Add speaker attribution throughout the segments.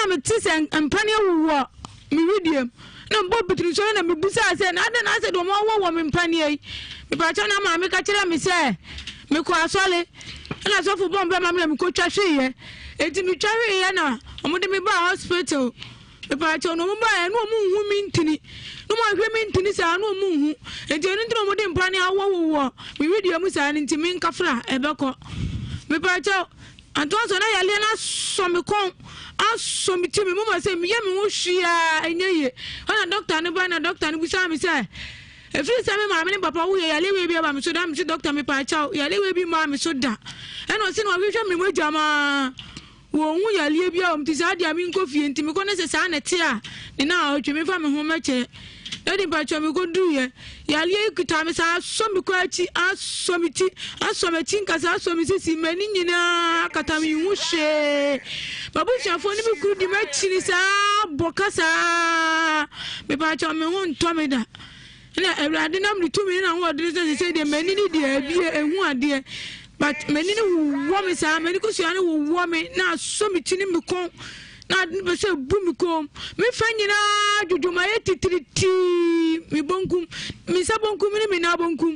Speaker 1: na me tise empane wo me video na mbo bitiri so na me busa se na na se do mo wo me empane yi me pa cha na ma me ka kire me se me ko asole na so fu bombe ma me ko twa hwe enti me twa hwe na omo de me ba hospital me pa cha no mo ba no mo hu mi ntini no mo hwe mi ntini sa no mo hu enti enu ntino mo de empane awo wo me video mu sa enti me nkafra ebeko me pa cha antonso na yale na so me kon aso me timi mo ma se me ye me wo hwia enyeye ana doctor ne ba na doctor ne busa me se efiri se me ma me papa wo yale we bi ba me so da me doctor me pa cha yale we bi ma me so da eno se no hwehwe me mo jama wo hu yale bi a mti sa dia me nko fie ntimi ko ne se sa na te a ne na o twe me fa me ho ma che edi pa cha me ko duye yale kuta me sa so me ko achi aso me ti nka sa aso me sisi mani nyina kata me hu hwe babu chafo ni me kuru di ma chi ni sa boka sa me pa cha me ho nto me da na ewrade na me tumi na ho de se de mani ni de abie ehu ade but mani ni wo me sa mani ko suane wo me na so me ti ni me kon na be se bu mi kom me fanyina jujuma yetitriti mi bonkum mi sa bonkum ni na bonkum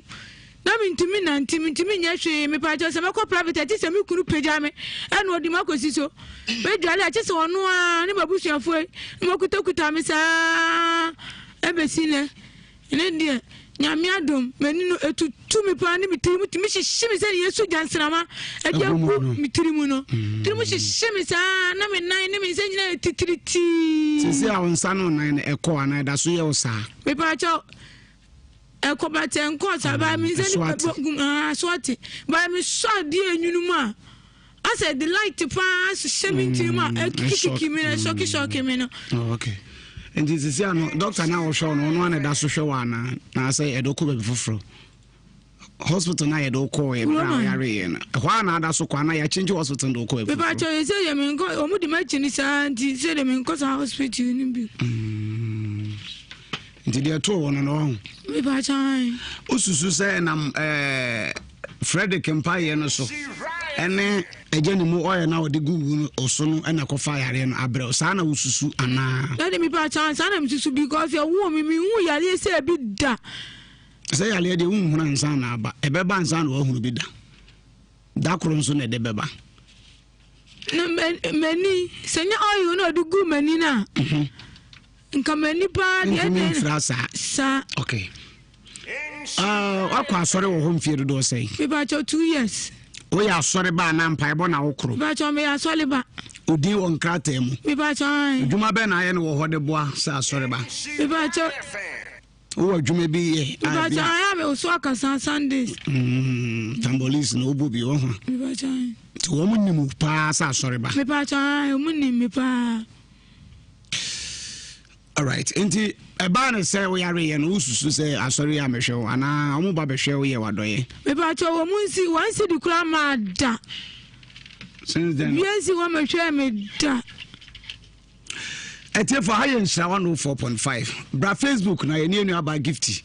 Speaker 1: na mi ntimi nya hwe me pa cha se me ko private ti se me kunu peja me eno odi makosi so be dwale a ti se ono a ni babusuafo ni makutakuta me sa ebesine ene die nyame adom mani no etutu me pa ni mitiri mutimi hihye me se Yesu jansrama ade aku mitiri mu no tiri mu hihye me sa na me nan ni me se nyina titiriti
Speaker 2: sisi a wonsa no nan eko ana da so ye wo sa
Speaker 1: me pa cha eko baten ko sa ba me se ni swati ba me so de enunu mu a ase the light pa hihye me tiri mu a kiki me shoki me no
Speaker 2: okay. And this is doctor now shown on one that so show na say edoko be foforo hospital na edoko e bra yare na hwa na da so kwa na ya change hospital do ko e
Speaker 1: ba cho e say me nko o mu di ma chini sa nti say de me nko sa hospital ni bi
Speaker 2: nti de to won no
Speaker 1: me ba chan
Speaker 2: osusu say na Frederick Empire no so ene ejeni mu oye na odi gugu oso no ena ko fa yare no abre sa na ususu ana
Speaker 1: na me pa chan sa na msusu because ya wo me hu yare se bi da
Speaker 2: se yare de hu huna nsa na aba ebe ba nsa na wo hunu bi da kro nso na de beba
Speaker 1: na mani senya oyo no odi gu mani na nka mani pa de sa
Speaker 2: okay akwa sore wo hom fie do say
Speaker 1: me ba cho 2 years
Speaker 2: o ya sore ba na mpa ebo na wokro
Speaker 1: ba cho me ya sole ba
Speaker 2: odi won krata mu
Speaker 1: me ba cho
Speaker 2: djuma be na ye no wo hode boa sa sore ba
Speaker 1: me ba cho
Speaker 2: o djuma bi ye
Speaker 1: me ba cho ya me so aka Sundays
Speaker 2: tambolis no obo bi wo ho
Speaker 1: me ba cho
Speaker 2: to wo mun ni mu pa sa sore ba
Speaker 1: me ba cho mun ni me pa.
Speaker 2: All right enti eba na say we are ye no ususu say asori ya mehwe ana omo ba behwe we ye wadoye
Speaker 1: me ba cho wo munsi wansi di kura ma da
Speaker 2: since then
Speaker 1: yes wo mehwe me da
Speaker 2: etie for high nsha 104.5 bra Facebook na ye ni aba gifty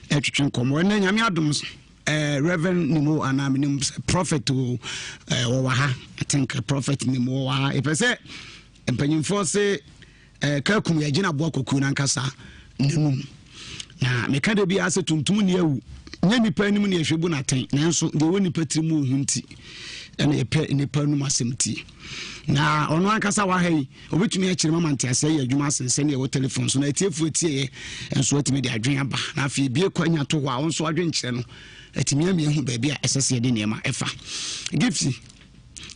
Speaker 2: etwetwe nkomo na nyame adom Reverend Nimo ana minim prophet wo wa ha I think prophet Nimo wa epese empanyimfo say kakum ya gina bo koku na nkasa nenum na meka de bia se tuntum ne awu nya nipa anim ne ehwebu na ten nanso de woni patrimu ohunti ene epe nipa num asemti na ono ankasa wa hai obetumi a kirema mantiase ya adwuma sense ne wo telephone so na etiefu etie enso atimi de adwen aba na afie bie kwanya to wa onso adwen kire no atimi amia hu ba bia esese de nema efa gifti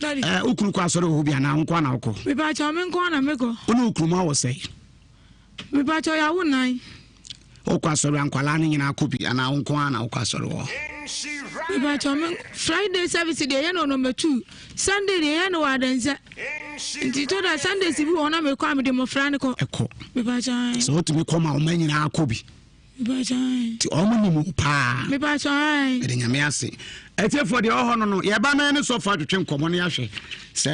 Speaker 1: Daddy.
Speaker 2: Ukuru kwa sore ho bia na nkwa na ukọ.
Speaker 1: Me ba cha me nkwa na meko.
Speaker 2: Onu ukuru ma wo sei.
Speaker 1: Me ba cha ya wo nan.
Speaker 2: Okwa sore ankwala ne nyina akobi ana nkwa na ukwa sore wo.
Speaker 1: Me ba cha me Friday service de ye no number 2. Sunday de ye no wadanse. Nti to da Sunday si bi wona me kwa me de mo fra ne ko.
Speaker 2: Eko.
Speaker 1: Me ba cha.
Speaker 2: So to me koma o manyina akobi.
Speaker 1: Me ba cha.
Speaker 2: Ti o mo ni mu pa.
Speaker 1: Me ba cha.
Speaker 2: E de nyame ase. Etie for the oho no ye ba na ne so fa twetwe nkomo ne ahwe se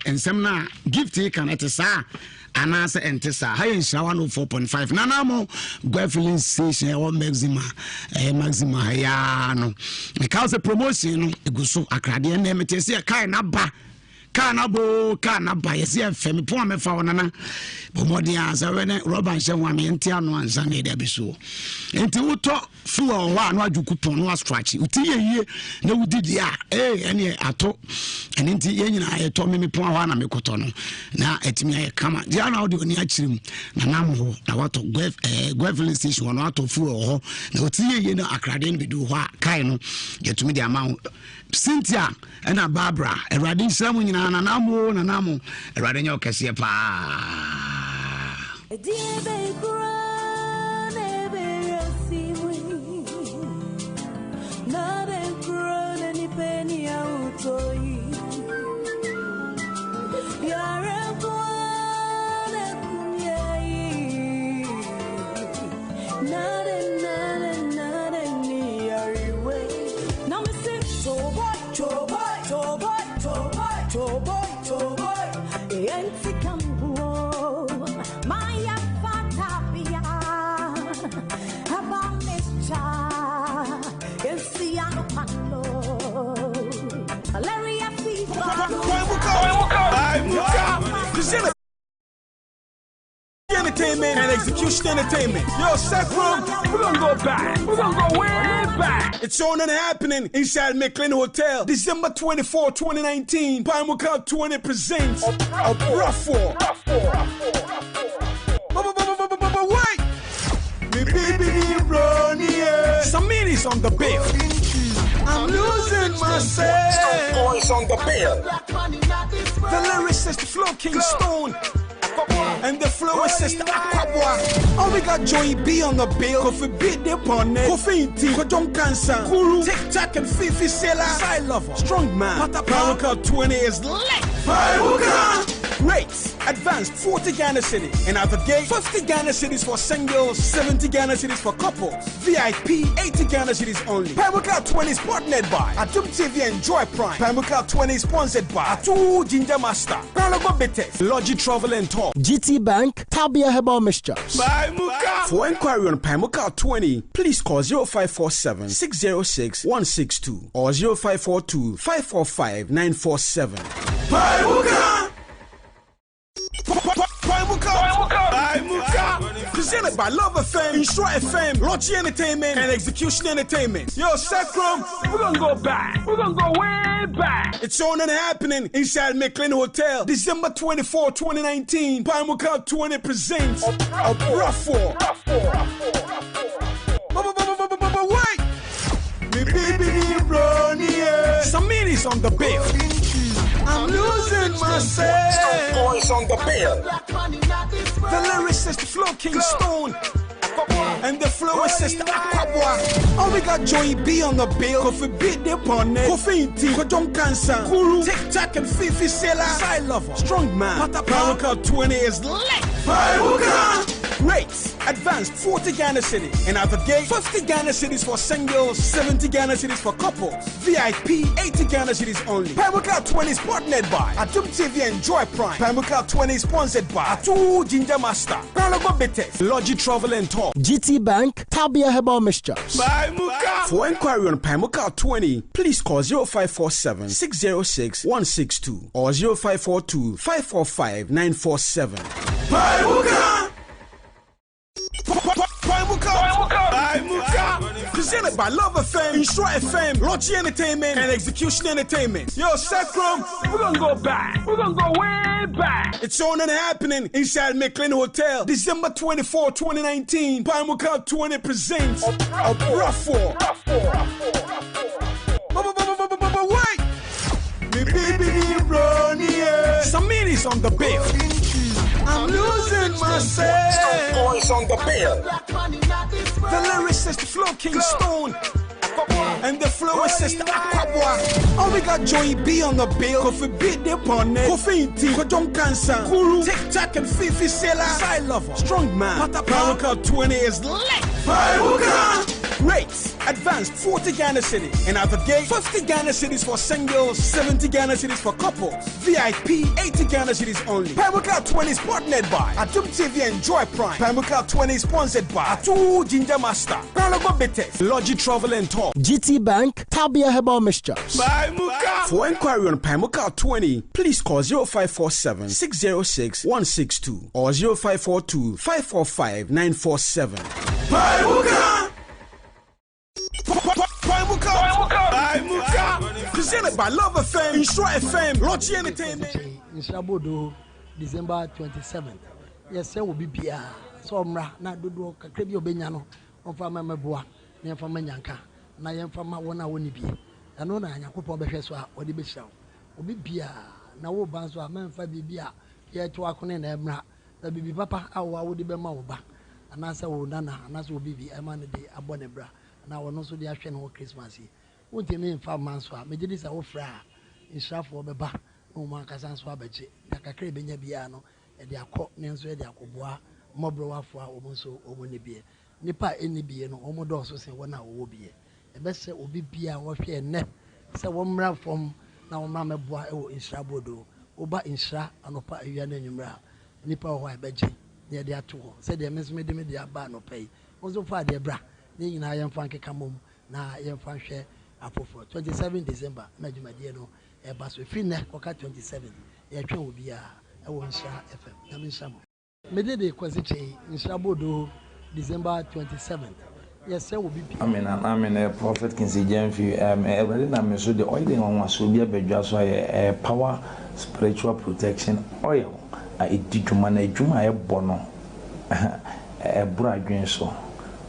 Speaker 2: ensem na gift kan etesa ana se entesa ha yen shira 104.5 nana mo gwafilin station o maxima ya no because promotion no eguso akrade na metese kai na ba Canabo, Canaba, yes, femi, poor me for one, Bomodias, I went Robin Shan, and Tiano and Sunday Debiso. And to talk through a one, what you could pon was scratchy. Uti, no, did ya, and ye, I talk, and into Yen, I told me, poor one, I'm a cotono. Now, at me, come out, Diana, do any action, Nanamo, I want to Guevin station, one out of four, no tea, you know, I cried in, we do what, Kaino, get to me the amount. Cynthia and a Barbara, a radin Samu, Nanamo, a radin Cassia Pa.
Speaker 3: Entertainment and Execution Entertainment. Yo, Sacrum, we're gonna go back. We're gonna go way back. It's on and happening inside McLean Hotel. December 24, 2019. Pinewood 20 presents a rough war. Wait! Samiri's on the bill. I'm losing myself.
Speaker 4: Boys on the bill.
Speaker 3: The lyricist Flo King Stone. And the flow is sister Aquabwa. Oh, we got Joey B on the bill. Kofi beat the opponent. Kofi Inti, Kojong Kansan, Kuru, Tic Tac and Fifi Sela. Side lover, strong man. Pinewood 20 is lit. Pinewood rates advanced 40 Ghana cities. And at the gate, 50 Ghana cities for singles, 70 Ghana cities for couples. VIP 80 Ghana cities only. Pinewood 20 is partnered by Atum TV and Joy Prime. Pinewood 20 is sponsored by Atu Ginger Master, Prologo Betes, Logi Travel and Talk,
Speaker 5: GT Bank, Tabia Herbal Mixtures.
Speaker 3: For inquiry on Pinewood 20, please call 0547 606 162 or 0542 545 947. Pinewood! Presented by Love FM, Insure FM, Lottie Entertainment, and Execution Entertainment. Yo, Sacrum, we're gonna go back. We're gonna go way back. It's on and happening inside McLean Hotel. December 24, 2019. Pinewood 20 presents a rough war. Wait! Samiri's on the bill. I'm losing myself.
Speaker 4: Boys on the bill.
Speaker 3: The lyricist Flo King Stone. And the flow is sister Aquabwa. Oh, we got Joey B on the bill. Kofi beat the opponent. Kofi Inti, Kojong Kansan, Kuru, Tic Tac and Fifi Sela. Side lover, strong man. Pinewood 20 is lit. Pinewood rates advanced 40 Ghana cities. And at the gate, 50 Ghana cities for singles, 70 Ghana cities for couples. VIP 80 Ghana cities only. Pinewood 20 is partnered by Atum TV and Joy Prime. Pinewood 20 is sponsored by Atu Ginger Master, Prologo Betes, Logi Travel and Talk,
Speaker 5: GT Bank, Tabia Herbal Mixtures.
Speaker 3: For inquiry on Pinewood 20, please call 0547 606 162 or 0542 545 947. Pinewood! Presented by Love FM, Insure FM, Lottie Entertainment, and Execution Entertainment. Yo, Sacrum, we're gonna go back. We're gonna go way back. It's on and happening inside McLean Hotel. December 24, 2019. Pinewood 20 presents a rough war. Wait! Samiri's on the bill. I'm losing myself.
Speaker 4: Boys on the bill.
Speaker 3: The lyricist Flo King Stone. And the flow is sister Aquabwa. Oh, we got Joey B on the bill. Kofi beat the opponent. Kofi Inti, Kojong Kansan, Kuru, Tic Tac and Fifi Sela. Side lover, strong man. Pinewood 20 is lit. Pinewood rates advanced 40 Ghana cedis. And at the gate, 50 Ghana cedis for singles, 70 Ghana cedis for couples. VIP, 80 Ghana cedis only. Pamukal 20 is partnered by Atum TV and Joy Prime. Pamukal 20 is sponsored by Atu Ginger Master, Prologo Betes, Logi Travel and Talk,
Speaker 5: GT Bank, Tabia Herbal Mixtures.
Speaker 3: Pamukal. For inquiry on Pamukal 20, please call 0547 606 162 or 0542 545 947. Pamukal! Pamukal! Presented by Love FM, Insure FM, Lodge Entertainment.
Speaker 6: Inshabodo, December 27th. Yes, sir, will be Bia. So, Mra, not do Kakrebio Benyano, or from Meboa, near from Manyanka, and I am from my one hour be. And on a Yakupo Beshwa or the Bishop. Will be Bia, now Banswa, man for Bia, here to Akon and Emra, the baby papa, our would be Mauba, and as I will Nana, and as will be a man a day, a bonebra, and I will also the action of Christmas. Won't you mean 5 months for me? This is our fra in Shafu Beba, no one can swabachi, like a crabby biano, and they are caught names where they are Koboa, Mobroa for our Omonso or Winnie Nipa any beer, no Omodos say 1 hour will be. The best set will be beer or fair net. So one round from now, Mamma Boy in Shabodo, Oba in Sha and Opa Yanimra, Nipa or Beji, near their tour. Said they miss me the bar no pay. Also far their bra, then I am Frankie Camum, now I am Franche. For 27 December, Majumadiano, a bus with Finna, Coca 27. A train will be a Sha FM. Namisam. Medede Quasiche in Shabodo, December 27th. Yes, sir, will be. I'm in a prophet can see Jenfi. Already, I'm so the oil on was will be a bedjas a power spiritual protection oil. I did to manage Juma Bono, a bride so.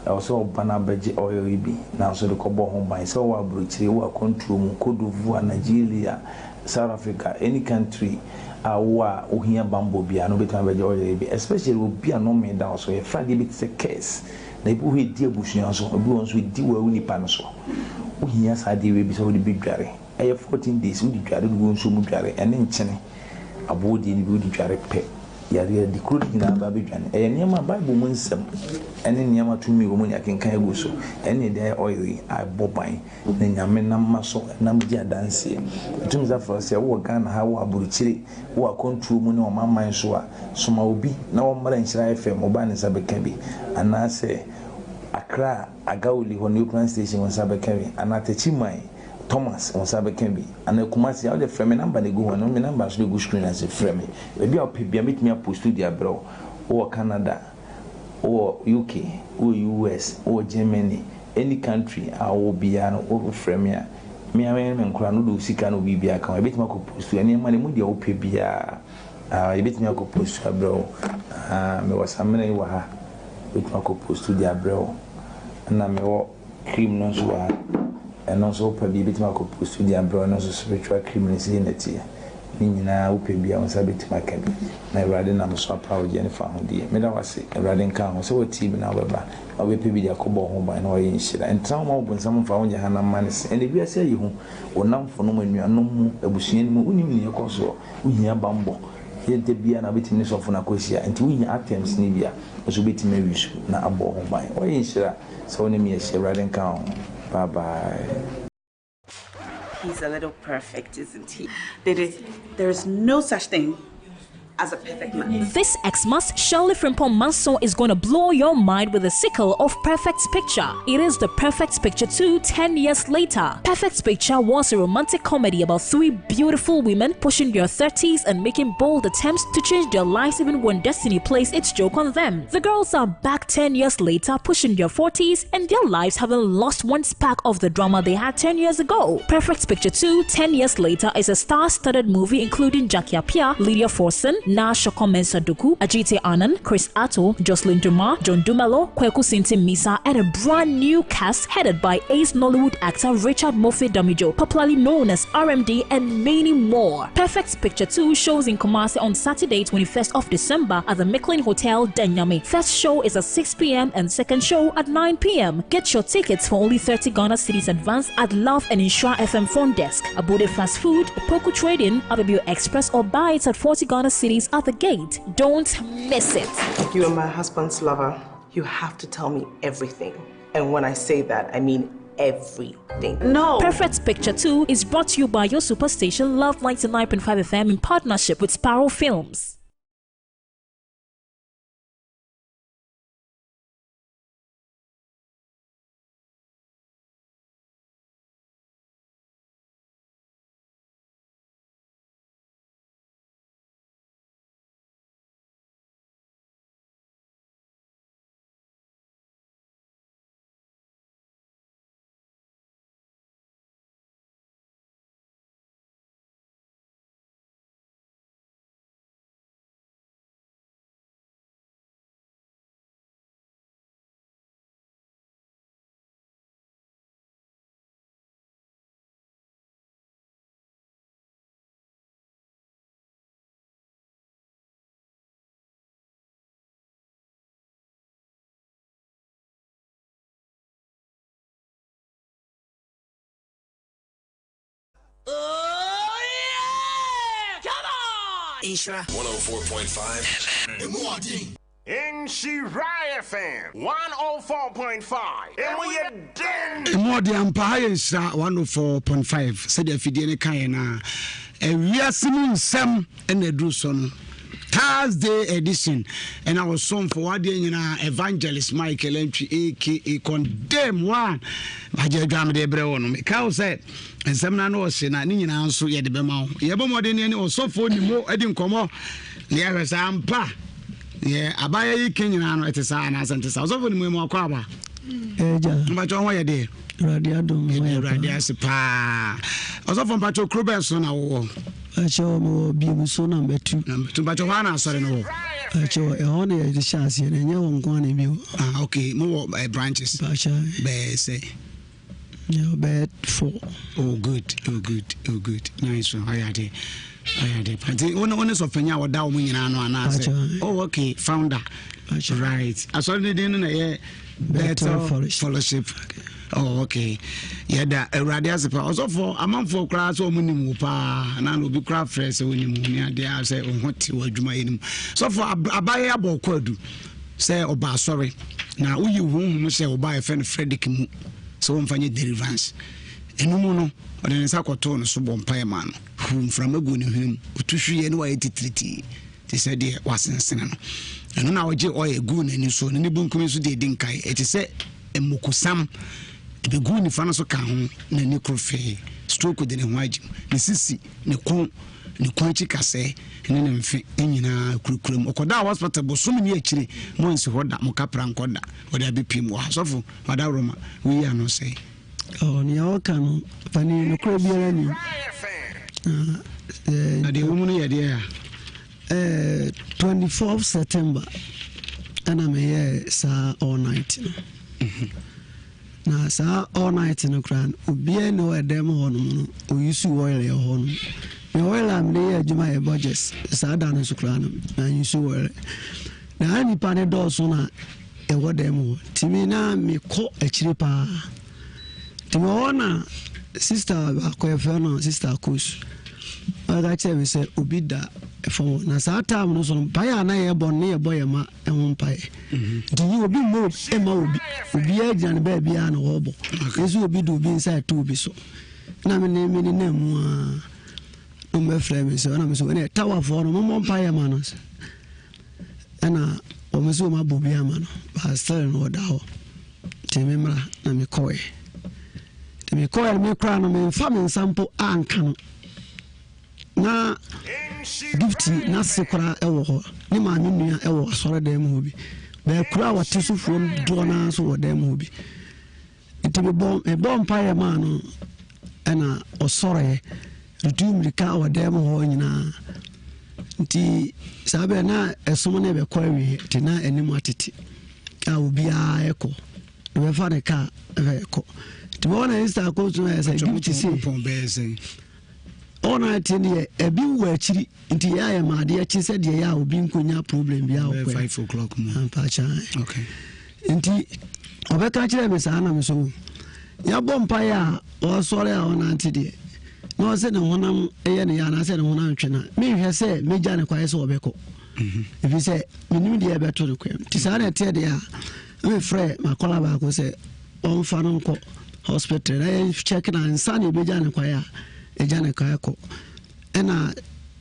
Speaker 6: Also, Banabeji oil be now so the Cobo home by so our British were control Cote d'Ivoire, Nigeria, South Africa, any country, our Uhia Bambo be no better oil be, especially will be a no man down so a Friday bit a case. They put with dear Bushian so ones with dear Winnie Panaso. Uhias had the baby so the big jarry. I have 14 days with the jarry, going so mujari, and then Chenny, a body in the jarry pet. Yari the crude in our Babijan, and near my Bible means some, and in Yama to me woman I can carry so, any day oily, I bobine, then Yamena muscle, and Namja dance. It turns out for us, I work on how I bruchili, who are control money on my mind so my will be no more than Shire FM, Oban and Sabakabi, and I say, Accra, Agauli, when new plan station on Sabakabi, and at Chimai. Thomas on Sabakembi and the Kumasi out the frame number they go on my numbers will go screen as a frame. Maybe I'll meet me up post to their bro or Canada or UK or US or Germany, any country I will be an over frame here. Me and Cranu Sikan will be a bit more post to any money moody or pay be a bit more post to a bro. Me was a many were with my post to their bro and I'm a cream no and also probably bit my post to the umbrella and also spiritual criminals in the tea. Meaning now, be on Sabbath my cabin. My riding, I'm so proud Jennifer. Meda was a riding car, so a team in our back. I will pay the Akobo home by no in shit. And some open some found your hand and manis. And if you say you or now for no when you are no more a bushin, winning your console, we hear bambo. Here the beer and a bit in this of Nacosia, and we attempts Nibia, was a bit maybe now a ball home by. Why in share? So name a riding car. Bye-bye.
Speaker 7: He's a little perfect, isn't he? There is no such thing as a perfect man.
Speaker 8: This Xmas, Shirley Frimpong Manson is going to blow your mind with a sequel of Perfect Picture. It is the Perfect Picture 2 10 years later. Perfect Picture was a romantic comedy about 3 beautiful women pushing their 30s and making bold attempts to change their lives even when destiny plays its joke on them. The girls are back 10 years later pushing their 40s and their lives haven't lost one spark of the drama they had 10 years ago. Perfect Picture 2 10 years later is a star-studded movie including Jackie Appiah, Lydia Forson, Na Shokomensa Duku, Ajite Anand, Chris Atto, Jocelyn Duma, John Dumelo, Kweku Sinti Misa, and a brand new cast headed by ace Nollywood actor Richard Mofe Damijo, popularly known as RMD, and many more. Perfect Picture 2 shows in Kumasi on Saturday 21st of December at the Micklin Hotel, Denyami. First show is at 6 p.m. and second show at 9 p.m. Get your tickets for only 30 Ghana cedis advance at Love and Insure FM front desk, Abude Fast Food, Poku Trading, Abibio Express, or buy it at 40 Ghana cedis at the gate. Don't miss it.
Speaker 7: You are my husband's lover. You have to tell me everything. And when I say that, I mean every day. No.
Speaker 8: Perfect Picture 2 is brought to you by your superstation Love 99.5 FM in partnership with Sparrow Films.
Speaker 9: Oh yeah! Come on!
Speaker 3: Ishra
Speaker 4: 104.5
Speaker 3: Nshira FM 104.5 and we are den
Speaker 2: more the empire is 104.5 said if you didn't na we are seeing some and the druson Thursday edition and our song for what Evangelist Michael Entry aka Condemn One Baje Drum de Brewono Mikao said and some no say na ni nyina nso ye de bema ye bomode ne osofo ni mo edi nkomo ne ya sampa ye abaya yi kenyina no etesa na asante sa osofo ni mo akwa aba
Speaker 6: eja
Speaker 2: mbacho ho ye de
Speaker 6: radio dum
Speaker 2: radio asipa osofo mbacho krobeso na wo
Speaker 6: acho mo bimuso number 2
Speaker 2: mbacho wana asore no wo
Speaker 6: acho e hono ye de chance ye nye wo nko na bi
Speaker 2: okay mo branches
Speaker 6: bacha
Speaker 2: be say
Speaker 6: yeah, bad 4.
Speaker 2: Oh, good. Nice one. I had it. But one is of Pena or Dow Wing and oh, okay. Founder. Right. I saw the dinner a better fellowship. Oh, okay. Yeah, that a radius also for a month for class or minimum pa, and I will be craft fresh when you there say, oh, what you do my name. So for a buy a book, say, oh, sorry. Now, you won't say, oh, buy a friend Frederick. So mfanye deliverance enumu no ode nsa kwato no so bompa ma no from agu ne hwem otuhwe ne wa etitriti te se de wasensene no eno na oje oye gu ne ni so ne bunkum so de dinkai eti se emokusam ebe gu ni fa no so ka ho na ne krofe stroke de ne ho agim ne sisi ne kwanchi kase ne ne mfe enyina kurukurum okoda hospital bosom ni akire mo nsi hoda mo kapra nkoda ode abepim wa sofo wada roma we ya no say
Speaker 6: oh ni awaka pani no kro biara ni
Speaker 2: na de womu no ye de
Speaker 6: 24th September ana me ye sa all night na sa all night no kran obie no edem ho no o yusu oil ye ho no me oil am dey adwuma e budgets sa da no so kran na yusu oil na ani pa ne do so na e wodem ho timi na me ko akire pa timi ona sister akwa no sister Kush aga che say obida for na sa time no so mpaya na ye bon ne ye boy ma e ho mpaye di you obi mo e ma obi agya ne ba bia na wo bo ezu obi do obi inside to obi so na me na mu o me frame so na me so ne tower for no mo mpaye ma no ana o me so ma bo bia ma no ba still no da ho te me mra na me koe te me koe me kra no me fa me sample anka no na gifti na sekora ewo ho ni ma nua ewo asore dem ho bi be kura wate sufo do na so wo dem ho bi enti be bom paye ma no ana osore retum rika wo dem ho nyina nti sabe na esom na be kwa wi ti na animu atete a obi a eko be fa ne ka be eko ti wona insta ko so na say gifti si ona tini ebi wa chiri nti ya ya ma de chi se de ya obi nkonya problem bia o
Speaker 2: 5 o'clock mo
Speaker 6: ampacha
Speaker 2: okay
Speaker 6: nti obeka chire me sa na me so ya bompa ya o sore a ona nti de no se ne honam eye ne ya na se ne honam twena me hwe se meja ne kwae se obeko ebi se minim de ya beto ne kwem ti sa na te de ya me frɛ makola ba ko se on fa no nko
Speaker 10: hospital I check na nsane be jane kwaya e jane kwaya ko ena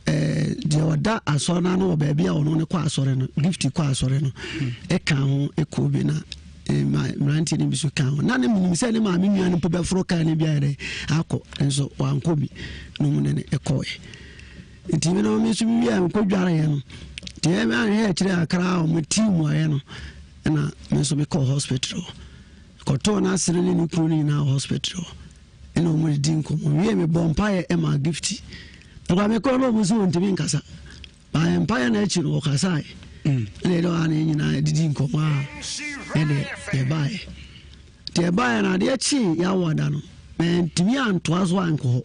Speaker 10: de wada asona no ba bia ono ne kwa asore no gift kwa asore no e kan ho e ko bi na mranti ni bisu kan ho na ne minim se ne ma me nua ne po be fro kan ne bia ere akọ enso wanko bi no mu ne e ko e nti me no me su bi am ko dware ye no te me an he kire akra o me team wa ye no na me so me call hospital ko to na sire ni kru ni na hospital eno mo di nko mo wie me bompae e ma gifti kwa me ko no mo so ntimi nkasa ba empire na echi no kasa e do an ni na didi nko ma e de bae te bae na de echi ya wada no me ntimi anto aso anko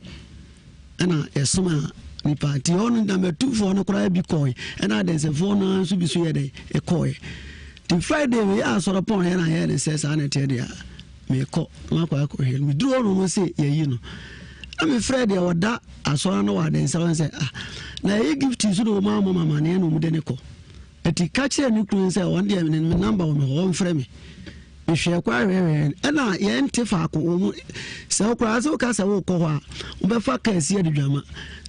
Speaker 10: na esoma ni party on na me 2 for no kra bi koi na de se for no so bi so ye de e koi the Friday we are sort of pon here and here says anete dia me ko ma kwa ko here me duro no say ye yi no am Friday oda asora no wa den say na ye gift so do ma mama ne no mu de ne ko eti ka kire ni kun say on dia me number wo me ho mfre me me hwe kwa we na ye nte fa ko wo se ko aso ka se wo ko ho a wo be fa ka si adwama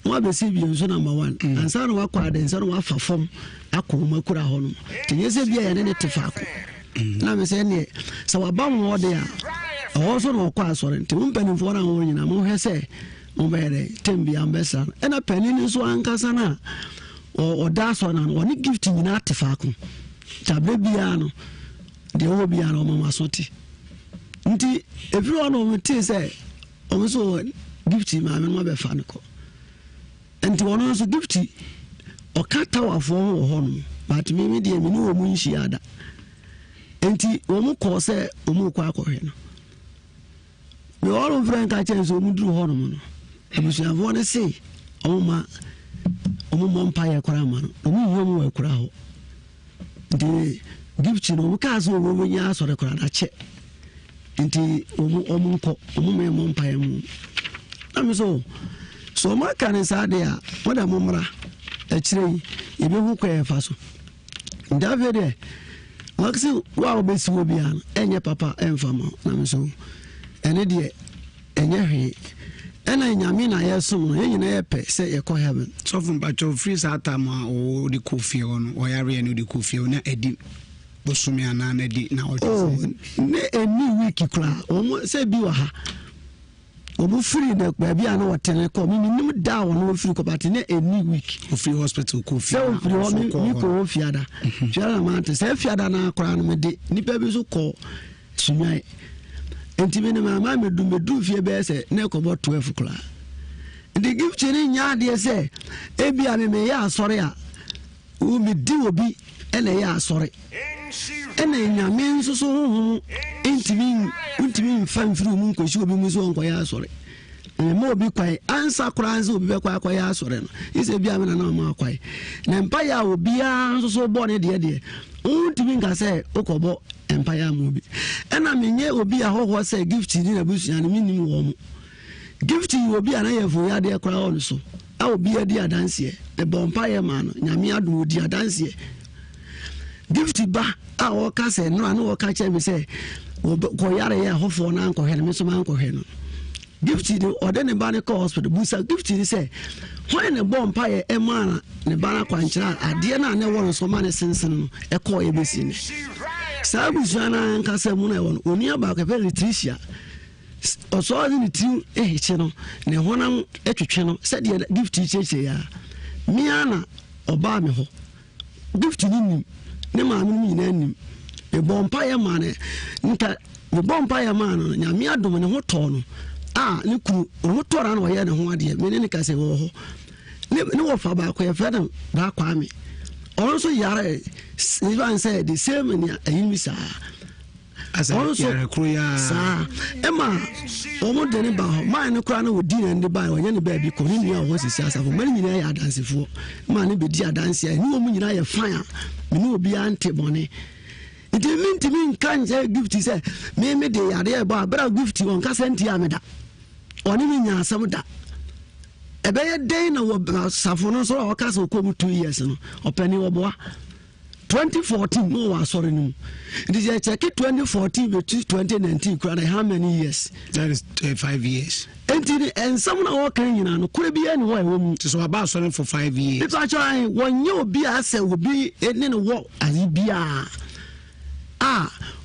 Speaker 10: no be si bi so number 1 ansa no wa kwa den so no wa fa fom akoma kura ho no tenyese bia ye ne tefako na me se ne se wa ba mo de a o so no kwa asore nti mo mpani fo na ho nyina mo hwe se mo be re tembi ambesa e na pani ni so ankasa na o da so na no ni gift nyina tefako tabe bia no de o bia no mo masoti nti everyone o mti se o mo so gift ma me mo be fa no ko nti wono so gift okata wafo ho no but me de me no mu nhia da enti wo mu ko se wo mu kwa akọhwe no me all friend ka chen so mu duru ho no no abusuafo ne se o mu mpa ya kwara ma no o mu ho mu kwara ho de gift no mu ka so wo mu nya so de kwara da che enti o mu nko o mu me mpa ya mu na so ma kan sa de a wada mu mra echire ibe hu kwa fa so David waxi wa obesi obi an enye papa enfama na me so ene de enye hwe ena nyame na yesom no enyina ye pe se ye ko heaven so from bacho free satama o de kofi ono o yare no de kofi na edi bosumi ana na di na o ne eni week kra o se bi wa ha obu free de kwa bia na wotene ko mi nim da won wo free ko but ne any week o free hospital ko free o free o mi ko fiada fiada ma te se fiada na akora no me de nipa bi so ko sunwai enti me ne ma medu fie be se ne ko bo 12 kla ndi give chini nya de se e bia me ya asore a o mi di obi ene ya asore ene nyame nso so hu ntimi famfiri mu nkoshi obi mu so nko ya asore mo obi kwai ansa kranze obi be kwa ya asore no ise bia me na ma kwai na mpa ya obi a nso so bo ne de ntimi nka se okobo mpa ya mu obi ena menye obi a hoho se gift ni na busu ani minim wo mu gift obi a na ye fo ya de kra on so a obi a di adanse e bo mpa ya ma no nyame adu odi adanse gift ba a o ka se no anu o ka che me se ko yare ya hofo na anko he me so ma anko he no gift ni o de ne ba ne ko hospital busa gift ni se when ne bompa ye e ma ne ba na kwanchira ade na ne won so ma ne sensen no e ko ye besi ne sa busa na anka se mu na won oni aba ka pe Tricia o so ni ti e che no ne honam etwetwe no se de gift cheche ya mi ana oba me ho gift ni ne ma mu nyina nim e bompa ye ma ne nka e bompa ye ma no nyame adom ne ho to no ne kuru ho to ra no ye ne ho ade me ne ka se wo ho ne wo fa ba ko ye fa na ba kwa me on so yare even say the same ni ayimi sa asa yare kuru ya sa e ma o mo de ne ba ho ma ne kura na odi ne de ba wo nye ne ba bi ko ni ya ho sisi asafo ma nyina ya adansefo ma ne be di adanse ni wo mu nyina ye fan me obi ante bone it mean me kan je gift say me de yare ba bra gift won ka senti ameda oni me nya asam da ebe ye den na wo safo no so o ka so ko 2 years no opani wo boa 2014 no was sorry no. Did you check it 2014 to 2019 how many years?
Speaker 2: That is 5 years.
Speaker 10: And someone walking in and could be anywhere
Speaker 2: so about something for 5 years.
Speaker 10: If I try when you be as will be in a walk as it be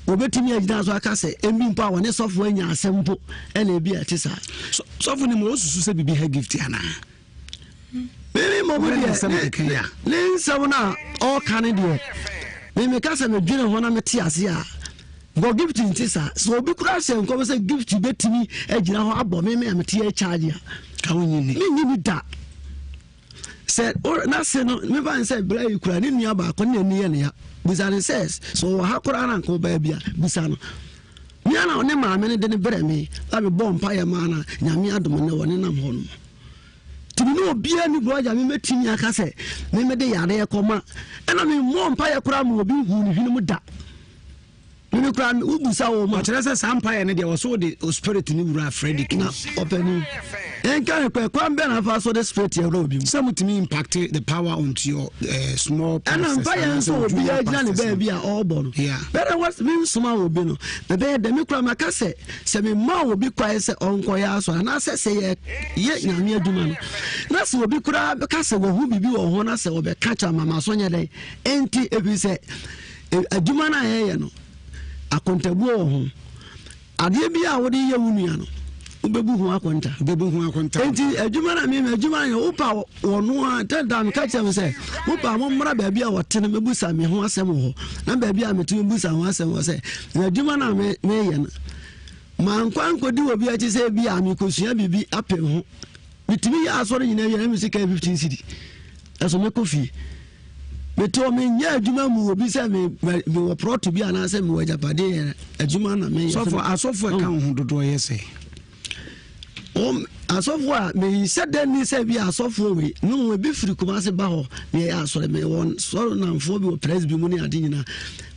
Speaker 10: obetimi agina so aka say emi mpa woni sofo anya asempo ena ebi atisa
Speaker 2: sofo ni mo osusu se bibi ha gift ana
Speaker 10: mimi mo bi ya le nsam na all kan de mimi ka say me dwene ho na meti ase a go gift ntisa so obi kura se nko say gift betimi agina ho abo mimi ameti e charge
Speaker 2: ka wonyi
Speaker 10: ni da said or na say no me ban say bra yikura ni nua ba ko ni ani ye ne ya Busani says, so Hakura and Cobabia, Busano. Miana on my many didn't bury me. I be born Pia Mana, Yami Adam, no one in am home. To no be any boy, I met Tinia Casse, Meme de Yadea Coma, and I mean, one Pia Cram will be who you da. You cram Ubusa, much as a sampire, and there was so the spirit in Ura Freddy opening. And can you come back and pass the spirit your robe?
Speaker 2: Some to me impacted the power onto your small
Speaker 10: and I'm fire so be a Johnny baby all born.
Speaker 2: Yeah,
Speaker 10: better what's mean small will be no. The bed the Micromacase, semi more will be quiet on Koyaso, and I say, yet Yamia Duman. That's what be crab Casa who be or Hona say or be catch a Mamma Sonia day. Empty if you say a Dumana no. A contable. Adibia would be a union. Ubebu ho akonta enti adwuma na me adwuma ya upa wono a tedam ka che me se upa mo mra ba bia wote na mebusa me ho asem ho na ba bia metu mebusa ho asem ho se adwuma na me ye na man kwankodi obi a che se bia me kosua bibi apem ho mitimi ya asore nyina ye na me sika 15 cedi eso me kofi meto me nya adwuma mu obi se me wo prot bi ana se me wajapade adwuma na me
Speaker 2: so for asofo ka ho dodo ye se asofo
Speaker 10: me said then ni say be asofo we no we be free kuma se ba ho me asore me won so na mfo bi press bi mu ni ade nyina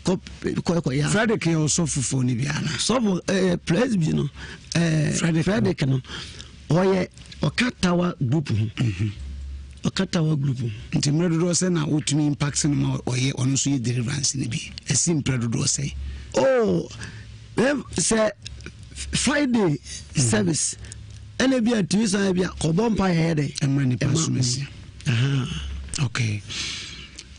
Speaker 10: ko ya
Speaker 2: Frederick yo sofo ni bi ana
Speaker 10: sofo press bi no Frederick no oye okatawa group okatawa group
Speaker 2: nti mredo se na otumi impact no ma oye ono so ye deliverance ni bi esim mredo se
Speaker 10: oh say Friday service ene bia tuisa bia kobompa yede
Speaker 2: emani pasumesi okay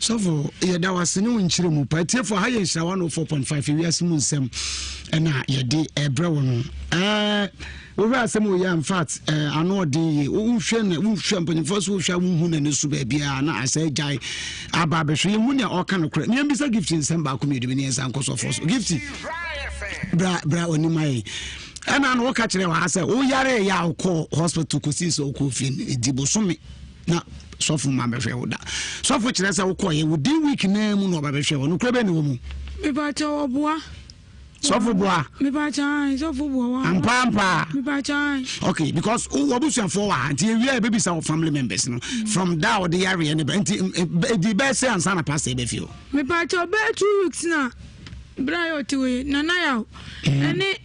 Speaker 2: so for ye da wasene wonchire mu pa tie for high nshira 104.5 wi asemu nsem ena ye de ebre wono we were asemu ya in fact ano de unhwe na unhwe mpanifo so hwa unhu na nesu ba bia na asa jai aba behwe ye mu ne oka no kra ne mbisa gift nsem ba ko medu ne nsa nkoso for so gift bra oni mai ana no ka kire wa say o yare ya ko hospital ko si so ko fi dibo so me na sofu ma be hwe woda sofu kire say wo ko ye wodi week na mu no ba be hwe wo no kra be ne wo mu
Speaker 1: me ba cha oboa
Speaker 2: sofu boa
Speaker 1: me ba cha sofu boa
Speaker 2: ampa
Speaker 1: me ba cha
Speaker 2: okay because wo busuan for wa anti we are baby some family members no from that or the area ne anti the best say answer na pass e be feel
Speaker 1: me ba cha be 2 weeks na bra yo tiwe na na ya ene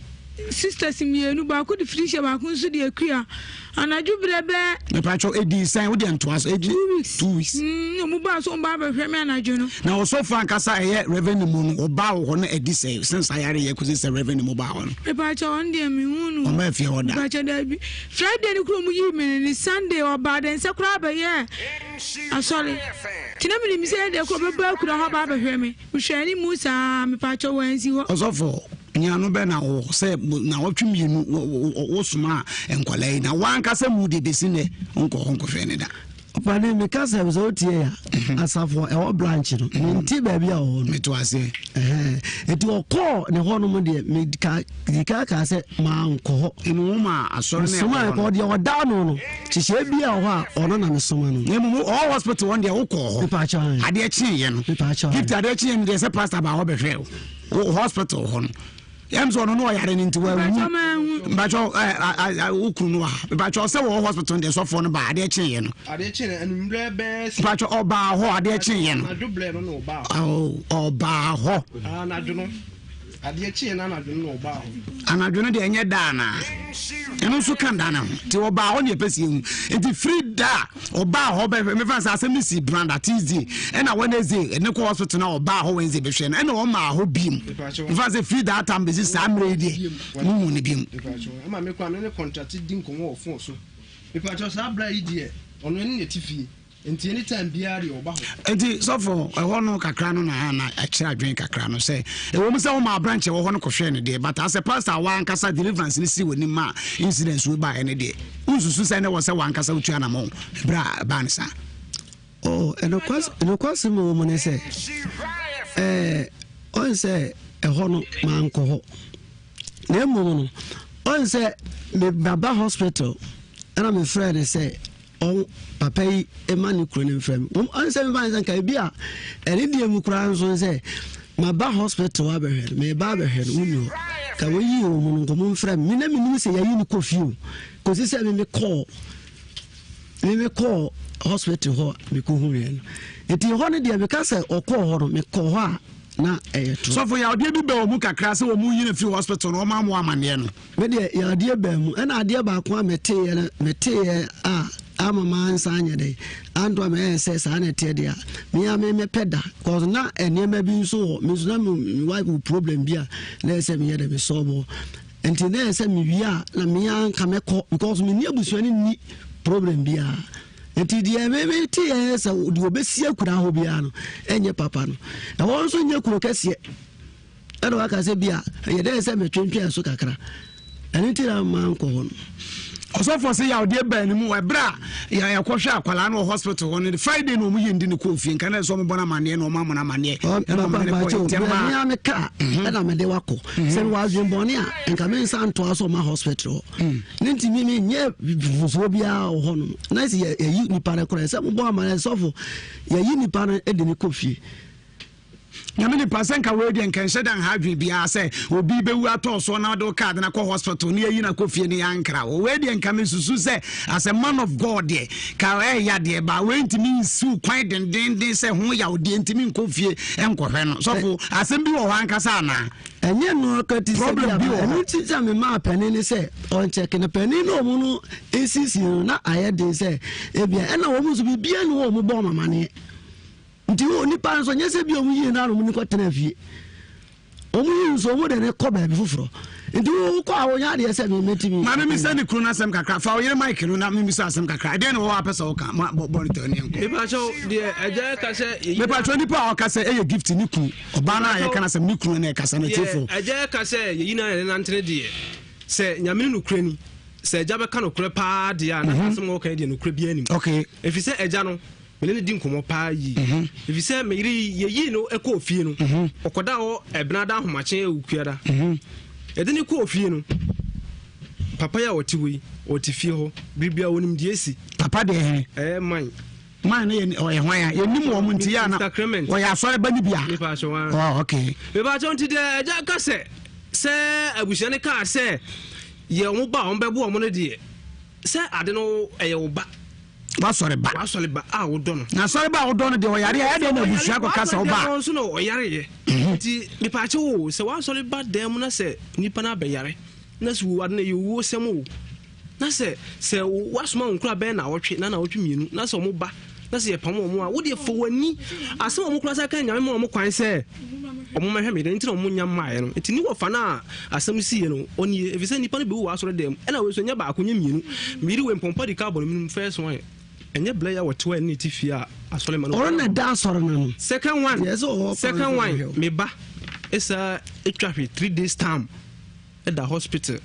Speaker 1: sisters mienu ba ko di friendship ba ko nso di akua anaju brebe
Speaker 2: me pacho edi sign wo di antoas edi 2 weeks
Speaker 1: no mu ba so ba ba hwe me anaju no
Speaker 2: na wo so fan kasa eye revenue mu no oba wo no edi say since ayare ye ko say revenue mu ba wo no
Speaker 1: me pacho on de mi hunu
Speaker 2: o ma fie oda
Speaker 1: pacho da bi Friday ni kuro mu yi me ni Sunday oba den se kura ba ye asole tina mi say de ko be ba kura ha ba hwe me hwe ni musa me pacho wansi ho
Speaker 2: osofo nyano be na wo say na wotwemienu wo soma enkwalai na wanka say mu de besine onko hwe ne da
Speaker 10: opane me ka say so tie ya asafo e wo branch no nti ba bia wo
Speaker 2: me to ase
Speaker 10: eti okọ ne ho no mo de me ka say ma nko ho
Speaker 2: emu ma asore ne
Speaker 10: soma ko de oda no no chihye bia ho a ono na me soma no
Speaker 2: emu all hospital one de wo ko ho ade a chi ye no gift ade a chi ye no de say pastor ba ho be hwe wo hospital ho no yamso no no yare ninti wa mbacho ukuru no ha mbacho se wo hospital de so for no ba ade chi ye no
Speaker 11: ade chi enumre be
Speaker 2: mbacho oba ho ade chi ye no
Speaker 11: aduble no no ba
Speaker 2: oba ho
Speaker 11: na du no ade chi na na dwene no ba ho
Speaker 2: anadwene de enye da na eno so kan da na ti oba ho ne pesi hu enti free da oba ho be me fa sa asem si brand Tuesday ena Wednesday ene ko hospital na oba ho Wednesday be hwe na ena o ma ho bim me fa say free da time be si samre de mu ne bim
Speaker 11: ama me kwa ne contract din ko wo fon so me pa cho sa bra yi de ono ne tifie enti anytime biya de oba ho
Speaker 2: enti so for ho no kakra no na akira adwen kakra no say e wo mu say wo ma branch wo ho no ko hwe ne de but as a pastor wa ankasa deliverance ni si woni ma incidents we ba ene de unsusu say ne wo say wa ankasa utua na mo bra ba nsa
Speaker 10: oh eno kwase mo mo ne say on say e ho no ma nko ho na mo no on say me baba hospital and my friend say on papa yi emani kuro ne mfrem on say me ban san kai bia ene die mu kura nso say my ba hospital wa be hwe me ba be hwe unu ka we yi o mu ngo mu mfrem me na me ni say yayi ni kofi ko si say me call hospital ho me ko hu ye no eti ho ne dia be ka say okọ ho no me ko ho a na eyeto
Speaker 2: so for ya ode bi be o mu kakra se o mu yi na fi hospital no ma mo amane no
Speaker 10: me de ya ade ba mu na ade ba ko mete a amama nsanya de ando me say sa na te dia me ya me peda cause na enema bi nso me so na me wife problem bia na say me ya de be solve enti na say me wi a na me ya nka me ko because me ni abusuani ni problem bia enti dia me tie sa di obesi akura ho bia no enye papa no e won so nye kuro kese e do aka se bia ye de se me twentwe so kakra eni ti na man ko ho
Speaker 2: also for say ya ode ba ni mu ebra ya kwhwe akwala no hospital on the Friday no mu yindi ni kofi nka na so mo bona mane no ma mo na mane
Speaker 10: e no ma ne ko tema ya me ka e na me de wako se wa zemboni a nka me nsa nto aso ma hospital ninti mi nye vuzo bia ho no na se ya yi ni pa na kora se mo bo ma na so for ya yi ni pa na e de ni kofi
Speaker 2: nyame ni pasen ka we de nkan shedan ha dwi bia se obi bewu ato so na do card na ko hospital ni yi na kofie ni yankra o we de nkan me susu se as a man of God de ka ya de ba we ntimi nsu kwan den se ho ya odi ntimi nkofie enkohwe no so fo asem bi wo hankasa na
Speaker 10: enye no ka ti problem bi wo ti za me ma pani ni se on check na pani no mu no esisi na aye de se e bia na wo mu so bia ni wo mu bo mama ne nti wo ni pa nso nyese bi omu yi na no mu ni ko tena fie omu yi nso wo de ne ko ba bi fufuro nti wo ko awo nya de se me metimi
Speaker 2: ma me se ni kru na sem kakra fa wo yire mic no na me se asem kakra de ne wo apesa wo ka bo to ne enko
Speaker 11: me pa cho de aja ka se
Speaker 2: me pa cho ni pa o ka se e gift ni ku oba na ye kana se ni kru na e ka se na tefo
Speaker 11: aja ka se yi na na ntene de se nyame no kra ni se aja be ka no kra pa de a na asem wo ka de no kra bi anim
Speaker 2: okay
Speaker 11: efi se aja no mele din komo pa yi efi se me yi no e ko ofie no okoda ho ebna da homache ukuada edeni ko ofie no papa ya otiwi otifie ho bibia wonim die si
Speaker 2: papa de
Speaker 11: man
Speaker 2: ne o ye hwan ya yenim wo mu ntia na o ya asore ba ni bia oh okay
Speaker 11: me ba chon ti de ja ka se abusiane ka se ye wo ba on be bo mo ne de se ade no ye wo ba
Speaker 2: wasore ba
Speaker 11: a wo do no
Speaker 2: na sore ba wo do no de o yare ya de na busua ko kasa wo ba
Speaker 11: so no o yare ye ti ni pa che wo se wasore ba dem na se nipa na be yare na se wo adna ye wo sem wo na se wasoma nkura be na wotwe na wotwe mienu na se mo ba na se ye pam mo a wo de fo wani ase mo kura sa kan nyame mo kwan se o mo mahwe me de ntino mo nyam maaye no enti ni wo fa na asem si ye no oni efise nipa no be wo wasore dem e na we so nya ba akonya mienu miri we mpompa di carbon minimum first one enye blaya wotwe ni tifia asole man
Speaker 10: or na da asore no
Speaker 11: second one yes second one me ba esa etwahwe 3 days time at the hospital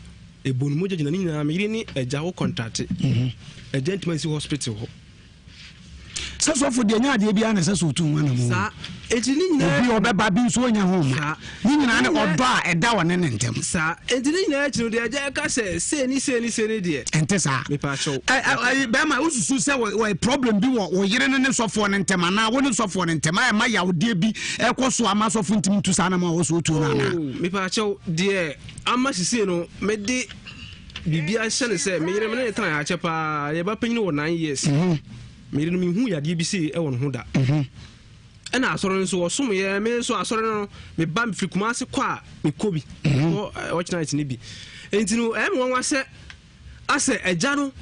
Speaker 11: e bonu mo jejina ni na me ni eja wo contact agentment hospital ho
Speaker 2: so for de nya de bia na se so tu wana mo
Speaker 11: sa eti ni nyina
Speaker 2: bi obeba bi so nya ho ma ni nyina ne odo a eda wone ne ntem
Speaker 11: sa eti ni nyina achiro de aja ka se ni de
Speaker 2: ente sa
Speaker 11: me pa cho
Speaker 2: be ma ususu se we problem bi wo yire ne sofo ne ntem na wo ne sofo ne ntem ma ya wode bi ekoso ama sofo ntim tu sa na ma wo so tu na na
Speaker 11: me pa cho de ama sisi no me de bibia hye se me yire me ne tan ya chepa ye ba panyin wo 9 years meri no mi hu yade bi se e won ho da ɛna asɔre nso wɔsom yɛ me nso asɔre no me ba me frikuma ase kɔ a me kobi ɔkyena it ne bi enti no ɛm wɔn wasɛ asɛ agya no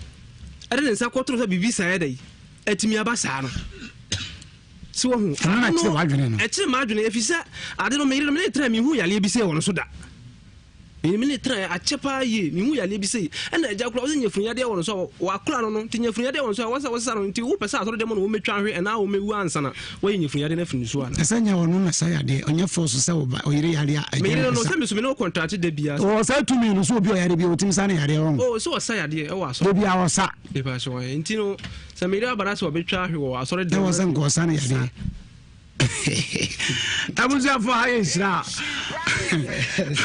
Speaker 11: ɛde ne nsa kɔtoro sɛ bibi sa yɛ dai atimi aba saa no si wo hu ɛkyerɛ m'adwene efisɛ ade no me yere no me tra me hu yale bi sɛ wɔn so da me tra achepa ye me hu yale bi sɛ ɛna agya kora wo nya funya de wɔn so wa kora no tinya funya de wɔn so wɔsa wɔsa no nti wo pɛ sɛ asɔre de mo no wo metwa hwe ɛna wo mewu ansana wo nya funya de na fini so ana
Speaker 2: ɛsɛ nya wɔn na sa yade ɔnya force sɛ wo oyire yare a
Speaker 11: me yere no sɛ me so me no contract de bia
Speaker 2: o sa tumi no so obi o yare bi o tim sa na yare wɔn
Speaker 11: o so sa yade ɛwɔ asɔre
Speaker 2: de bia wo sa
Speaker 11: de ba so nti no sɛ me yere abara sɛ obetwa hwe wɔ asɔre de
Speaker 2: wo sɛ nko sa na yade Tabuja for high shra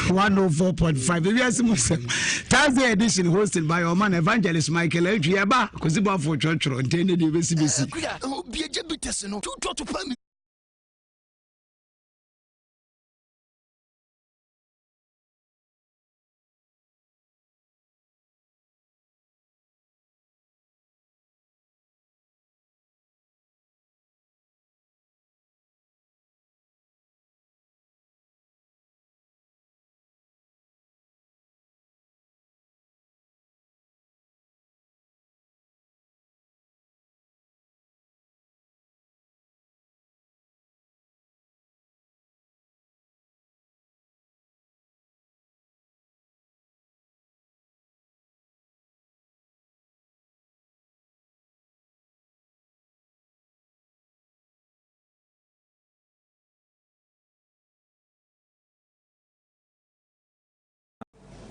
Speaker 2: 104.5. If you are some Thursday edition hosted by our man Evangelist Michael Edriaba, Koziba for church or intended to be a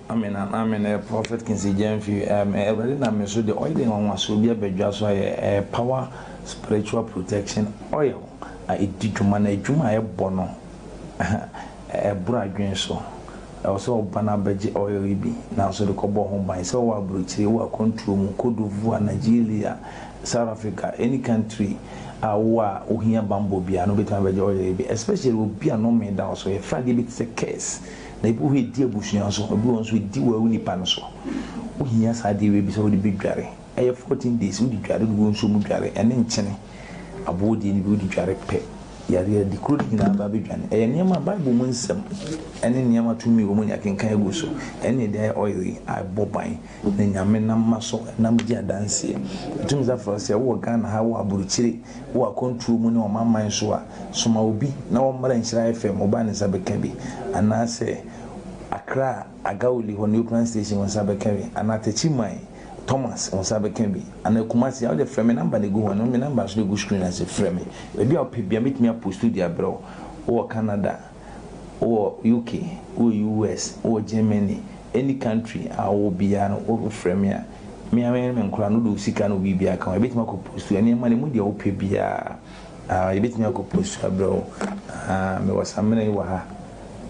Speaker 12: Amen. A prophet can see Jenfi. Every time so the oil on was will be a bedjas a power, spiritual protection oil. I did to manage Juma bono a bride so. Also, Banabeji oil be now so the Cobo home by so our brute, our control, Mukodu, Nigeria, South Africa, any country. Awa uhia bambo bia no betan beje oil be especially will be a no me down so a Friday bit a case. Na ibu he die busuan so obi won so di wa uni pa no so wo hia sa de we bi so de bedware e 14 days wo di dware wo nso mu dware ene nkyene abodi ni bi wo di dware pe yare di kro di na ba bedwane e niam bible mu nsem ene niam atumi wo mu nya kenkan egu so ene de oil a boban na nyame na maso na mu di adanse tumi za for se wo Ghana ha wo aburuchire wo control mu ne o mamman so a soma obi na wo mara nhyira FM oba ne sabeka bi anase Accra Agauli ho new plan station won sabeka bi anatechi mai Thomas on sabeka bi anakumasi how the frame number ne go ho no me number so go screen as a frame e bi opebia metimi post dia bro o Canada o UK o US o Germany any country I will be an over frame ya me am nkura no do sika no bibia kan e betimi ko post ya ne ma ne mu dia opebia e betimi ko post bro me wasamene wa ha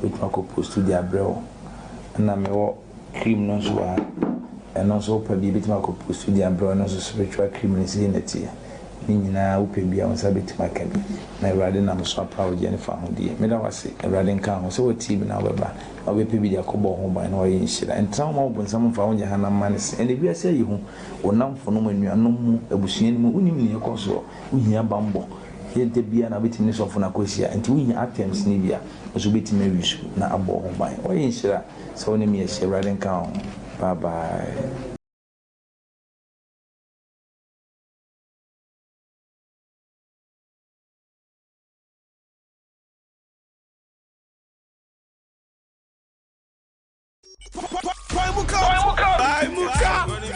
Speaker 12: betimi ko post dia bro na me wo cream no so wa and also probably betimi ko post dia bro no so spiritual cream ni si netia ni nyina opebia on sa betimi ka bi na Awurade na so proud je ne fa ho die me da wase Awurade nka ho so wo TV na baba obepebi dia ko bo ho ban na oye nhyira entra ma obo nsam fa onye hana manese ene bia se yi ho onamfo no manuanom mu abusuan mu unim ne ekoso uhia bambo yente bia na betimi so fo na kosia enti uhia attempts ni bia so betimi wisu na abo ho ban oye nhyira so ne me ehye Awurade nka ho bye bye.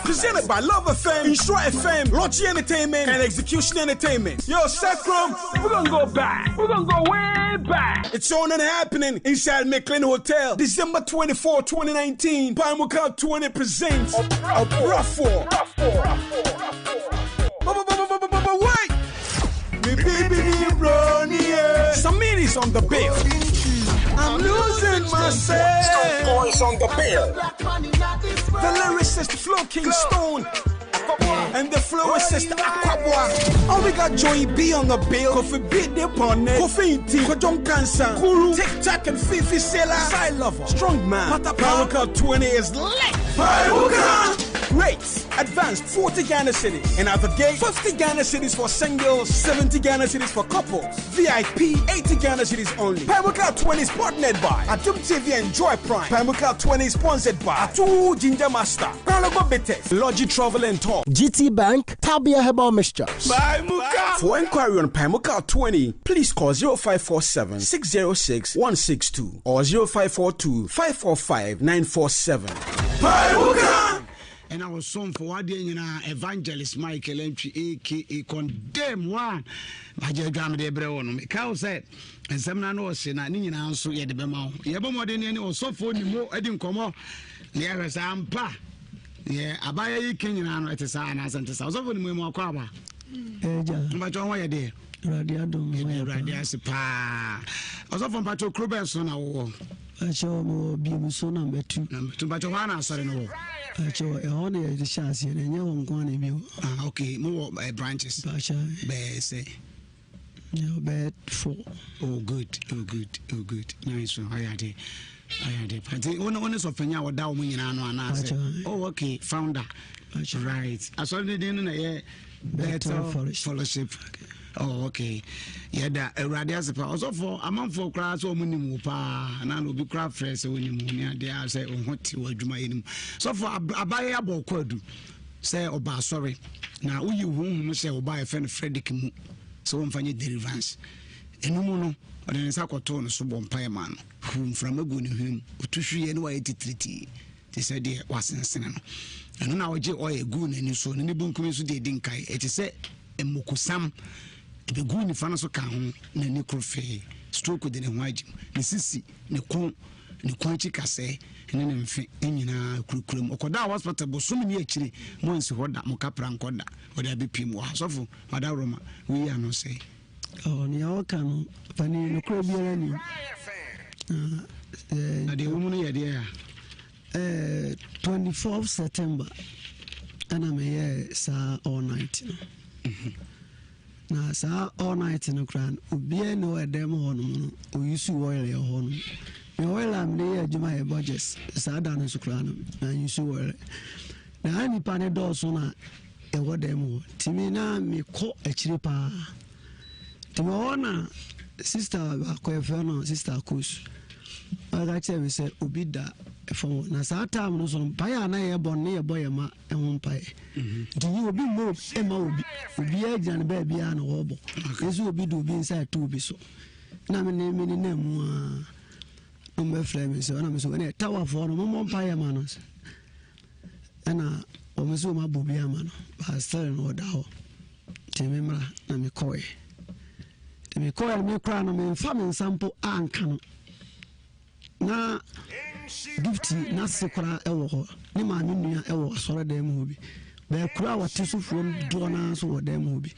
Speaker 3: Presented by Love FM, Insure FM, Logi Entertainment, and Execution Entertainment. Yo, Sacrum, we're gonna go back. We're gonna go way back. It's on and happening inside McLean Hotel, December 24, 2019. Paimuka 20 presents a Bruffo. Wait! Me baby Brownie. Samiri's on the bill. I'm losing myself.
Speaker 4: Stone Boys on the bill.
Speaker 3: The lyricist Flow King Stone. And the flowist Aquabwa. Oh, we got Joey B on the bill. Kofi beat the opponent. Kofi Inti. Kojong Kansan. Kuru. Tic Tac and Fifi Sela. Side Lover. Strong Man. Pata Power 20 is lit. Paimuka. Rates advanced 40 Ghana cedis, and at the gate 50 Ghana cedis for singles, 70 Ghana cedis for couples. VIP 80 Ghana cedis only. Pamuka 20 is partnered by Adum TV and Joy Prime. Pamuka 20 is sponsored by Atu Ginger Master, Prologo Betes, Logi Travel and Talk,
Speaker 5: GT Bank, Tabia Herbal Mixtures.
Speaker 3: Pamuka. For inquiry on Pamuka 20, please call 0547 606 162 or 0542 545 947. Pamuka.
Speaker 2: And I was song for what day, Evangelist Michael Entry, aka Condemn One. My dear Gamma de Breon, Cow said, and some no sin, I need an answer yet the Bemau. Yabomodin or so for the more, I didn't come up. Near as I'm pa. Yeah, I buy a king and at the sign as and the south of the more crabber. But on why a day. Radias pa. Also from Pato Cruberson, I show more beams on number 2. Number 2, but Johanna, sorry, no. I show a honor the chassis and you won't go on you. Okay, more branches. Basha, bear say. No bad 4. Oh, good, oh, good, oh, good. Nice one. I had it. But the owners of Pena were down when you know. Oh, okay, founder. Right. I saw the dinner in a better fellowship. Oh, okay. Yeah, that radias also for a month for class or minimum pa, and I will be craft fresh when you moon. They are say, oh, what you will do my name. So for a buy a book, say, oh, sorry. Now, you won't say, oh, buy a friend Frederick, so I'm finding deliverance. And no more, or then it's a cotton, so one pie man, whom from a good him, to see anyway, treaty. They said, dear, wasn't sinning. And now I get all a goon and you saw any boom coming to the dinkai. It is said, a mokusam. The goon in front of Kahun, the necrofe, stroke with the white, the sissy, the con, the quanchi casse, and then in curriculum. Okoda was but so many actually, once what that Mocapra and Coda, or there be Pimo, so for Madame Roma, we are no say. Oh, Niakan, Fanny, no crobby, the woman idea 24th September, and I'm here, sir, all night. Na sa all night no kran obi no edem ho no o yusu oil e ho no me oil am dey adwuma e budgets sa da no so kran na yusu oil na ani pa ne do so na e wo dem ho timi na me ko akire pa timi ona sister akwa no sister Kush aga che we say obi da from na sa time no so pa ya na ye bon ne ye boy ma e ho pa do you obi mo e ma obi agyan ba bia na wo bo yesu obi do obi inside to obi so na me ne na mu a me frame so na me so na tower for no mo pa ya ma no ana o me so ma bo bia ma no ba star no da ho temi mra na me koy me kra no me fa me sample anka no na gifty na sekora ewo ho ni ma me nua ewo asore dem ho bi be kura wate so from do na so wo dem ho bi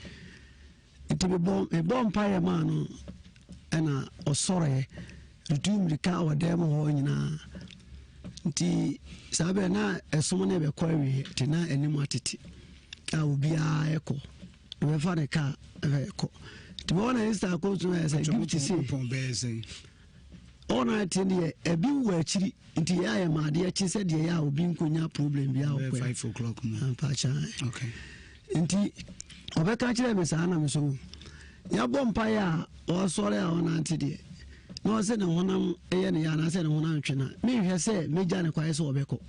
Speaker 2: enti be bom pa ya ma no ana osore retum rika wo dem ho nyina nti sabe na esom na be kwa wi ti na anim atete a obi a eko be fa ne ka eko ti mo na insta ko so na say gifty say ona tini ebi wo akiri nti ya ma de achi se de ya obi nkonya problem bia o 5 o'clock mo pa cha okay nti obeka kire me sa na me so ya bompa ya o sore a ona nti de no se ne honam eye ne ya na se ne honam twena me hwe se meja ne kwae se obeko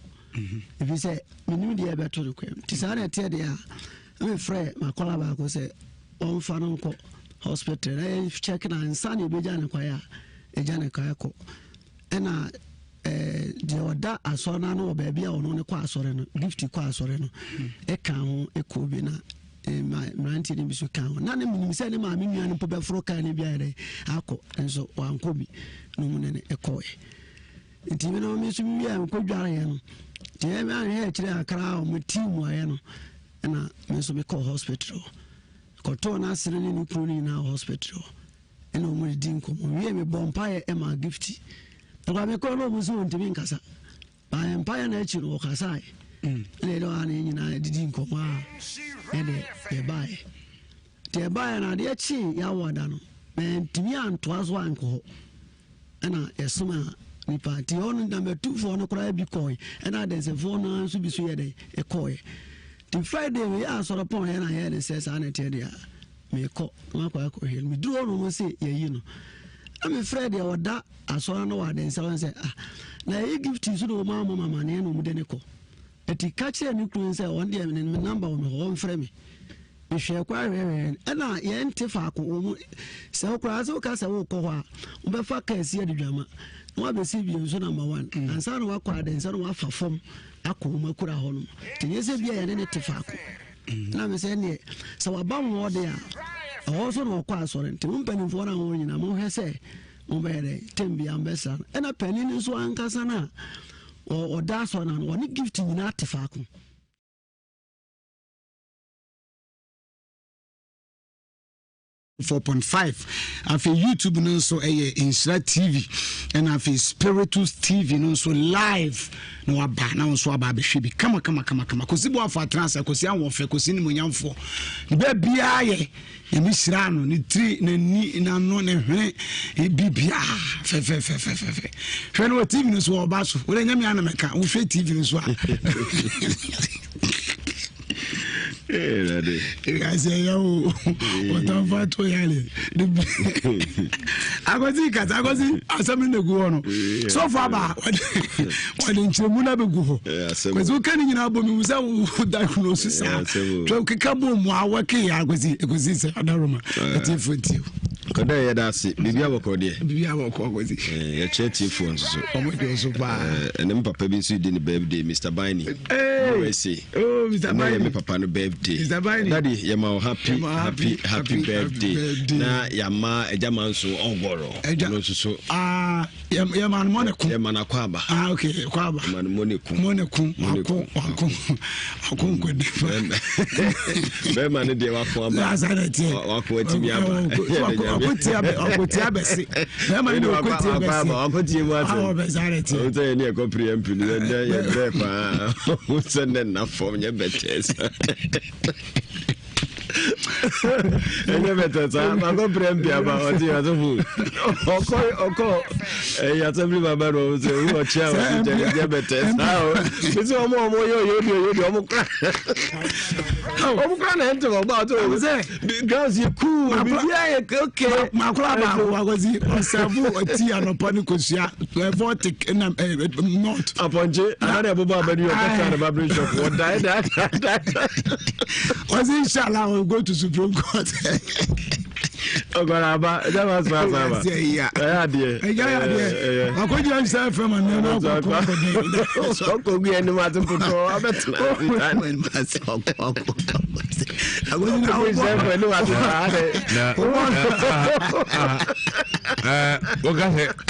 Speaker 2: ebi se minim de ebe to ko nti sa na te de ya me frɛ makola ba ko se on fa no ko hospital e check na insani beja ne kwae a ejane kayako ena de oda asona no ba bia ono ne kwa asore no gift kwa asore no e kan ho e ko bi na mranti ni bisu kan ho na ne minim se ne ma me nua ne po be fro kan ne bia ere akọ enso wanko bi no mu ne e ko e nti me no me su bi a ko dware ye no de me an he kire akra o me team aye no na me so be call hospital ko to na asere ni ni pro ni na hospital eno mo di nkomo wie me bompa e ma gifty to me ko no musu ntimi nkasa ba empire na echi ro kasa le do ani nyina di nkomo a ene e bae te bae na de echi ya wada no me ntimi anto aso anko ena esuma
Speaker 10: nipa ti on number 2 for no kra bi coin and I there's a phone no so bi so ye dey e coin the Friday we are sort of pon here na here dey say sa na tie dia me ko ma kwa ko here me duro no say ye yi no am Friday oda asora no wa den say na e gift so do mama ne no mu de ne ko eti catch me kun say one day me number on ho frame me hwe kwa rewe na ye ntefa ko mu se okra se okasa wo ko ha wo be fa ka esi adwama no be si bi so number 1 ansa no wakwa den se no wafa fom akoma kura ho no tenye se bia ye ne tefa ko na me se ne se waba wo de a ho so no kwa asore nti mo mpani fo na ho nyina mo hwe se mo be re tembi ambesa na pani ni so ankasa na o da so na no ni gift nyina tefa ko
Speaker 2: 4.5 afi YouTube no so Insra TV and afi Spiritus TV no so live no aba na so aba be hwe kama kosi bo afa trans kosi anwofe kosi ni monyamfo be bia ye emi sira no ni tri na ni na no ne hwene bibia fe hwe no TV no so oba so wo nyame ana meka wo hwe TV no so guys, yo, what am I to yale? I got it, I got it. I saw me the go. So far, what in Chimuna be go? Because we can't even have a diagnosis. So, Kikaboom, our working, I was it, I don't know. That's it for you.
Speaker 13: Kada ya dasi bibia bokode
Speaker 2: bibia bokode
Speaker 13: ya cheti phones so
Speaker 2: omodo so ba
Speaker 13: ene papa bi so di ne birthday Mr. Biny USA
Speaker 2: Mr. Biny
Speaker 13: me papa no birthday
Speaker 2: Mr. Biny
Speaker 13: daddy ya ma happy birthday na ya ma ejama nso ogoro no so
Speaker 2: ya man moneku
Speaker 13: ya man akwaba
Speaker 2: okay kwaba
Speaker 13: man moneku
Speaker 2: akon ko de
Speaker 13: be man de wa kwaba wa ko timi aba
Speaker 2: akoti abesi na ma ni akoti abesi
Speaker 13: akoti mu ate o te ni e ko preempt ni ya be pa o se na form nya betes ene betesa ma ko preempt aba o ti aso fu oko ya tabli baba ro se o chia o ti nya betes o se omo yo omo kra na ento gba to o se girls you cool bi ya okay
Speaker 2: ma kra ba wagozi o serve o ti anopa ni kosia vortic na not
Speaker 13: aponje another boba abadi o ka na barber shop what that
Speaker 2: was inshallah we'll go to Supreme Court.
Speaker 13: Ogoraba that was fast
Speaker 2: yeah akoji ansa from and no
Speaker 13: so ko gbe eni ma tun puto abetna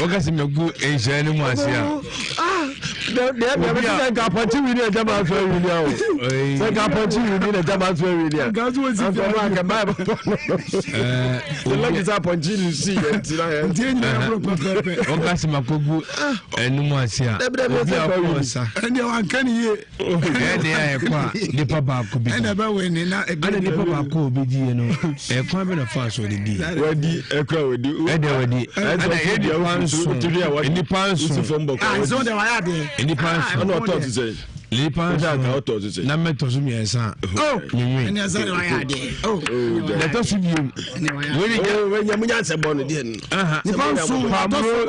Speaker 14: Ogasi megu enje ni mu asia
Speaker 13: they be ga ponchi we ni jama so we ni o se ga ponchi we ni jama so we ni
Speaker 2: ga so si
Speaker 13: ga ba the luck is up on you see
Speaker 14: Ogasi makogu enu mu asia
Speaker 2: and you wan kan ye
Speaker 14: dey ekwa nipa ba ko bi
Speaker 2: and ba we ni na
Speaker 14: and nipa ba ko bi di no ekwa be na fa so de di
Speaker 13: wadi ekwa wadi
Speaker 14: wadi and e dey wan so nipa so
Speaker 2: so dey wa ya dey
Speaker 14: nipa so
Speaker 13: no talk to say
Speaker 14: Lipan na metosu miensa nyenwe
Speaker 2: ene azari wa ya de
Speaker 14: the tosu bi
Speaker 13: we nyamunya se bon de
Speaker 2: ni fansu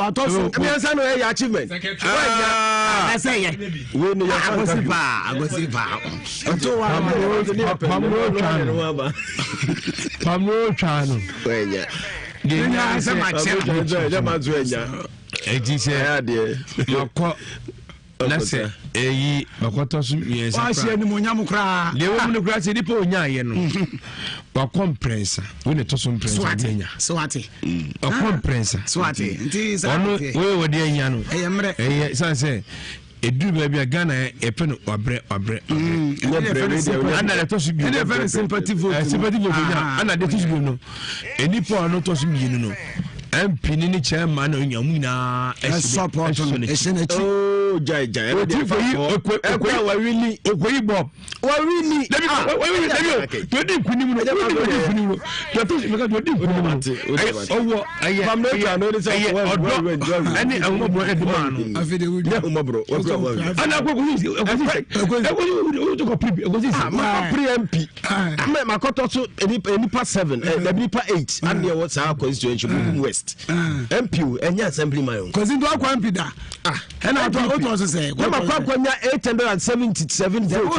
Speaker 2: atosu
Speaker 13: miensa no ya achievement
Speaker 2: na say ye
Speaker 13: we ni ya
Speaker 2: agosipa to wa
Speaker 14: pamro chano
Speaker 13: wenya
Speaker 2: nya se ma che
Speaker 13: jama zuenya
Speaker 14: ejise
Speaker 13: ya de
Speaker 14: makọ na se eyi makoto so miensa
Speaker 2: wa se ni monyam kra
Speaker 14: le wo mu kra se dipo onya ye no wa comprensa we ne to so comprensa nya
Speaker 2: swati
Speaker 14: wa comprensa
Speaker 2: swati nti sa
Speaker 14: we wo de anya no
Speaker 2: eyemre
Speaker 14: san se edu ba bia Ghana e pe no wabre ana le to so bi
Speaker 2: very sympathy vote
Speaker 14: nya ana de to so bi no enipo no to so mi no MP ni chairman no nyamu na
Speaker 2: support no esenachi
Speaker 13: o jai jai
Speaker 14: o ti fo yi ekwa
Speaker 13: wa really
Speaker 14: okoyi bob
Speaker 13: wa really
Speaker 14: David to di kunim no to di kunim owo aye
Speaker 13: family no dey say
Speaker 14: ani awmo bro e di man no
Speaker 2: afede wudi
Speaker 13: ya awmo bro
Speaker 14: ana ko to ko
Speaker 13: pre-MP ma koto so enipa 7 enipa 8 and there was our constituency west MP enya assembly man
Speaker 2: kozi ndo akwa MP da na to so say
Speaker 13: ma kwa nya 877 votes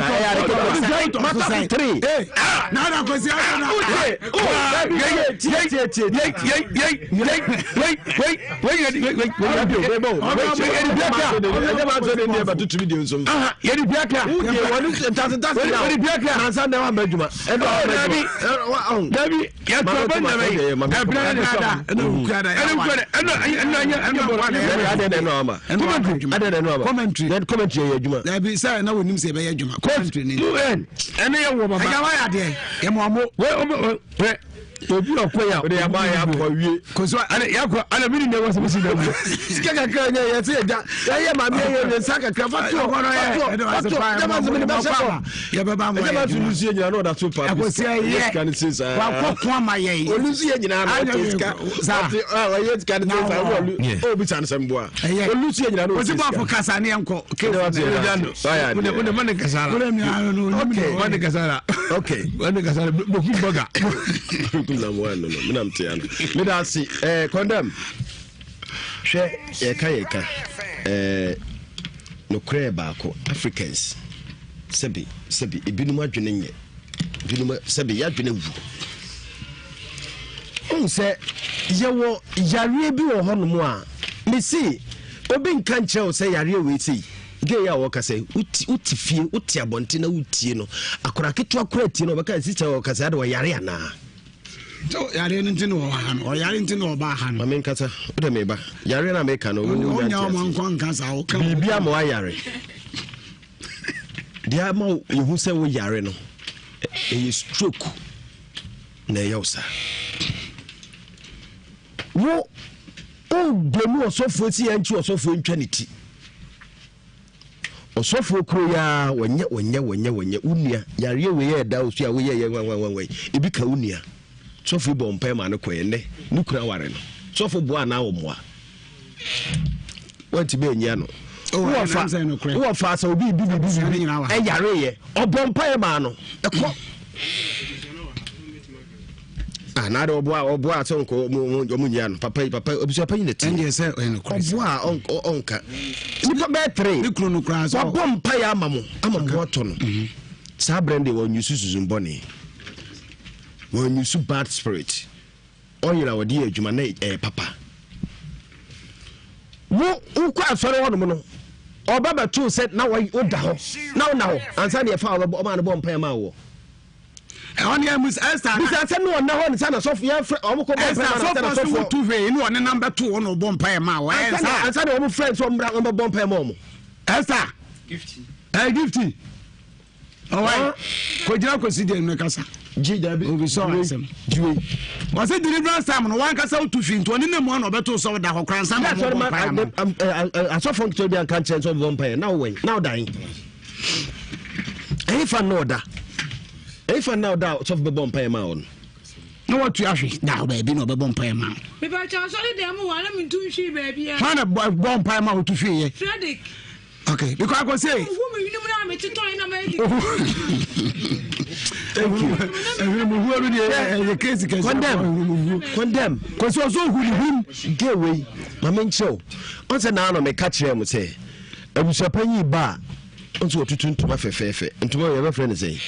Speaker 13: ma 3
Speaker 2: na kozi na commentary say na wonim say be adwuma commentary ni
Speaker 14: ene ye wo baba
Speaker 2: aga ya de ye mo amo
Speaker 14: we obi okoya
Speaker 13: o de ya ba ya ko wie
Speaker 2: koso
Speaker 14: ana yakọ ana mini ne wasa bisi da mu
Speaker 13: sika ka nya ye se ja ye ma me ye saka ka fatu
Speaker 2: kono ye
Speaker 13: jama se me ba sha
Speaker 2: ye be ba mo
Speaker 13: ye jama tulu sie nyina no da so pa
Speaker 2: ko se ye
Speaker 13: kan se sa
Speaker 2: wa ko ko ma ye
Speaker 13: olu sie nyina no sika sa wa ye kan se sa o bi san sembo a olu sie nyina no
Speaker 2: o ti ba fo kasa ne enko ke
Speaker 14: one man kasara
Speaker 2: one mi anu no
Speaker 14: one kasara
Speaker 13: okay
Speaker 14: one kasara boku boga
Speaker 13: kula mwana no mina mtiana mida si condemn hwe yeka no kre baako Africans sebi ebinum adwene nye ebinum sebi yadwene wu onse yewo yare bi wo honom a mesi obi nka nche o se yare we sei ge ya wo kase uti fie uti abonte na utie no akora keto akora tie no beka sister wo kase ade wo yare ana
Speaker 2: so yare nti no han o yare nti no ba han
Speaker 13: mame nkata ude meba yare na meka no
Speaker 2: wo nya ma nkwa nkasa wo ka
Speaker 13: bibia ma yare dia ma yehu se wo yare no e stroke na yosa wo o gbemu osofo ti yanchi osofo ntwaniti osofo kro ya wonye unia yare we ye da osu a we ye wanwan ebi ka unia sofo bompa ma no koyene nukura ware no sofo bo ana wo moa wanti be nya no wo fa sa obi e yare ye obompa ma no ekọ na do obo a sonko mo nya no papa obiso pa nyine ti
Speaker 2: nje se eno
Speaker 13: obo a onka nipa be 3
Speaker 2: ni kru no kra so
Speaker 13: obompa ya amamo oto no sa brande wo nyususu mbone when you so bad spirit on your wadi adwuma na papa wo ukwa afere ho no obaba tu said na wo da ho na ho ansa de fa o ma no bom pa ma wo
Speaker 2: on ya mus Esther
Speaker 13: bisa se no na ho ni sana sofu ya o mo ko bom pa na sofu
Speaker 2: tu ve ni one number 2 no bom pa ma wo
Speaker 13: ansa de o mo friends o mra o bom pa ma mo
Speaker 2: Esther gifty oh why ko jira ko sidie no kasa
Speaker 13: Dabi
Speaker 2: obi so asem
Speaker 13: jiwe
Speaker 2: was it deliverance time no wan kasa to fin to ni na mu na obeto so da hokran sam
Speaker 13: aso fon to bi an kan chen so vampire now when now dying if I know that so be vampire ma on
Speaker 2: no what you ahwe na baby no be vampire ma
Speaker 1: me ba cha so le dem wa na me tun hwi baby ya
Speaker 2: fa na vampire ma to hwi ye
Speaker 1: Frederick
Speaker 2: okay because I go say
Speaker 1: wo me ni mu na me titoy na me
Speaker 13: thank you condemn cause so who him gateway mama show on say na no me catch them say abusapanyi ba on so tutuntuma fefefe ntuma your friend say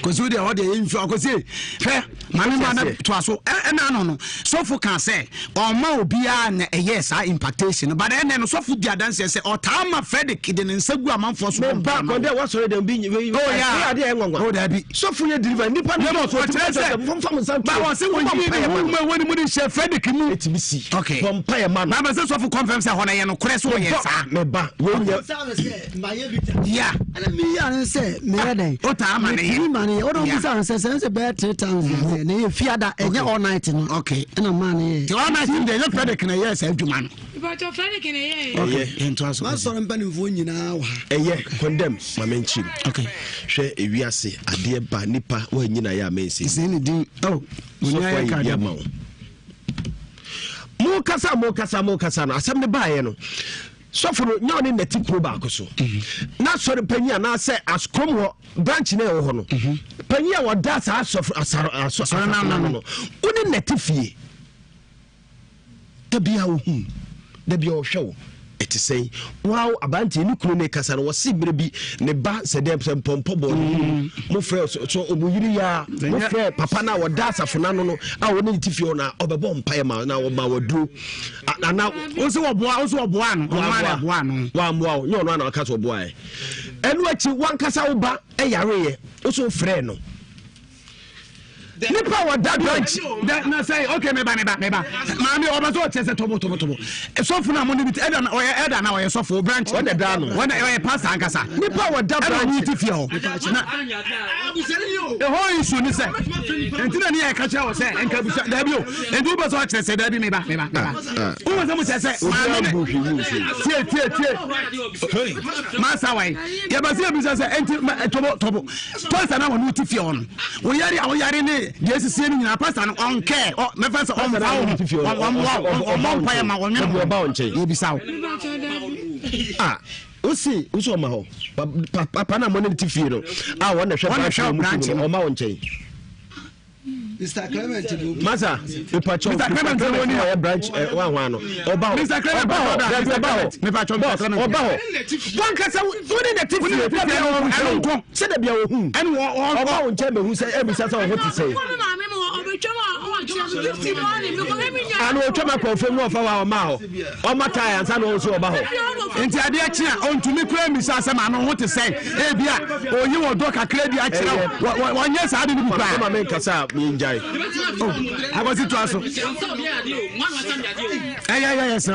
Speaker 2: cause we dey all dey infu akosi fe mami na to aso na no so fu kan say o ma obi a na yes a impactation but no so fu dia dance say o ta ma Frederick de nsagu amanfo so
Speaker 13: ba kon dey what sorry dem bi oh yeah dey enwanwa
Speaker 2: oh da bi
Speaker 13: so fu ye deliver nipa no so fam san
Speaker 2: ba wa say woni mu di chef Frederick mu
Speaker 13: etimi si
Speaker 2: okay
Speaker 13: vampire man
Speaker 2: ba ba say so fu confirm say hono ye no kore so ye sa
Speaker 13: me ba wo nya
Speaker 2: yeah
Speaker 6: ana mi ya say me ya dey
Speaker 2: o ta ma ne
Speaker 6: o don't be say bad 3 times na you fear that all night no
Speaker 2: okay
Speaker 6: na man
Speaker 2: the all night dey no Frederick na yes adwuma no
Speaker 1: But your friend can
Speaker 10: masɔre mpanimfoɔ nyinaa wɔ ha
Speaker 13: ɛyɛ condemn mamenkyim okay hwɛ ewiase adeɛ ba nipa wa nyina yɛ amensi
Speaker 2: sɛ ne din
Speaker 13: sɔfo yɛ ma wo mo kasa no asɛm ne baeɛ no sɔfo no nya ne nati kuro baako so na sɔre panyi anaasɛ askom hɔ branch na ɛwɔ hɔ no panyi a wɔda saa sɔfo asɔre no wone nati fie da bia wo hu da bia wo hwɛ wo ɛte sɛn wow abante ne kuro ne kasa no wɔse bere bi ne ba sɛ dɛ mpɔmpɔ bɔ mo frɛ so omuyiri ya mo frɛ papa na wɔda asafo na no a wɔne ti fie na ɔbɛbɔ mpae ma na wɔma waduro ana wo se wɔboa no wɔboa no wɔamoa nyɛ ɔno ana ɔka so wɔboa ɛno akyi wankasa wo ba ɛyareyɛ wo so frɛ no nipa wa da branch na say okay me ba maami oba so chese tobo sofo na mo ni bi eda na oye sofo branch won da no won oye pastor ankasa nipa wa da branch ni tifie ho na e ho isu ni say entina ni e ka cha wo say enka busa da bi o endu ba so chese da bi me ba o mo so chese maami tie masa wai ya ba se bi say enti tobo pastor na won tifie ho no wo yari ni Jesus saying in a person on care or my first on power empire ma won no ba on che you be saw usi ma ho papa na mo ne tifie no won na hwe branch o ma on che Mr. Clement Masa Mr. Clement woni e branch one no oba Mr. Clement me pa chom oba ho wan kasa woni na tifie e nko se da bia wo hu en oba won che me hu se e bi sa ho ti se anu otwa confirm no fa wa ma ho o mata ya nsa no so oba ho enti ade a chi a ontumi kura mi sa se ma no ho ti se e bia oyi wo do kakra bi a kira wonye sa ade ni bi pa ma me kasa mi njai agosi to aso yes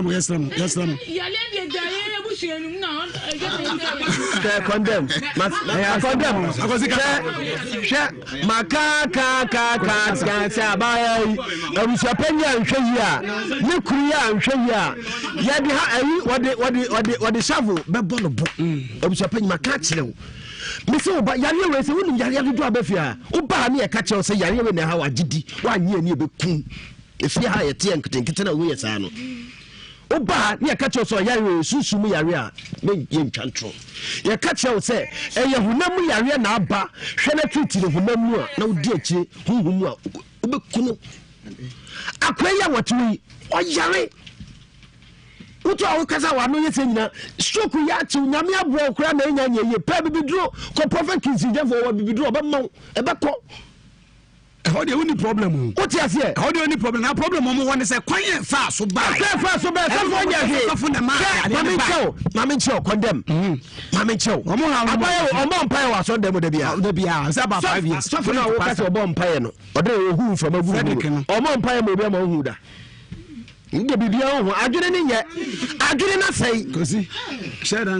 Speaker 13: condemn agosi ka maka abai abusia panya nhwe yi a ne kuru ya nhwe yi a ya de ha ayi wode shavu bebo no bo abusia panya maka kirew mese oba yare we se wonu yare do abafia oba na ye ka che o se yare we na ha wagidi wanye ani ebekun efia ha ye te enketenkete na we ye saa no oba na ye ka che o so yare we susum yare a me ye ntwantro ye ka che o se eye hunam yare na aba hwe na twiti ne hunam a na odi achi hunhum a obekunu akwaya watui o yare uto awo kasa wa no yese nyina stroke ya chi nyame abo okura na enya nyeye pa bibidro ko prophet kinsi je for bibidro ba ma e ba ko how dey only problem what you say how dey only problem na problem mo won say kwanye fa so ba so for nya he so na mami cheo condemn mami cheo abaye o mo mpa wa so dem da bia say about 5 years so for na wo kasa o mpa no o dey hu from abu o mo mpa mo bia ma hu da nge bibia ho adwene ne nye adwene na sei kosi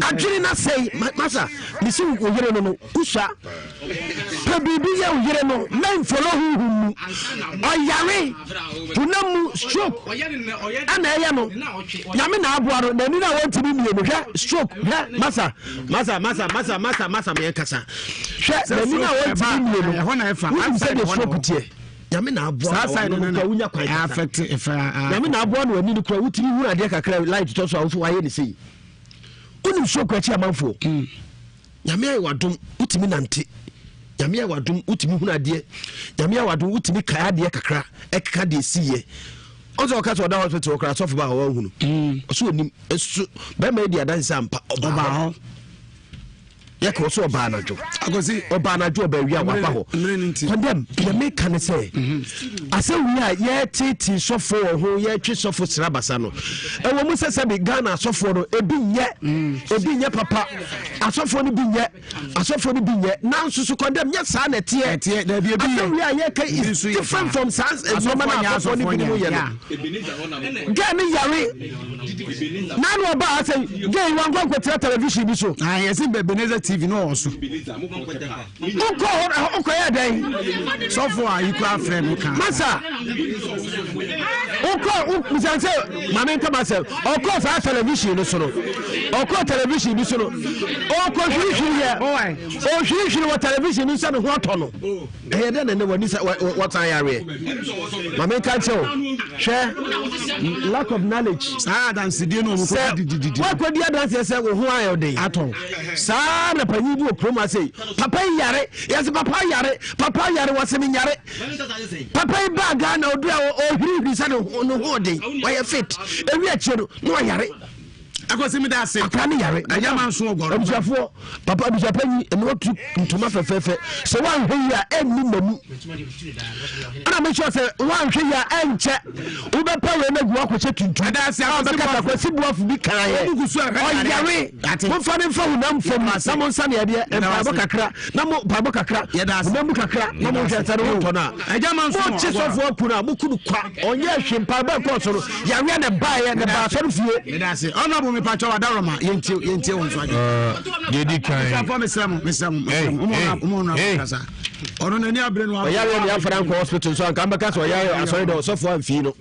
Speaker 13: adwene na sei masa misi wo yere no usha pa bibia wo yere no men follow hu oyare tunamu stroke ana eya no nyame na aboaro na ni na wontimi mie no hwe stroke hwe masa me kasa hwe na ni na wontimi mie no ho na efa ansa de stroke tie yame na abo sasa no no wunya kwan affect if yame na abo no ani no kura wutiri hu ade kakra light to so awo waye ne sei unim so kwa chi amanfo yame ayi wadom utimi nante yame ayi wadom utimi hu ade yame ayi wadom utimi kaya ade kakra ekeka de siye ozo ka so da hospital okra so fo ba ho hu no so onim esu ba ma di adanse ampa oba ho yako so oba na jo agozi oba na jo oba wi awapa ho condemn ye make can say ase wi a ye titi sofo ho ye twi sofo sirabasa no e wo mu sese bi Ghana sofo no ebi nye papa asofo no bi nye na nsusu condemn nye sa na tie na bi ase wi a ye kai is different from sans normal asofo no bi no ye no Ghana yare na no oba ase gay wan kwa television bi so yes Ebenezer
Speaker 2: TV no also
Speaker 14: uko ya dai
Speaker 2: so for you cry friend kan
Speaker 14: masa uko mzanse mama nka masa uko sa television no so no uko television bi so no uko hwihwi ye o hwihwi wa television nsa no ho to no eh de na wani sa what I are mama nka tell share lack of knowledge
Speaker 2: sa dance dey no mo
Speaker 14: didi wa ko dia dance say wo ho ayo dey aton sa na panyi bi okroma say papa yare yes papa yare wase mi yare papa ba ga na odu o hiri sa no ho dey wa ye fit ewi achero no yare
Speaker 2: akosi mi da se
Speaker 14: akani yare
Speaker 2: aja man so ogoro
Speaker 14: abujafo papa abujapanyi eno tu ntoma fefefe so wan hwe ya enni mamu ana me sure say wan hwe ya enche ube pawe na guwa ko che tuntu
Speaker 2: ada se
Speaker 14: akaka ko sibuafu bi kan ye o yare mo fa ne fa hunam fom na mo nsa ne ade e babo kakra na mo babo kakra na mo kakra na mo hwe tare wo tona
Speaker 2: aja man so
Speaker 14: mo che sofo kuna mo kudu kwa onye hwempa ba ko so yare ne ba ye ne ba so fie
Speaker 2: ada se ona me pacho wadaroma yentie wonso aje
Speaker 13: dedi kan
Speaker 2: afọ mesem umo kasa ono nani abre no
Speaker 14: yare ne afra nko hospital so anka mbaka so yare asori do so fo amfi no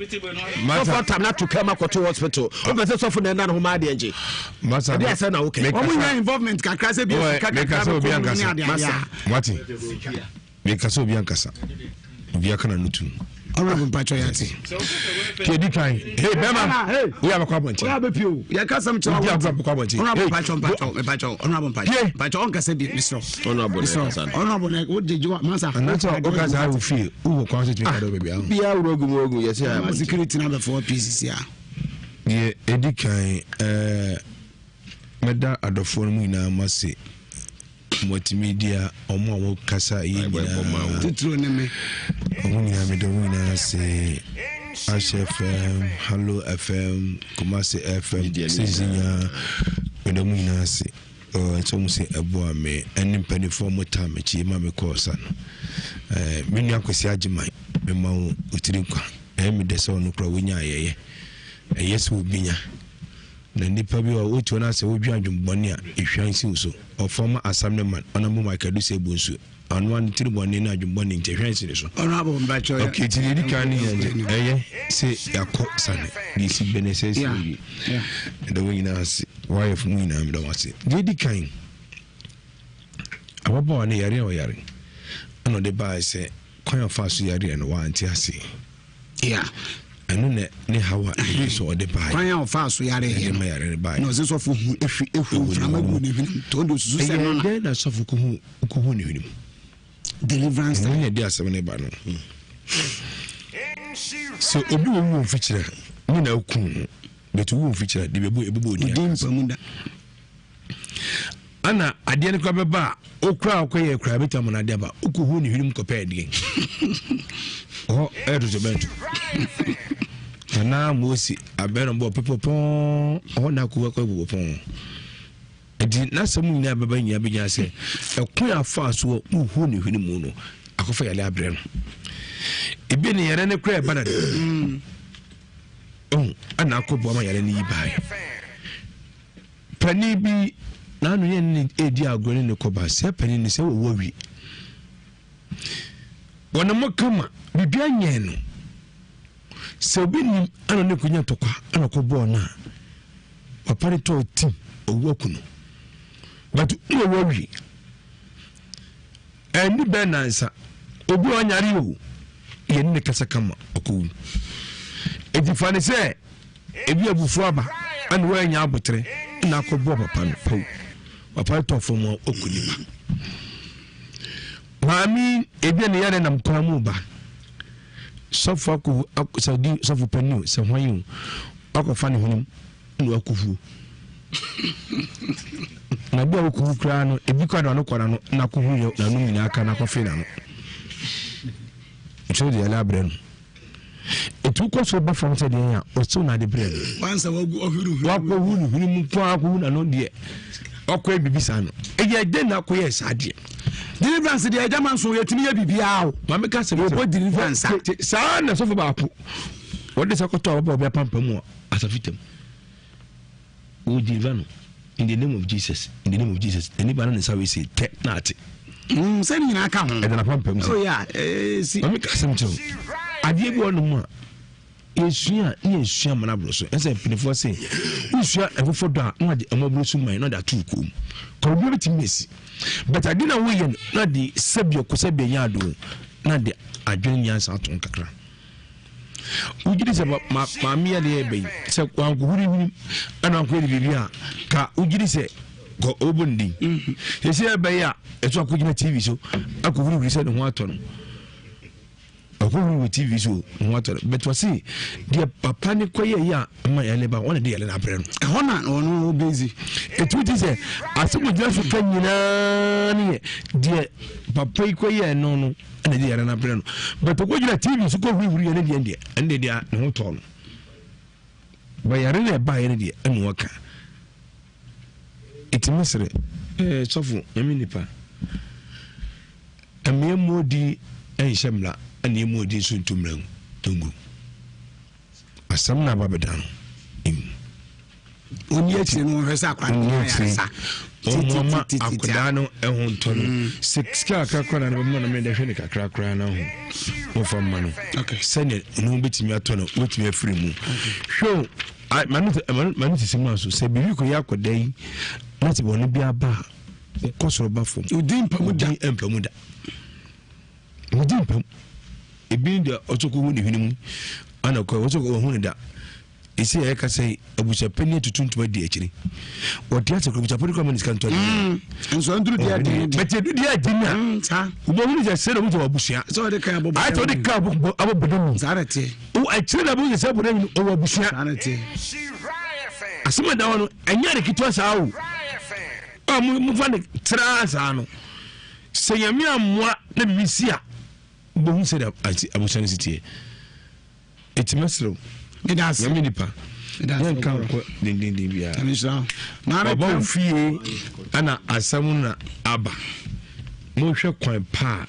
Speaker 14: so tam na to kama ko to hospital o be so fo na na ho ma de nje
Speaker 13: masa
Speaker 14: dey say na okay
Speaker 2: o mu involvement kakra se bi
Speaker 13: kakra obi ankasa mati me kasa obi ankasa obi akana nutu
Speaker 2: honorable Pacho Yati.
Speaker 13: Kedi kan. Hey Bema. Hey. We have a comment.
Speaker 2: We have a few. Ya kasa mtu wa.
Speaker 13: Honorable
Speaker 2: Pacho. Honorable Pacho. Pacho on kasa bi Mr. Honorable na wo de jiwa masa.
Speaker 13: Anato o kasa how feel. Who ko se tumi do baby ahụ.
Speaker 14: Bia urogu yes ya.
Speaker 2: Security number 4 PCC ya.
Speaker 13: Ye edi kan meda adofo mu ina mase multimedia omo kasa yi nyina
Speaker 2: titro ne me
Speaker 13: omunya me do nyina se HFM Hello FM Kumasi FM Sizinya me do nyina se so mu se ebo ame eni mpani fo mota me chi ma me kosa no me nua kwesi agiman me ma otiri kwa me de se onu kra wonya ayeye yesu obinya na nipa bi o otu na se obi adwumboni a ehwan si uso o former assemblyman onamu makadu se bonsu anu an tiriboni na adwumboni nte hwan si so
Speaker 2: honorable Mbacho ya
Speaker 13: okay tiri kan ni eye se yakọ sane di si beneses ni da we na se wife mu na mdo wase di kan ababa ne yare o yare ano de ba se kwan fa so yare no wa anti ase
Speaker 2: yeah
Speaker 13: anu ne hawa so ode bai
Speaker 2: kwan ya ofa so yare he
Speaker 13: ma yare bai
Speaker 2: no se so fu efu frama gu ne hwim to do susu se no
Speaker 13: na so fu ko hu ne hwim
Speaker 2: deliverance
Speaker 13: ne dia se ne ba no so obi wo mu fichira ni na ku betu wo fichira de bebo ebebo dia
Speaker 2: dimpa
Speaker 13: ana ade ne kwa beba okura akoye kura beta na ade ba okuhu ne hwim kopa ade oh edo je bento ana mosi abero mbo pepopon oh na kuwa kwa pepopon edi na samu ni ababa nya benya se ekun afa so uhu ne hwini mu no akofa yale abre no ebi ne yare ne kura bana ana akobo ma yare ni bai pani bi na no ye ni edi agore ne koba se pani ni se wo wi wona mokama bibia nye no se obi ni ana ne kunya tokwa ana ko bo na papari to tim owo kuno but e wo wi eni benansa obi onyare o ye ne kasa kama okowu edifane se ebi abufu aba ana wo anya abotre na ko bo papa no po papa to fom okuniba mami ebi ne yare nam kwa mu ba sofa ko saudi sofa panu se hwan akofa ne honum no akufu na bo akufu kra no ebi kwa no kwara no na akufu yo na no nyina aka na kofe na no so de ala bre no etu ko so ba fam se de ya o so na de bre
Speaker 2: wansa wagu ohuru
Speaker 13: wa ko hu no mu kwa akufu na no de okwa bibisa no eje de na ko ye sade deliverance de ajaman so yetimi ya bibia o mama ka se bo deliverance sa na so fo ba po wo de sakoto obo obi pampa mu asafitem o divano in the name of Jesus anybody say we say not
Speaker 2: say ni na ka ho
Speaker 13: e na pampam
Speaker 2: oh yeah see
Speaker 13: mami ka sem cho adie bi onu mu a yesua mana bro so ese pinifo say usua efofo do a na de amabro so man na da tu kom ko bi beti mesi but adi na wo ye na de sabio ko sabia ya do na de adwen ya sa ton kakra ujiri se ma mi ya de ebe se kwa nguhuri ni ana ko de bibia ka ujiri se go obundi yesi ebe ya eto akugina TV so akuhuri se no ho ato no TV so what but was see the papa ni koye ya ma ya leba wona de yele na brɛ no
Speaker 2: hona ono busy
Speaker 13: it would say asemu just kan nyina ni de papa koye no no na de yele na brɛ no but ko gina TV so ko huri ne de ende de ne ho tɔ no ba yare na ba yare de enu waka itimisre sofo yemi nipa amemodi enhyemla ani mu di so ntumran tungu asam na babedan
Speaker 2: oni achi no hwesa akwan ya sa
Speaker 13: o mama akoda no ehun tono 6 ka kakra na mama na me de hwe ne kakra kra na ho o famma no okay sene no betimi atono betimi afiri mu hwo manu simu so se bibi ko yakoda yi na ti bonu bia ba ko soro ba fom
Speaker 2: udi mpamuda
Speaker 13: mudi mpam ebi ndia otoko hu ne hwinimu ana ko otoko hu ne da isi ya ka sai abuja penny tutuntuma di akiri wodi ate ko abuja police community kan to
Speaker 2: enso nduru dia di
Speaker 13: bete du dia di na
Speaker 2: ta
Speaker 13: ubo hu je se na mu to abusia
Speaker 2: so de ka abobo
Speaker 13: ai to de ka abobo
Speaker 2: zarate
Speaker 13: o akiri na bu se bodo ni o abusia
Speaker 2: zarate
Speaker 13: asema da wono anya de kitwa saa o mu fa ne tra saa no se yami amwa na bibisia bo hu se da abusia ne sitie etimesro
Speaker 2: That's
Speaker 13: yami nipa yan kan ko din bia
Speaker 2: na
Speaker 13: ba fie ana asamu na aba mo hwe kwan pa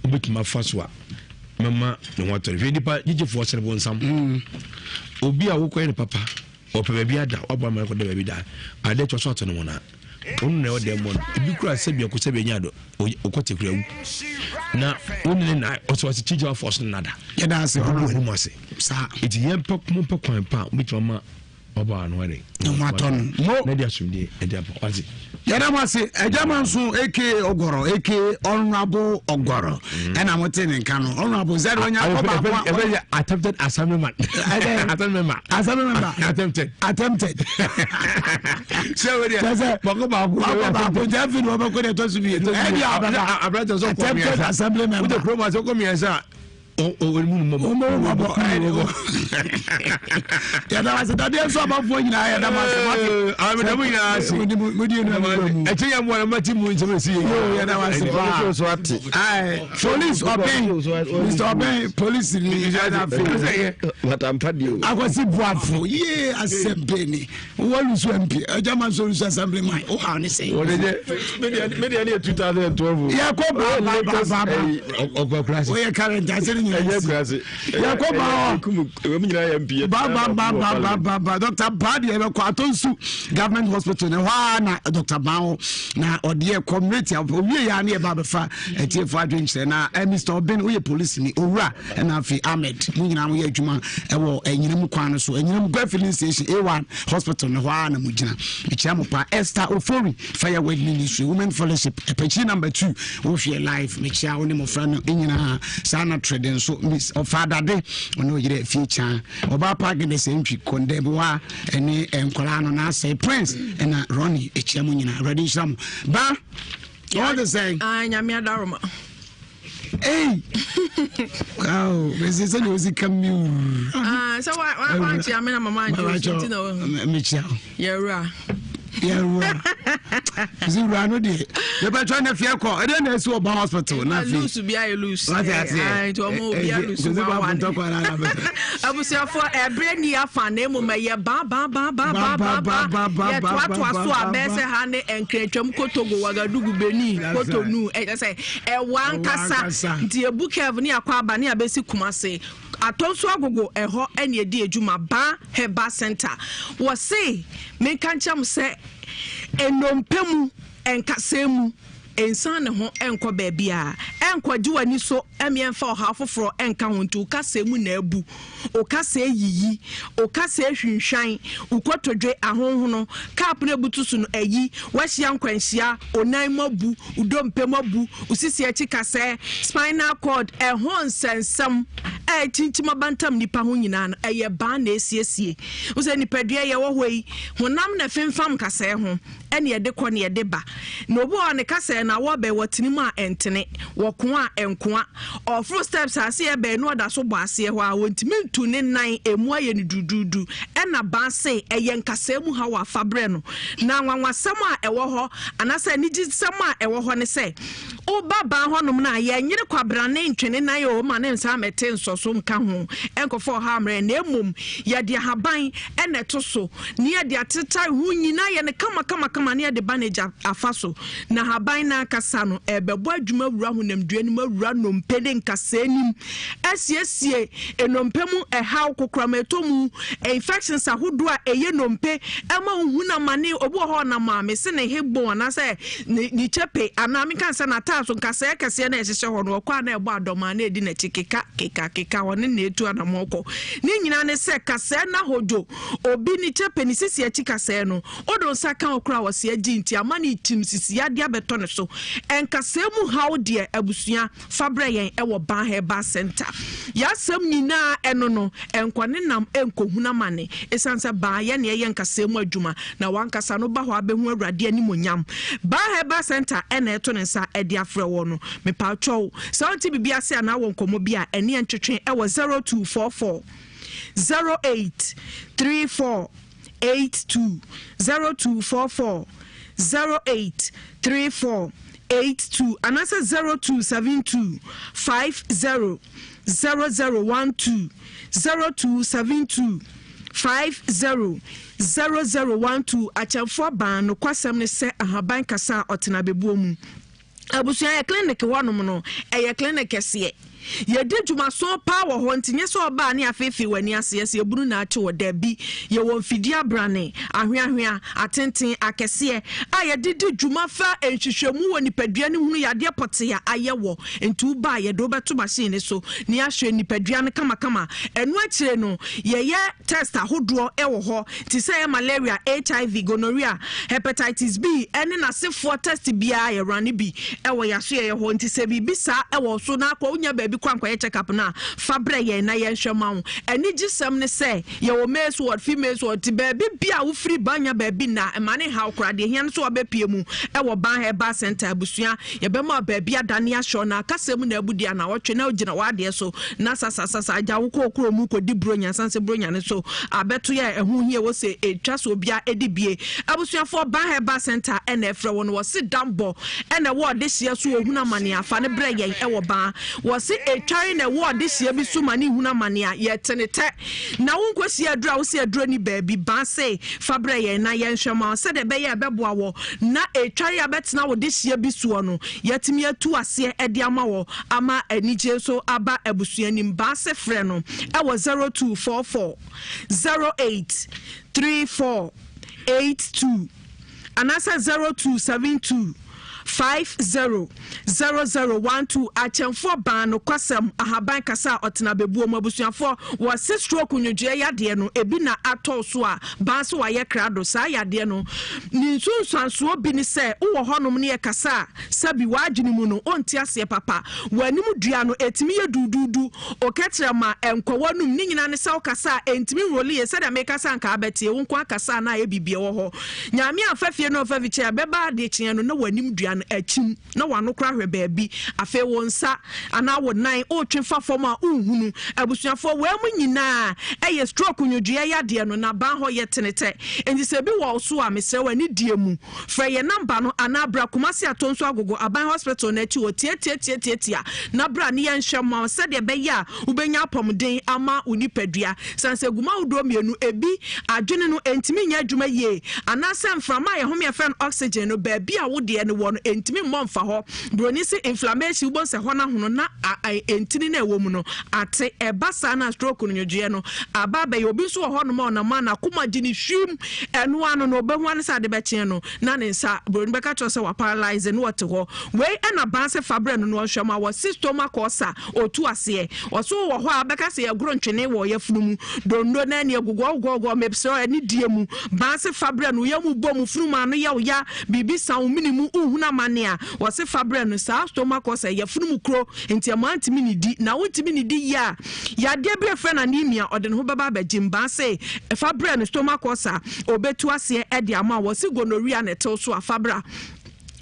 Speaker 13: obetuma faswa mama ne wato fe nipa gije fo sere bon sam obi a wo ko ne papa o pe bia ada oba ma ko da bia da ade to so to no na onu na o de mo ebi kura sebia ko sebia nya do o ko te kura wu na onu na o so chija force na da
Speaker 2: ya da se
Speaker 13: onu ni mo se sa iti yem pa mo pa kwan pa bituma oba no re
Speaker 2: no maton mo
Speaker 13: na dia sumde e dia pa wazi
Speaker 2: ya da ma se ejama so eke ogoro eke honorable ogoro ena mo te ne nka no honorable zero onya ko ba
Speaker 13: attempted assemblyman
Speaker 2: attempted so we dia bako ba jafi no ba ko ne to su bi e dia
Speaker 13: abra so ko
Speaker 2: attempted assemblyman
Speaker 13: with the promise so ko mi esa o mu
Speaker 2: ya da wase da dia so abafo nyina ya da wase
Speaker 13: ma da mu nyina asi
Speaker 2: mu di no
Speaker 13: e ti ya mo na mati mu nse si
Speaker 2: ya da wase ba
Speaker 14: so ati
Speaker 2: ai police obey Mr. Obey police ni ya da fe
Speaker 14: watampa dio
Speaker 2: akwasi buafo ye asempeni wolu so mp ejama so assembly man o ha ni say
Speaker 14: media ni 2012
Speaker 2: ya ko ba
Speaker 13: o class
Speaker 2: o ye current aseri
Speaker 14: Yakoba
Speaker 2: Dr. Badi Kwatonsu Government Hospital na Dr. Bao na odie community of we ya na ba befa etie fo adwenche na Mr. Obin we police ni owura na afi Ahmed mu nyina mo ye adwuma e wo enyinam kwan so enyinam gwa filling station A1 hospital na hwa na mu gina ekia mo pa Esther Ofori fire wedding ministry women fellowship epechi number 2 wo hwe live mekia wo ne mo fra no enyina sana trading so miss of father day ono yire future oba park the same twi konde wa ene enkola no na say prince na Ronnie echiamu nyina ready sham ba all the say
Speaker 1: nyame adaroma
Speaker 2: hey wow this is any come
Speaker 1: so why chiame na mama anjo no
Speaker 2: me chia
Speaker 1: yera
Speaker 2: zero no dey the better na fear call e dey na so oba hospital na fi
Speaker 1: lose bi I lose ai to mo bi I lose abusia for ebre ni afa na emu me ye ba ye twa so abese ha ne enkretwam kotogo wagadugu beni kotonu e say e wan kasa nti ebukev ni akwa aba ni abesi kumase atonso agogo eho ene edi ejuma ba heba center wo say me kancham say
Speaker 15: enompemu enkasemu ensan ne ho enko baabia enko gye wani so emienfa oha foforo enka ho ntu kasemu na abu okasa yiyi okasa hwinhwan ukotodwe ahonhono cap na butusu no ayi wahia nkwanhia onan mabu udompe mabu usisi achi kase spinal cord ehon sensam tintima bantam nipa ho nyina no eye ba na esiesie use nipadua ye wo hoi honam na femfam kase ho ene ye de kɔ ne ye de ba na obo ne kase na wo be watinimu a entene woko a enkoa ofro steps ase ye be no da so bo ase ho a wontimi ntu ne nan emu aye ne dududu ena ba se eye nkase mu ha wa fabre no na nwanwasam a ewo ho anasa ni gisam a ewo ho ne se oba ba ho nom na ye nyire kwabra ne ntwene nan ye o ma ne nsa mete nsoso nka ho enkofo ha amre na emom ye de haban ene to so ne ye de ateta hu nyina ye ne kama ne de manager afaso na haban na akasa no ebebo adwuma wura honamdua ni mawura no mpede nkasa anim asiesie enompemu ehaw kokrama etomu infections ahodo a eye nompe ema ohuna mane obo ho na ma me se ne hebo na se ni chepe ana me kan se na taso nkasa ekese na ehye ho no kwa na ebo adoma na edi na kika woni na etu ana moko ni nyina ne se kasa na hojo obi ni chepe ni sisi achi kasa no odo saka okra wase agi nti amani tim sisi ade abeto ne so enkasemu how de abusua fabre yen ewo ban heba center yasem nyina eno no enkwane nam enkohuna mane esansa ba ye ne ye nkasemu adwuma na wankasa no ba ho abehu awrade animonyam ban heba center ena eto ne nsa ede afre wo no mepa twa santi bibia se ana wo nkomo bia ene entwetwe ewo 0244 083482 0244 083482 anasa 0272 50 0012 0272 50 0012 achafo ban no kwasam ne se ahaban kasa otena bebuo mu abusuan ya clinic wonom no eye clinic kese ye de dwuma so power ho ntinye so oba ne afefi wani asese ebunu na ache woda bi ye won fidia brane ahweahwea atenten akese a ye de dwuma fa enhwehwemu woni padua ne hunu yade pote ya ayewo entu ba ye do beto machine so ne ahwe nipadua ne kama enu akire no ye test ahodo ewo ho ti say malaria HIV gonorrhea hepatitis B ene na sefo test bia ye run bi ewo ya so ye ho nti se bi sa ewo so na akwa unya ba kwankwa ye check up na fabre ye na ye hwema ho ani gisam ne se ye wo male word female word ti ba bia wo free banya ba bi na emane ha okra de hian so obepie mu e wo ban heba center abusua ye be ma ba bia dane ahwo na kasem na abudia na wotwe na ogina wade so na sasa aja wo kokro mu ko di bronya sanse bronya ne so abeto ye ehu hie wo se etwa so bia edibie abusua for ban heba center ena efre wo no wo se dambo ena wo de hie so ohuna mane afa ne bre ye e wo ban wo se etware na wo de hie bi so mane huna mane a ye tenete na wo nkosi adura wo se adura ni baabi ban se fabre ye na ye nhwema se de be ye beboa wo na etware abetena wo de hie bi so no yetimi atu ase ede ama wo ama anije so aba abusuanim ba se frɛ no e wo 0244 083482 anasa 0272 500012 achemfo ban no kwasam ahaban kasa otena bebuo mabusuafo wo se stroke nyodwe yade no ebi na atɔ so a ban so wa ye krado sa yade no ni nsunsuanso bi ni se wo honom ne ye kasa sabi wagini mu no onti ase papa wanim dua no etimi ye dududu oketre ma enkowanum ni nyina ne sa kasa entimi roli ye se da make kasa nka abete wo nko akasa na ye bibie wo ho nyame afafie no afafiche abeba de kyen no na wanim dua achim na wano kra hwe baabi afa wonsa ana wonan o twenfa fom a unhunu abusuafo we mu nyina eye stroke nyodua yade no na ban ho ye tenete enti se bi wo so a mesre wani die mu fra ye number no ana bra kumasi atonso agogo aban hospital na chi o tie na bra ne ye nhwema se de be ya ubenya apomden ama unipadua sanse guma udo mienu ebi adwene no entimi nya adwuma ye ana se mframa ye home ye fen oxygen no baabi a wo de ne wo no entimi mmomfa ho broni si inflammation bo se ho na hono na entini na ewo mu no ate ebasa na stroke no nyodue no aba ba ye obi so ho no ma na ma na kuma gini hwim eno ano no obehu an sa de be chen no na ne nsa broni be ka cho se wa paralyze no wote ho we na banse fabre no no hwema wo stomach ulcer otu ase oso wo ho abeka se ye gro ntwene wo ye funumu dondo na ne agugo mepso ani die mu banse fabre no ye mu bom funuma no ye ya bibi sa minimu uhuna mania wose fabre no sa stomach ulcer ye funumu kro enti amantimi ni di na wotimi ni di ya de bre friend anemia ode no baba bagim banse fabre no stomach ulcer obetu ase e de ama wose gonorrhea ne tel so afabra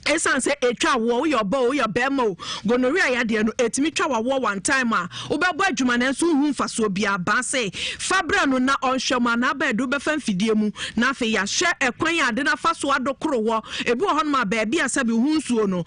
Speaker 15: esan se etwa wo your bow your bemo gonorrhea ya de no etimi twa wo one time a obebo adwuma na nso hu mfaso bia ba se fabra no na onhwema na ba edu be famfidie mu na afi ya hye ekwan ade na faso adokoro wo ebi ho no ma ba bia sabi hu nsuo no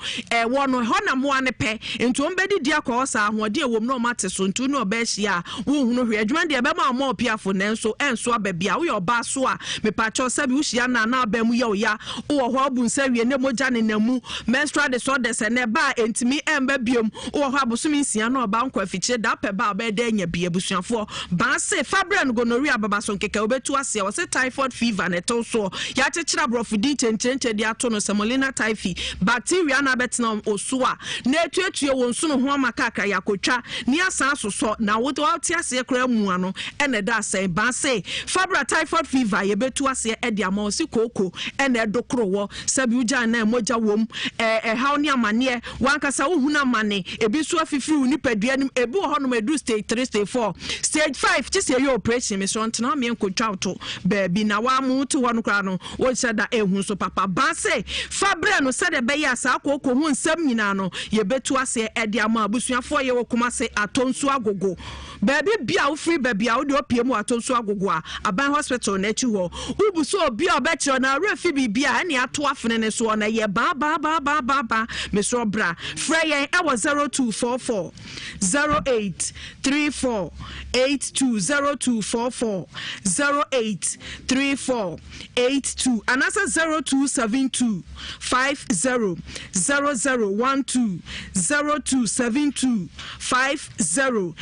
Speaker 15: wo no ho na mo ane pe nto mbedi dia kwa osa ahode ewom no mate so ntu no ba hia wo hu no hwe adwuma de be ma mo piafo na nso enso ababia wo your ba so a mepacho sabi wo hia na ba mu ya oya wo ho abu nsawie ne moja ne na menstrual disorders and ba entimi emba biom wo ho abosumi nsia na oba nkwa fichire da pe ba ba da nya bia busuafo ba se fabra no gonorrhea baba so nkeka obetu ase wo se typhoid fever na to so ya chechira brofidi chenchenche di ato no semolina typhi bacteria na betna oso a na etuetue wo nso no ho amaka aka yakotwa ni asan soso na wo ti ase kra mu ano ene da ase ba se fabra typhoid fever ye betu ase e di ama osi koko ene edokoro wo sabi uja na moja wo how ni amane wankasa uhuna mane ebi so afifiri ni padua nim ebi ho no medu stage 3 stage 4 stage 5 ti say your operation me so ntena me nkotwa auto baby na wa mu to ho no kra no wo sada ehun so papa ba say fabre no sade be ya sa akoko hu nsam nyina no ye betu ase e de ama abusuafo ye wokuma se atonsu agogo baby bia wo free baby a wo de opie mu atonsu agogo a aban hospital na chi ho ubuso obi obetro na refi bibia ene ato afene ne so na ye ba Mr. Bra Freya I was 0244 0834 820244 0834 82 and that's 0272 50 0012 0272 50 0012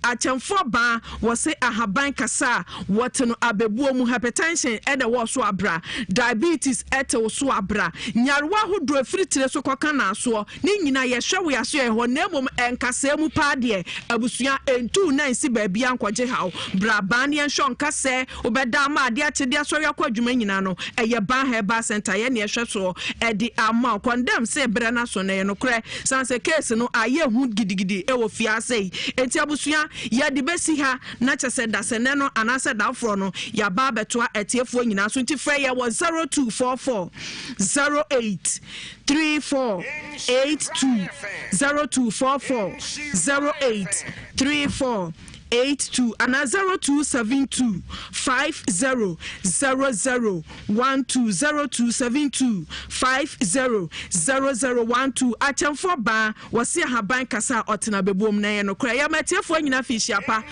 Speaker 15: achemfo ba was say ahaban kasa what no abebuo mu hypertension e de wo so abra diabetes ete wo so abra nyarwa hodo afritire so koka na so ni nyina ye hwe we aso e ho na mom enkasa mu pa de abusua entu na nsi ba bia nkwaje haw bra ban ye nhwo nkasa obeda ma ade achede asori akwadwuma nyina no eye ban heba center ye ne hwe so e di ama condemn say bre na so na ye no kre sanse case no aye hu gidigidi e wo fia sei enti abusua ye de besi ha na chese da sene no anase da fro no ya ba beto etiefo nyina so nti frɛ ye was 0244 0834 82 0244 0834 82 and 0272 50 0012 0272 50 0012 achemfo ba wasi haban kasa otena bebom na ye no kra ya matiefo nyina fishi apa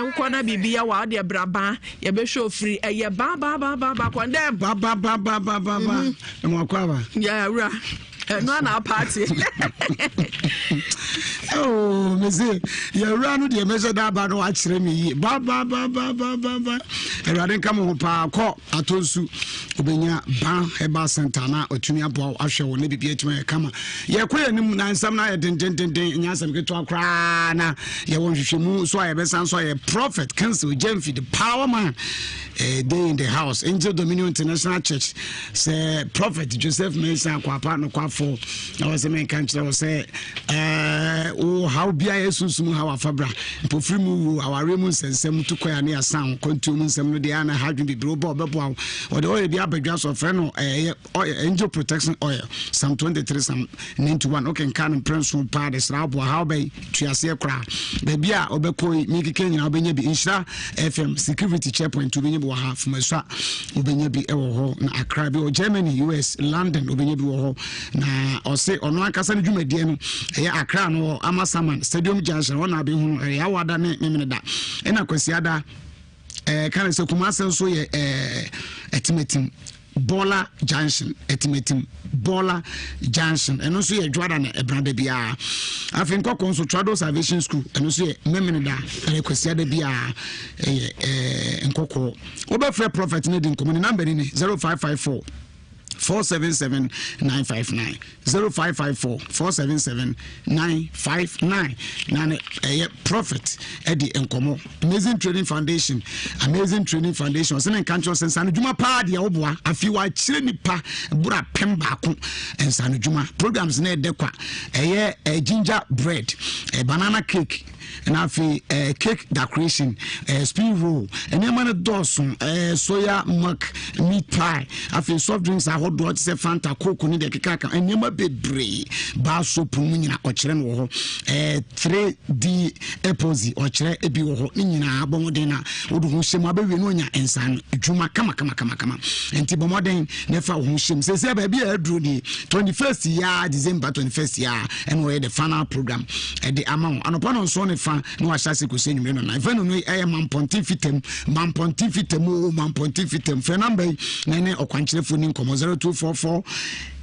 Speaker 15: ukona bibia wa de braba ye be show free ye ba condemn
Speaker 2: ba mwakwa
Speaker 15: ya ra no na party
Speaker 2: oh meze ya ranu de meze da ba no akire me yi ba erade nka mo pa ko atonsu obenya ba heba center na otumi abo ahwe wo ne bibia tuma kama ye koye nim na nsam na ye den nyasam ke to akra na ye won hwehwemu so ye besan so ye prophet cancel Jemfi the power man day in the house Angel Dominion International Church say prophet Joseph Mensah kwapa no kwafo I was a man country say how bia yesusum how afabra mpofrimu our remus ensem to koya na asan kontum nsem no de ana hadwe bibro bebo or the oil bia badwas of no angel protection oil Psalm 23 Psalm 91 okay kan prince pa de srabo how be tuase kra bia obekoi mikike nyina obenya bi insha FM security checkpoint to benya bi ha fumasa obenya bi ewo ho na Accra bi o Germany US London obenya bi wo ho na ose ono akasa ne dwumadie no Accra no Amasaman Stadium Junction wona be hu ya wada ne meneda ena kwasiada kan se Kumase so ye etimetim Bola Junction etimetim Bola Junction eno so ye dwada na ebranda bia afin kokon so Trado Salvation School eno so ye memene da requestia da bia nkoko obefre prophet ne din komo number ni 0554 477 959 0554 477 959 nane prophet Eddie Nkomo Amazing Training Foundation sene kancho sensano juma pa de oboa afi wa kire nipa bura pemba ko ensano juma programs na edekwa ginger bread banana cake and afi cake decoration spring roll and emane dosun soya milk meat pie afi soft drinks hot dog se Fanta Coke ni de keka and ema bebre ba soap mu nyina okire no ho 3D epozi okire ebi wo ho nyina abomoden na wodu ho hyem abewe no nya ensan dwuma kama enti bomoden ne fa ho hyem se ba bia aduro ni 21st year December 21st year and we the final program at the amount anopo no so ne fa no ahyase ko se nyumre no na fa no no mamponti fitem fe number nene okwankyerefo ni nkomo 0244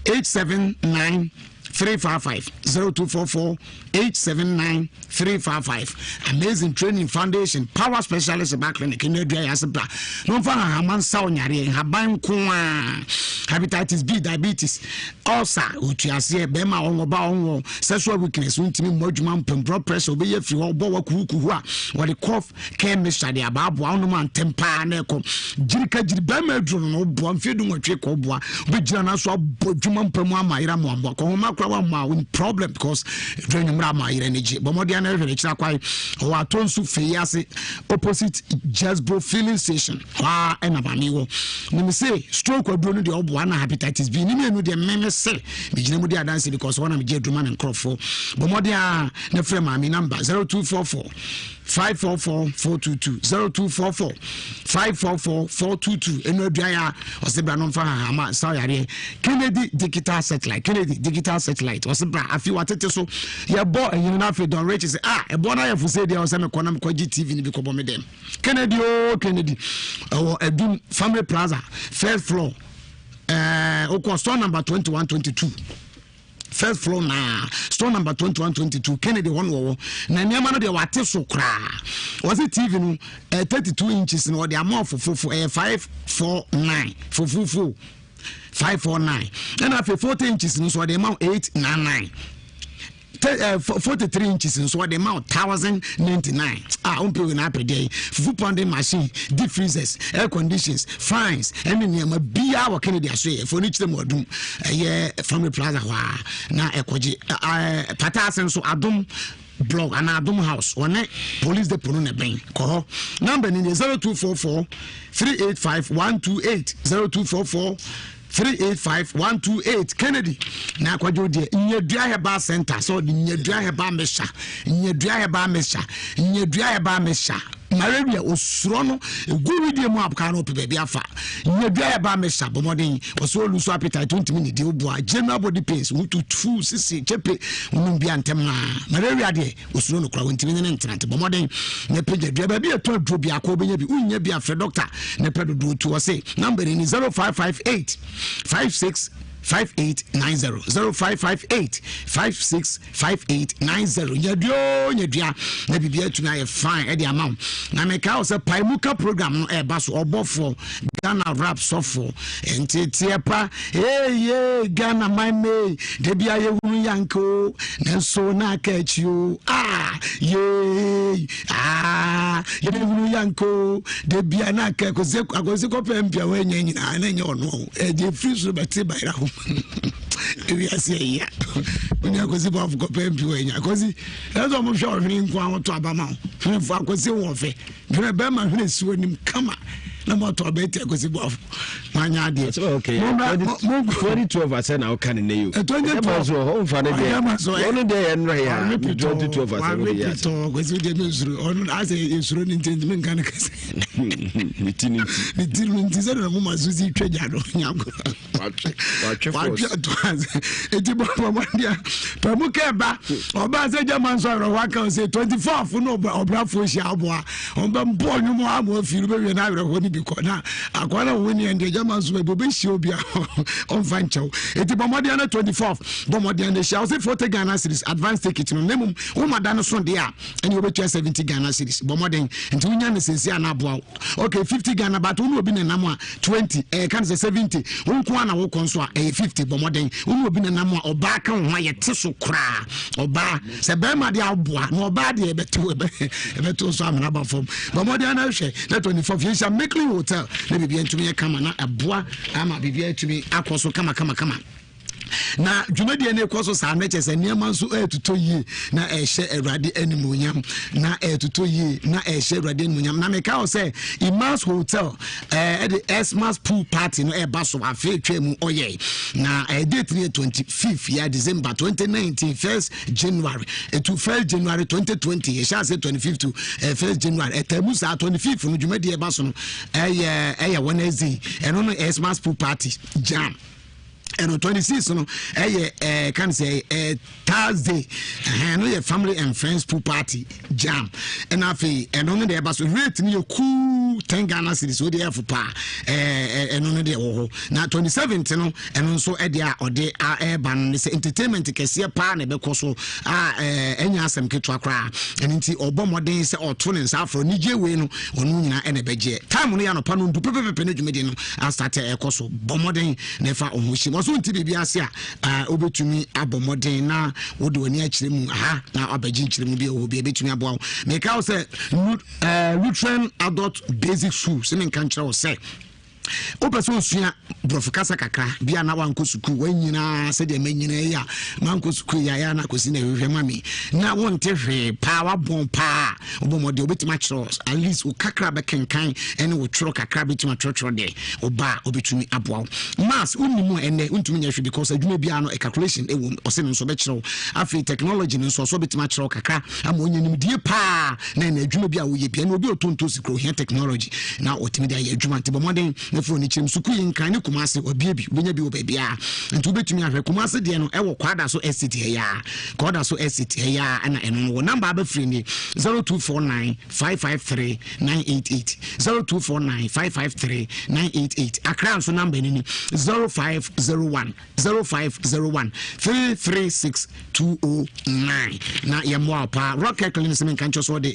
Speaker 2: 879 355 0244 879 355 Amazing Training Foundation Power Specialist back clinic in Edria Yasabra no fa haman saw nyare haban ko hepatitis B diabetes ulcer utuase be ma onwo ba onwo sexual weakness untimi modwuma mpem blood pressure obe free obo wakuku a what the cough care mixture de ababo onu man tempa na eko jirika be ma duro no bo amfedu nwatwe ko bo be gira na so abodwuma mpem amayira mo ambo ko ma kwa ma problem because when you ma ire neji but modia na rehwe kira kwai o atonsu feyase opposite Jasbro filling station wa ena bani wo ni say stroke aduro no de obo na hepatitis B ni menu de meme se me gina mu de adanse because one am je duma na nkrofo but modia na frɛ ma mi number 0244 544 422 0244 544 422 eno aduaya osebra no fa hama sayare Kennedy digital satellite osebra afi watete so ye bo eyin na afi don rich say e bo na ye fu say dia o se me kona me kwaji TV ni bi ko bo me dem Kennedy Edum Family Plaza first floor store number 2122 first floor na store number 2122 Kennedy one wo na niam no de wate so kra was it TV no 32 inches no de amount for 549 for 549 and after 40 inches no so de amount 899 43 inches and so the amount 1099 umpe na pede fufu pounding machine deep freezers air conditions fines and niam bia wa Kennedy aso for each them odum Family Plaza wa na ekoji patasen so adum blog and adum house one police depot no ben ko number ni 0244 385 128 0244 385-128 Kennedy na kwajo de nyedua heba center so de nyedua heba mesha malaria osuro no eguru die mu apka no pe bia afa nyedua heba mesha bomoden oso luso appetite ntimi ne de oboa general body pains mutu tu sisi chepe unum bia ntem na malaria de osuro no kra ntimi ne ntenante bomoden ne peje dua ba bia to dro bia ko benya bi unya bia fre doctor ne pedo do to o say number ni 0558 56 5890 0558 56 5890 nyedua na bibia tuna ye fine e de amount na meka o se paimuka program no e ba so obofo Ghana rap sofo entete pa Ghana my me de bia ye hunu yanko na so na ka achio ye de hunu yanko de bia na ka agozi ko pempia wa nyanyina na nya ono e de free so beti bayra ho we are saying ya when you go see of go pay you enya kozi ezo mo hwe ohwene nko an to abama hwe fu akosi wo fe hwe be ma hwe suo nim kama na mo to abeti akosi bo manya de
Speaker 13: okay 22 of us na o kan ne you 22 so ho mfa ne de ono de en ra ya 22 of us no ya
Speaker 2: to kozi de no zuru ono ase zuru ni ntindi men kan kase
Speaker 13: ni tini zero na mo mazuzi tweja do nyako
Speaker 2: eti baba mandia pamuke ba oba se jama so ro waka say 24 no obrafo hia aboa omba mbo nyumo amo afiru be na awre ho ni bi ko na akwara woni and German so be be shi obi on fancho eti bomodian 24th bomodian dey shall say 40 Ghana series advance ticket no nemum wo madano so dey a and you be 70 Ghana series bomodian enti wonya ne sensi ana boa okay 50 Ghana but wo obi ne nam a 20 can say 70 wo ko ana wo konso a 50 bomodian wo obi ne nam a oba kan ho ye teso kra oba se be ma dey aboa na oba dey beto so amana ba fom bomodian na hwe na 24th you shall make hotel na bibia ntumi kama na aboa ama bibia ntumi akoso kama na dwumadi ne ekoso sa na chese niam nso etuto yi na ehye Awurade animonyam na etuto yi na ehye Awurade animonyam na meka o say Imas Hotel the Xmas pool party no e baso afi twemu oye na date ne 25th ya December 2019 1st January to 1st January 2020 ye sha say 25th to 1st January etamu sa 25th no dwumadi e baso no Wednesday eno no Xmas pool party jam. And on 26, no, can say Thursday, no, your family and friends pool party jam, and I feel and only there, but rate me cool 10 Ghana cities with the F pa, and only there. Now 27th, no, and also at the or they are airban, this entertainment, can see a partner because any asem kitwa, and into Obama days or twins out for Niger Wayno or Nuna and a budget. Time on the Anopano to prepare Penedumedian, I started a course of Bomodin, never on which was until the Biasia, over to me, Abomodin, na, would do any actually, now Abajin will be able to me about. Make out say, Lutheran adult basic school, swimming country or say. Operation Suya Brofukasa Kakra, Biana Wanko Suku, when you na said the men ya, Manko Suku Yana Cosine with your mammy. Now one terre, power bomb pa, Obomodio bit much loss, at least Ukakra can kind and will truck a crab to my church or day, or bar, or between me up. Mass, only more and unto because I do maybe a calculation, or sending so much. After technology and so bit much rock, I'm when you dear pa, then a Jumabia will be and will be a tonto here technology. Now, what me, I do want to be modern. Furniture suku yin kan ne Kumasi obiabi benya bi obabi a nti obetumi ahwe Kumasi de no ewo kwada so estate ya kwada so estate ya ana eno no number ba free ni 0249 553 988 0249 553 988 Accra so number ni 0501 336 209 na yemwa pa rocket cleaning semen kan so de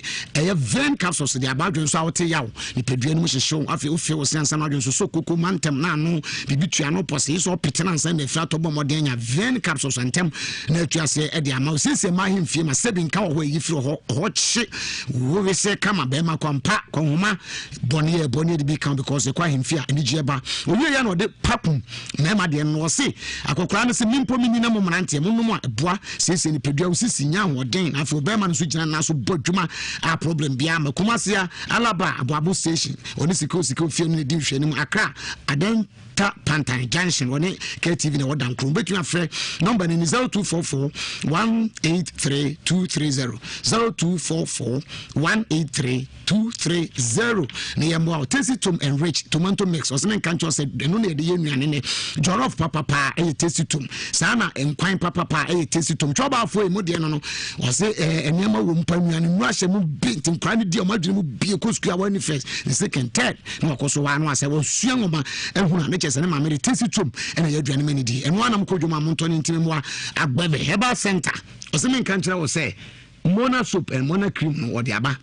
Speaker 2: vein capsules de abadwen so awote yawo ni pedua no hyehyɛ afi ofe wo sensa na adwen so koko mantem na no bibitua no pose so petena nsan na fra to bomodен nya vein capsules antem na atuase e de ama sese ma hemfie ma sebi nka wo yi firi ho kye wo we se kama be ma kwampa kwahoma bone de bi kan because e kwa hemfie a ni gieba owie ya no de papum na ma de no se akokora no se mimpo minina mo mrante mo no mo boa sese ni pedua wo sisi nya hoden afi be ma no so gina na so bodwuma a problem bia ma Kumasi alaba aboabo station oni siko fie no di hwe ni Accra Adenta Pantan Junction woni KTV na wodan krum betu afre number ni 0244 183 230 0244 183 230 na yamwa Tasty Tom Enrich tomato mix oseme kancho se no na de yenuane ne jollof papa Tasty Tom sana enkwan papa Tasty Tom choba afo emu de no no wose eniama wo mpa nuane nu ahye mu bint nkwan ne de omadwene mu bie kosku awani first the second third na koso wa no ase wo sua ngoma ehuna ne chese ne ma me Tasty Tom ena yadwane mani di eno anam kodwoma monto ne ntime mu agbebe herbal center oseme kancho wo se Mona soap and Mona cream no or the aba.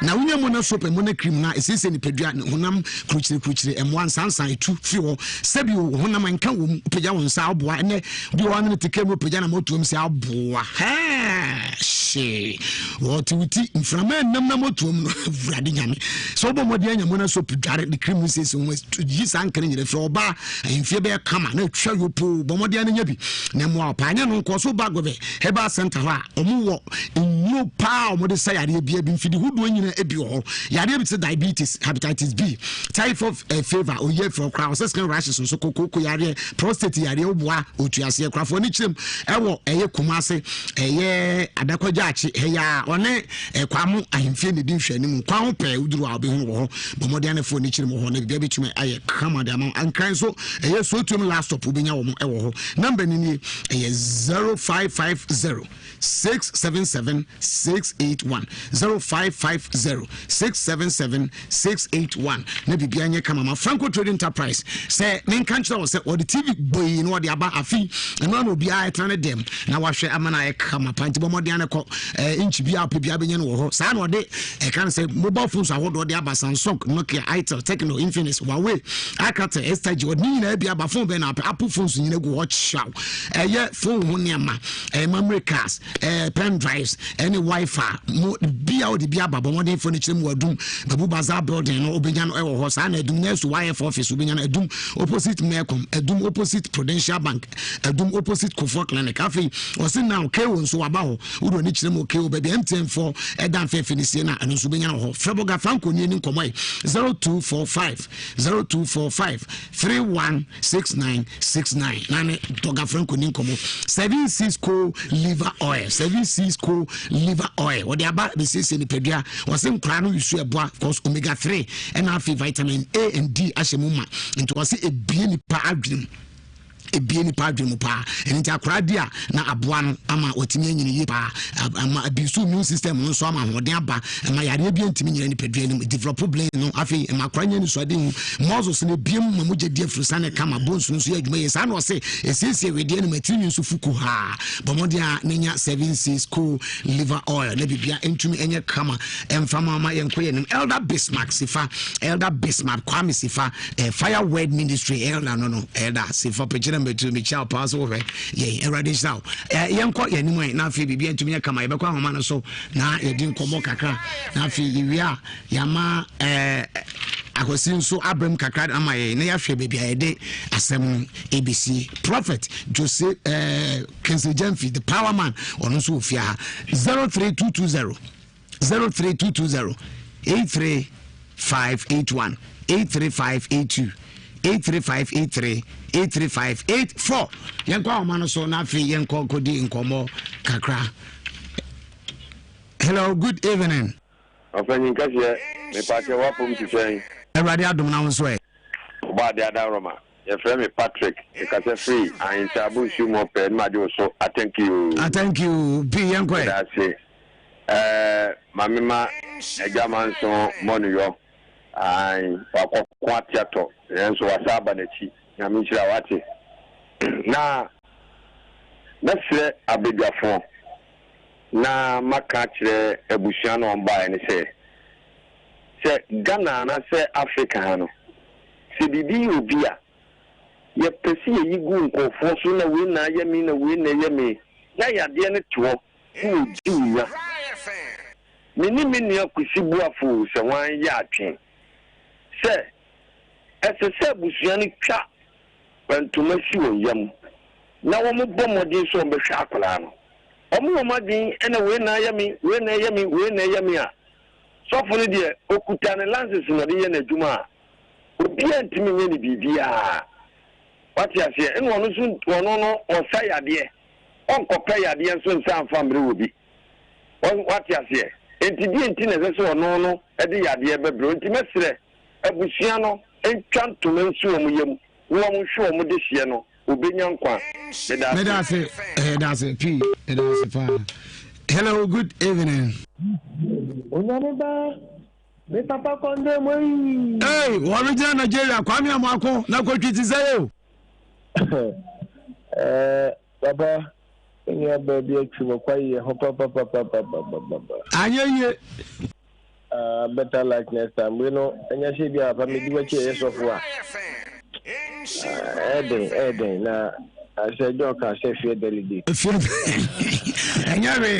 Speaker 2: Now when you Mona soap and Mona cream na esese ni pedua honam kruchire and one sansan two fuel sebi honam anka wo peja won sa aboa ne bi wo ne teke mo peja na moto m se aboa ha she what wuti mframa nam na moto m vrade nyame so bo modi anya Mona soap dware the cream sese mo yi san kan nyere fro oba enfie be kama na twa yo po bo modi anya bi na mo apa anya no nko so bagobe heba center ha omu new power mo de say yare bia bi mfidi hudu nyina ebi ho yare bi diabetes hepatitis B typhoid fever oye from crown skin rashes so kokoko yare prostate yare oboa otuase krafo ni chirem ewo eye Kumasi eye adakwajachi eya one kwamu ahemfie ne di hwani mu kwa ho pe uduru a obi ho wo bo modern phone ni chirem ho na bia betumi aye kama da man ankran so eye so tum laptop obenya wo ewo ho number ni eye 0550 677 681 0550 677 681 na bibia nye kama ma Franco Trading Enterprise say men kan kyerɛ say or the TV boy no de aba afi no na obi a etane dem na wahwɛ amana e kama panti bomodian ne kɔ inch bia apobia benye no wɔ hɔ saa na ɔde kan say mobile phones ahodo de aba Samsung Nokia Itel Tecno Infinix Huawei Alcatel STG odni na bia aba phone be na Apple phones nyina go watch show phone ho niama memory cards pen drives any Wi-Fi bia odi bia aba bomodian phone kyerɛ mu adum babu bazaar building no obenya no ɛwɔ hɔ saa na adum next YF office obenya no adum opposite Mecom adum opposite Prudential Bank adum opposite Kofo Clinic afi ɔse now KO nso waba hɔ wodo ni kyerɛ mu KO baby MTN for ɛdan fe finisie na ɛno nso obenya no hɔ Freboga Franco ni nkɔmɔ 0245 316969 nane Doga Franco ni nkɔmɔ 76 co liver oil 76 co liver oil ɔde aba be sese ni pedua ɔse nkra no yusu ɛboa cause omega 3 and afi vitamin A and D ahyemuma into ɔse ebie ni pa adwene ebie ni pa adwene pa enti akora dia na aboa no ama otimi anyine ye pa ama abisu immune system no so ama hoden aba ama yare bia ntimi nyina ni pedua ni develop brain no afi ma akora nya ni so ade muscles ne biem ma mo gye afrusa ne kama bones no so ya adwuma ye sa na ɔse esiesie wedi ne matiri nso fuku ha bomodia ne nya 76 cool liver oil na bibia entumi enye kama emfama ma yenkoye nim Elder Bismarck sifa Elder Bismarck Kwame sifa Fire Word Ministry Elder no Elder sifa pejina metu mi cha pass over ye erade shaw yenko yenimu na afi bibia entumi kama yebekwa homa no so na yedi nkomo kakra na afi yiwia yama akosi nso Abraham kakra amaye na yahwe bibia yede asem ABC Prophet Jose Kensi Jamfi the power man ono so ofia 03220 83581 83582 83583 83584 yenko amano so na afi yenko kodi nkomo kakra. Hello, good evening.
Speaker 16: Afanye kase me pache wapo mtishen
Speaker 2: Erade adom na wonso e
Speaker 16: ba de adaroma ye frame me Patrick e kase free and chabu sumo pe ma de so thank you
Speaker 2: be yenko e
Speaker 16: that's it mamima ejaman so monu yo ai kwa tiato enso wasaba na chi na mi chira wate na se abedwafo na maka kire ebusia no mba ni se Ghana na se Africa no se bibi obia ye pesi ye gu nkofo so na we na yemi na we na yemi na yade ne to ku diwa mini akusibu afu se wan ya atwen se ese busia ni twa bantuma si woyam na wo mo bomode so be hwa akola no omo madin ene we na yemi a sofo ne de okuta ne lances no de ye na adwuma obi antimi nye ni bibia wati ase ene wono so wono no osayade onkopa yade so nsan famre obi wati ase enti di enti na se wono no e de yade bebre enti mesre abusia no entwanto nsu omo yam wo mo hwe omo de hie no obenya nkwa
Speaker 2: that's it p that's fa. Hello, good evening.
Speaker 17: Onyaneba me papa konde moi.
Speaker 2: Hey, original Nigeria Kwame Amako na ko twiti sayo.
Speaker 17: Baba enya baby ekimo kwaye ho papa.
Speaker 2: Anyeye.
Speaker 17: Better like next time. We know enya she bia pa me di wache yesofu a. Eden na I said, Joker, say, fear delegate.
Speaker 2: And you're a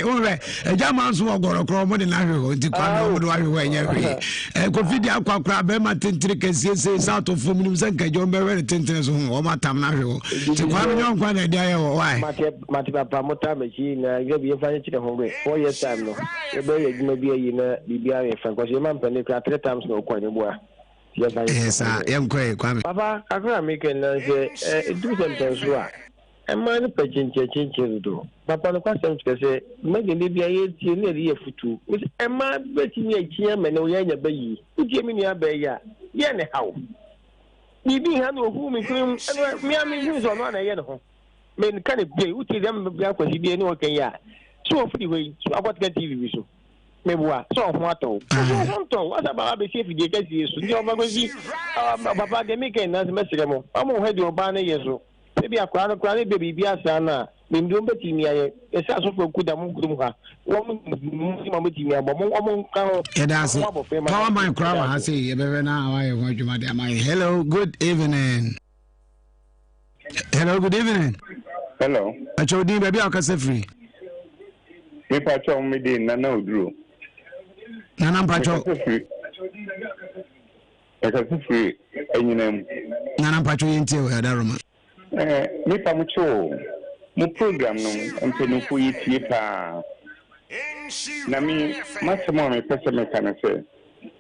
Speaker 2: German so or more than I will. The crowd would Coffee crab, Emma Tintrick, and says out of 4 minutes and John Berry Tinters or my Tamnario. To one young one idea or why?
Speaker 17: Matipa Pamota machine, you'll be a financial home 4 years time. No, you may be a year, BBI, because your man penny 3 times no coin.
Speaker 2: Yes, I am quite.
Speaker 17: Papa, I can't make an answer. Do something. A man pitching do. Papa, the question say, maybe Libya 18 year futu. With a man betting a chairman or Yana Bay. You give me a bay. Yana how? Maybe I know whom me, I mean, use on one. Men can it be? Would them black when he be no okay? So free way, so I got get TV so. Maybe what? So what? What about the safe? You get this. You are going to see Papa. They make a nice message. I'm going to head your banner. Yes, maybe a crowd baby. Be a sana. When you bet me, I also could have moved to her.
Speaker 2: Power my crowd. I say, now I want you, madam. Hello, good evening. Hello, good evening.
Speaker 18: Hello.
Speaker 2: I told you, baby, I'll say free.
Speaker 18: If I told me, then no, Drew.
Speaker 2: Nana Pacho.
Speaker 18: I can free. And you know,
Speaker 2: Nana Pacho into Adaroma.
Speaker 18: Me Pamucho, no program, no, and penny for it. Nami, Master person can say,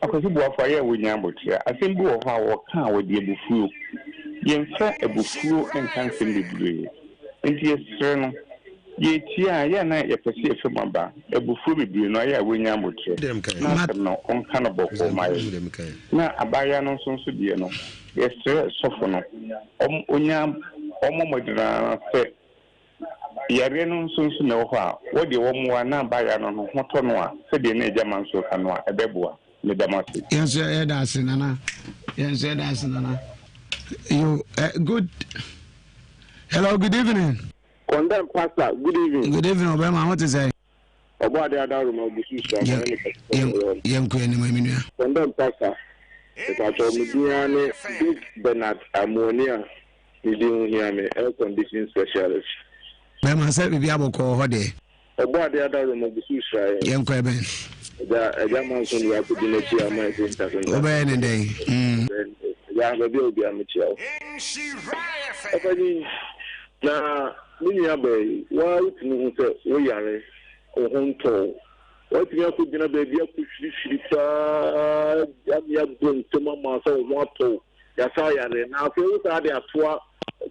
Speaker 18: I could go for a year with Yambotia. I think go how car with the buffalo. Yen fair a buffalo and cancer the blue. And yes, sir. Ye tia ya na ye pese fe maba ebufu bibiri no ya wenya motre na no on kana boko mai na abaya no sonso die no ye stre sofo no onya omomodira fe yare no sonso na ho a wo de wo mo na abaya no ho to no a se de na eja manso ka no a ebeboa me damase
Speaker 2: yes ya da sinana yes ya da sinana you good. Hello, good evening.
Speaker 19: Condemn Pastor, good evening.
Speaker 2: Good evening, Obama. What is that?
Speaker 19: About the other room of the Condemn Pastor. If I told me, Big Bernard Ammonia, you didn't hear me, air conditioning specialist.
Speaker 2: Bema said, we have a call holiday.
Speaker 19: About the other room of the Susha,
Speaker 2: young Queben.
Speaker 19: The German son, you have to do the chair, my sister.
Speaker 2: Obey any day.
Speaker 19: Yeah, maybe you'll be a Mitchell. Now, many are bay, why we are a home toll. What you have to be a baby, you have been to Mamma, so what to Yasaya, and I feel that they are to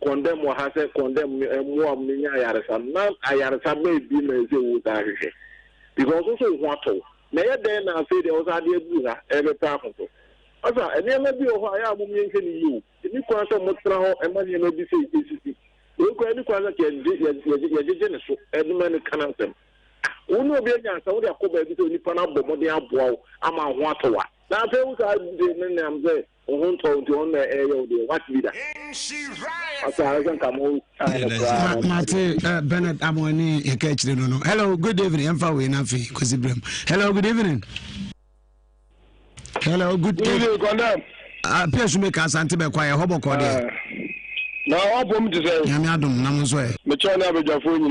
Speaker 19: condemn or has a condemn and more many Ayarasa. Not Ayarasa may be with Irish. Because also what to. Nay, then I say there was idea every time. Asa, and there may be a higher woman can you. If you can't come with and money may be safe. You can any any man cannot them. Uno be a Saudi Akoba to Nipana Bomodia Bow, Ama Watawa. Now, those are the name there, who told you on the area of the what leader. I can come on.
Speaker 2: Bernard Amoni, you catch the no. Hello, good evening. I'm far away enough. Hello, good evening. Hello, good evening. Appears to make us anti-Bequire Hobo Cordia.
Speaker 19: Now, I'm going to say,
Speaker 2: Yamadum, Namsway.
Speaker 19: Machana Bajafuni,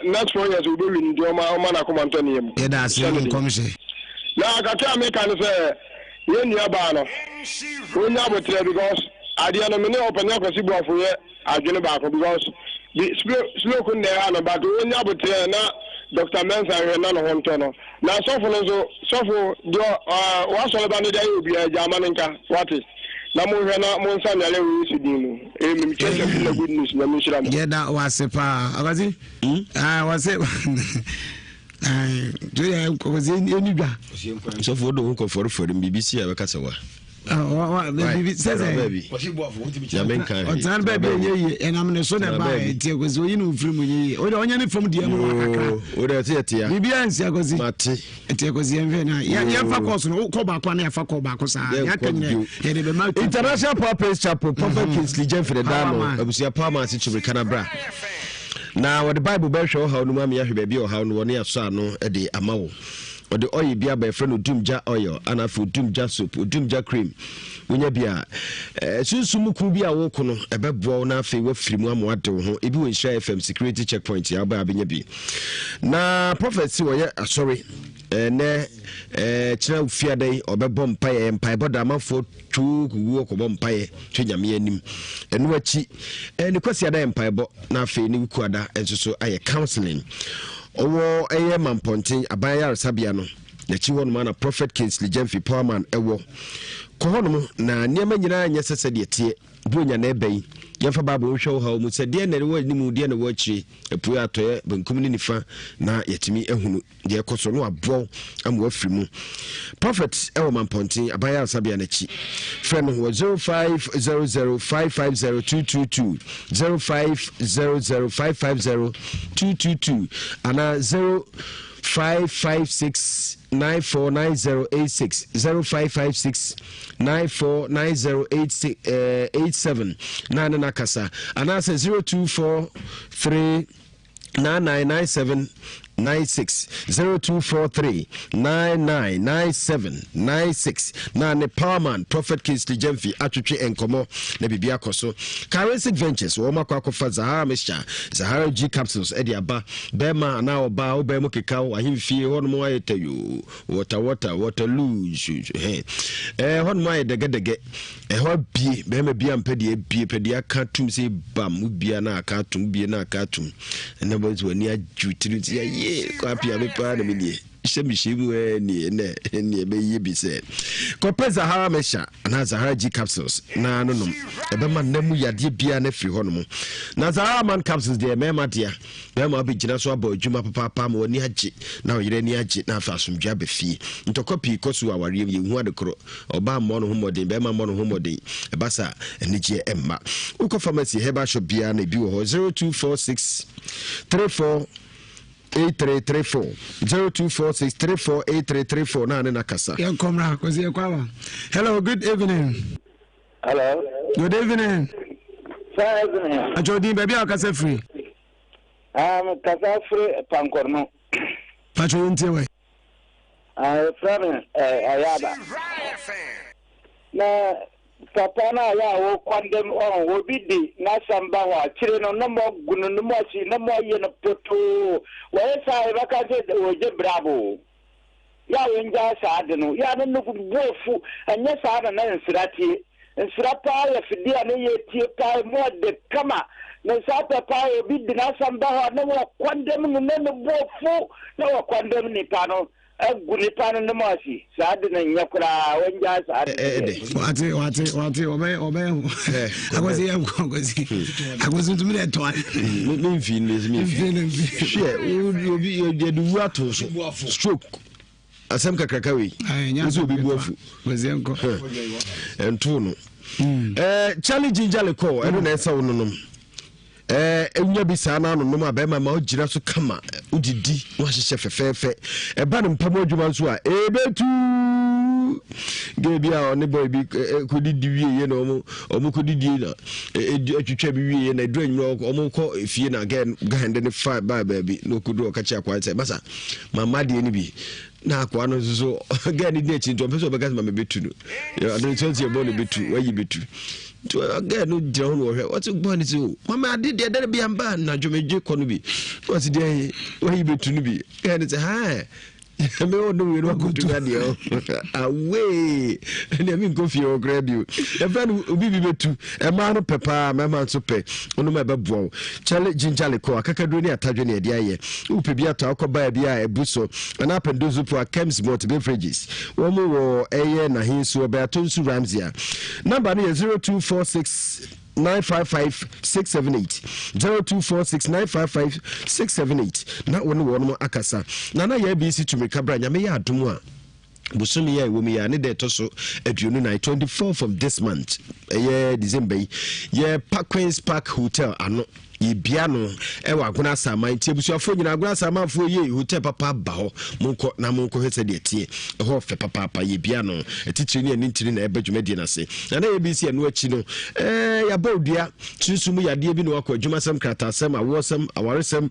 Speaker 19: next 4 years will be in Joma, Mana Comantonium.
Speaker 2: That's the
Speaker 19: now, I can make and say, Yen Yabano. We never tell because I didn't know open up a Sibo for you. I didn't back because the slow couldn't there, but we never tell now. Dr. Mensa and none of one tunnel. Now, so for what's all about the day will be a Germanica. What is? Namuhana Monsana Lewisudino. Goodness, Namushram.
Speaker 2: Yeah, that was a pa. Was it? I was it. I was in Yuga.
Speaker 13: So for the uncle for BBC, I have a Casawa.
Speaker 2: Oh, baby says, baby. Hotel baby, and I'm in a soda by it was you from me, or only from the other theatre. Bibians, I was it was the Envena. Yafakos, no Cobacon, Yafacobacos.
Speaker 13: International Purpose Chapel, Prophet Kingsley Jeffrey Dano, Abusia Palmer, Situate Canabra. Now, what the Bible bear show how no mammy baby or how no near son, no, a day a mouth. Or the oil be by friend of Dumja oil, and for Dumja soup, or Dumja cream. When you be a soon Sumukubi a wokono, a bebo na fe with Frimuato, if you share FM security checkpoint, Yaba Binabi. Na prophets were sorry, ne child fear day or bebom pie and pie, but I'm for 2 who walk on pie, Chinyamianim, and watchy, and the question empire, but na fe new quada, and so I counseling. Owo eye mampontin abaya Sabiano na chiwon man Prophet Kingsley Jeffrey Powerman ewo ko hono na niema nyina nya sese de tie bonya na ebei yɛmfa bible wohwɛ wo ha mu sɛ deɛ na ɛwɔ anim deɛ na ɛwɔ akyire apue atɔeɛ benkum ne nifa na yɛtumi ahunu deɛ ɛkɔ so no aboɔ ama wafiri mu prophet ɛwɔ mampɔnten abayɛ asabea n'akyi frɛ no wɔ 0500550222 0500550222 anaa 0556 949086 0556 949087 nane nakasa anase 0243 9997 96 0243 9997 na ne powerman prophet Kingsley Jemfi atwetwe enkomo na bibia koso Currency Ventures wo makwa akofa Zahara Mixture Zahara G capsules edi aba bema na oba wo bema keka wo ahimfie hono mo ayetayo water luge hono mo ayedegedege ho bie bema bia mpede bie pede aka tum se bam bia na aka tum bie na aka tum na bo wani ajutiri ti ye kwa pia me pa na me nie shemishimu ni be yebi se ko Zahara Mixture na Zahara G capsules na no ebe ma namu yade bia na firi hono mo na Zahara man capsules de mema dia mema be gina so aba adwuma papa ma woni age na oyere ni age na afa asomdwa be fie ntokopi koso aware ye hu adekoro oba mo no homodin be ma mo no homodin e basa enije emma uko pharmacy heba shop bia na bi wo 0246 34 8334 0246348334 na ne nakasa
Speaker 2: yankomra kozi ekwawa. Hello, good evening.
Speaker 20: Hello,
Speaker 2: good evening.
Speaker 20: Good evening.
Speaker 2: Ajodi baby akasa free.
Speaker 20: Kasa free pankorno.
Speaker 2: Pacho ntewe.
Speaker 20: From ayaba. Na papa na ya wo kwandem on wo bidi na samba wa chire no mo gunu no mo si no mo ye no poto wo sa e baka se wo je bravo ya wo nja sa de no ya no no bofu anya sa na nsirati nsirapa ya fidi ane ye tie pa mo de kama na sa papa wo bidi na samba wa no wo kwandem no no bofu na wo kwandem ni pano aguni pano no masi saade na nyakura wanja saade
Speaker 2: wate obe akozi akozi tumire to
Speaker 13: me share obi ojedu wato stroke asem kakraka we nso obi buafu
Speaker 2: wezenko
Speaker 13: ento no Charlie Gingerly call eno na esa wononom enya bi sana no no abema ma ogira so kama udidi wa hyehyɛ fefefe eba ne mpamo adwuma nso a ebetu gebi a ne boy bi kodidi wie no omo kodidi na atwitwa bi wie na edranwum omo kɔ efie na gahende ne fa ba bi no kodu okachi akwa sɛ masa mama de ni bi na akwa no so gani ni echi nto peso beka ma betu no ya no sense ebo no betu wayi betu to again no jira ho wo hwe what go ni so mama ade de de bi amba na dwomeje kɔ no bi what de wayi betu no bi gani say ha me o no we no go to radio away and I mean go for grab you e friend obi bi betu e ma no pepa ma ma so pe ono ma bebo Charlie Gingerly ko akakadro ni atadwe na de aye upe bi ato akoba bi a ebuso na pendozu pro Kems Malt beverages wo mo wo eye na hinso be atonsu Ramzia number no 0246 955-678 0246-955-678 na wonu akasa na ya BC to me kabra nyame ya adomu a busumi ya wo mi ya ne de toso aduonu na 24th of this month December ye Queen's Park Hotel ano yibia no ewa aguna sama ntie busuafo nyina aguna sama afo ye hotel papa ba ho monko na monko hese de tie ho fe papa yibia no etitiri ni anintiri na ebadwuma die na se na ABC anu achi no ya bawdua tunsumu yade bi no akọ adwuma sam krata sam awosam awaresam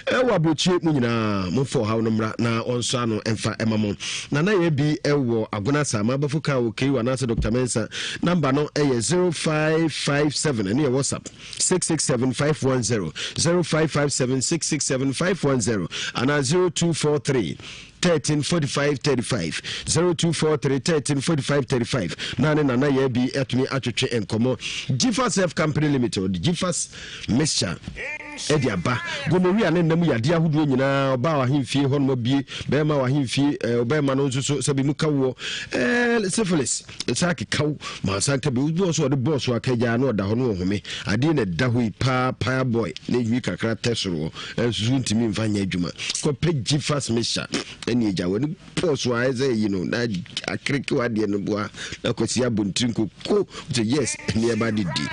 Speaker 13: ewa brochie mu nyina monfo ha no mra na onso ano emfa emamo na ye bi ewo aguna sama bafuka okewa na se Dr. Mensa number no 0557 and your WhatsApp 667510 0557 667 510 and 0243 13 45 35 0243 13 45 35 nane nana ye bi etumi atwetwe enkomo Gifas F Company Limited Gifas Mixture Ediaba gonorrhea ne nam yade ahodo nyina oba wa hemfie ho no bie be ma wa hemfie obema no nso sabi mu kawo syphilis etaki kaw ma sanka be ubi so de boss wa kaja no da ho no home ade na da ho pa boy na yi kakra tesoro ensu ntimi mfanya adwuma ko pe Gifas Mixture eni eja woni boss wa eze yi no na akriki wa de no boa na kwasi abontrinko ko yes ni eba didi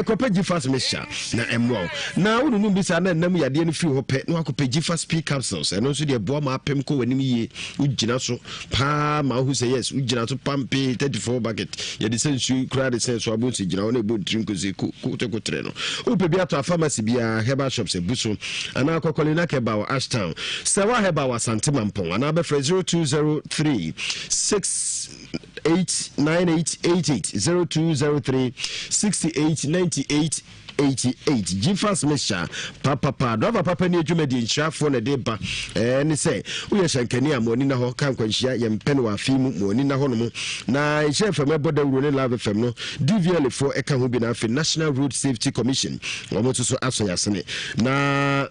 Speaker 13: ko pe Gifas Mixture na emwo na unu bisa na nam yade no free ho pe no akopɛ Gifas P capsules eno so de boa ma apem ko wanim yie ugina so pa ma hu say yes ugina so pampe 34 bucket ye de sensu kra de sensu abon se gina wona ebo drink ze ko tekotre no upe bia to pharmacy bia herbal shops e buso ana akokole na ke ba wa Ashtown sewa herbal wa Santemampong ana be 0203 689888 0203 689888 Gifas Mixture papa dova papa ni adwuma di nhyafo na de ba ne say wo ye shankani amoni na ho kan kwanhia ye mpene wa afimu moni na ho no mu na nhyɛ fam eboda wuro ne love fam no DVL for eka ho bi na afi National Road Safety Commission wo mo so aso yasene na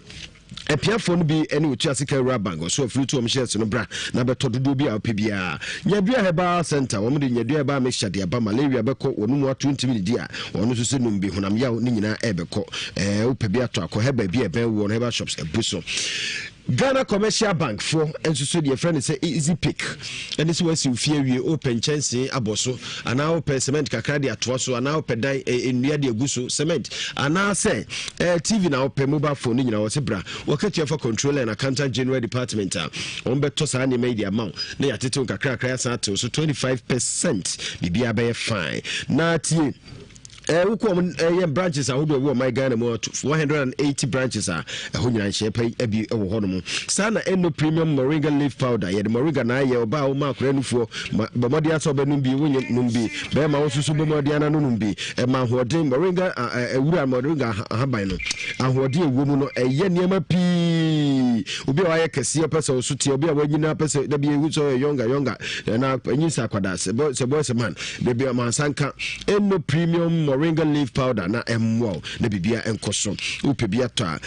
Speaker 13: epiafo no bi ene otu asika rabango so afiri to omshes no bra na beto dodo bi a opebia nyadua heba center wo de nyadua heba mixture de aba malaria beko wo mu 20 minutes dia wo so se numbi honam yaw ni nyina ebeko opebia to akọ heba bi ebe wo no heba shops ebuso Ghana Commercial Bank for ensusu de friend say easy pick and this was you fear we open chance aboso and now open cement kakra de atoso and now open dan enua de aguso cement and now say TV na open mobile phone nyina wo se bra wo ka for controller and accountant general department on beto sa ni media amount na yatete kakra kakra sa to so 25% bibia be fine na tie branches are who my Ghana more 180 branches are a hundred shape ebi honum. Sana endo premium moringa leaf powder, yet moringa na ye oba mark renu for Bamodia sober numbi, winning numbi, Bema also submodiana numbi, a man who did moringa a wood moringa habino, and who dear woman a yenema p. Ubi I can see a person suti obi when you person there be a so younger and now you sakwadas, a boy a man, there be a man sanka endo premium moringa leaf powder na emwo na bibia enkoso upebia to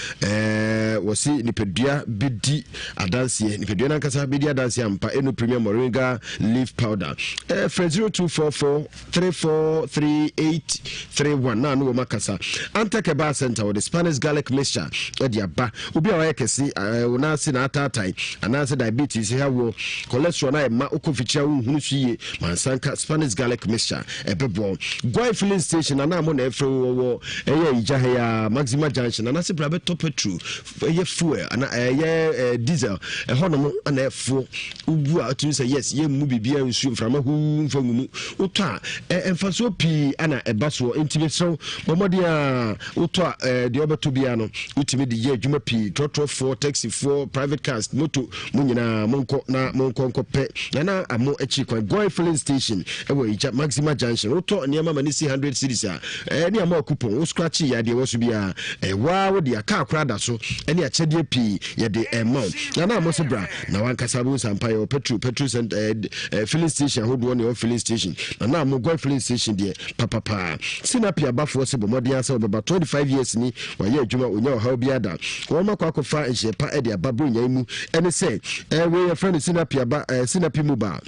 Speaker 13: wosi nipedua bidi adansie nipedua na kasa bidi adansie ampa eno premium moringa leaf powder 0244343831 na no makasa antake bar center with the Spanish garlic mixture odi aba obi a yakesi una si na atatai anase diabetes hawo cholesterol na ma okofichia hunu suye mansanka Spanish garlic mixture ebebo Goy filling station na mo na efre wo ija ya Maxima Junction na se brabe top petrol fuel na diesel hono na efo ubu a tun say yes ye mu bibia nsu mframa hu mfamu utwa emfaso pi ana ebaso intime so bomode a utwa de obeto bia no utime de ye adwuma pi trotro for taxi for private cars moto munyina monko pe na amo echi kwa Goy filling station ewo ija Maxima Junction utwa niam ma ni 100 cities any amount coupon o scratch ya de was bia wa wo de aka akrada so any achede pi ya de amount na mo se bra na wan kasabo sampa yo petrol and filling station hold one your filling station na mo go filling station de papa sinapi abafo se bomodi asa obeba 25 years ni wa ye adwuma onya ha obi ada wo makwa akofa ehyepa e de ababro nya mu ene se we your friend sinapi aba sinapi mu ba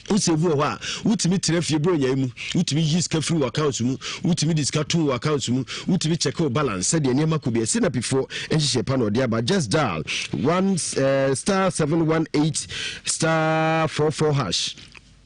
Speaker 13: usevu wa utimi trefie bro nya mu utimi yiska free account mu utimi discount account mu utimi check balance said enya makobi sina before ehye pa no dia ba just dial *718 *44#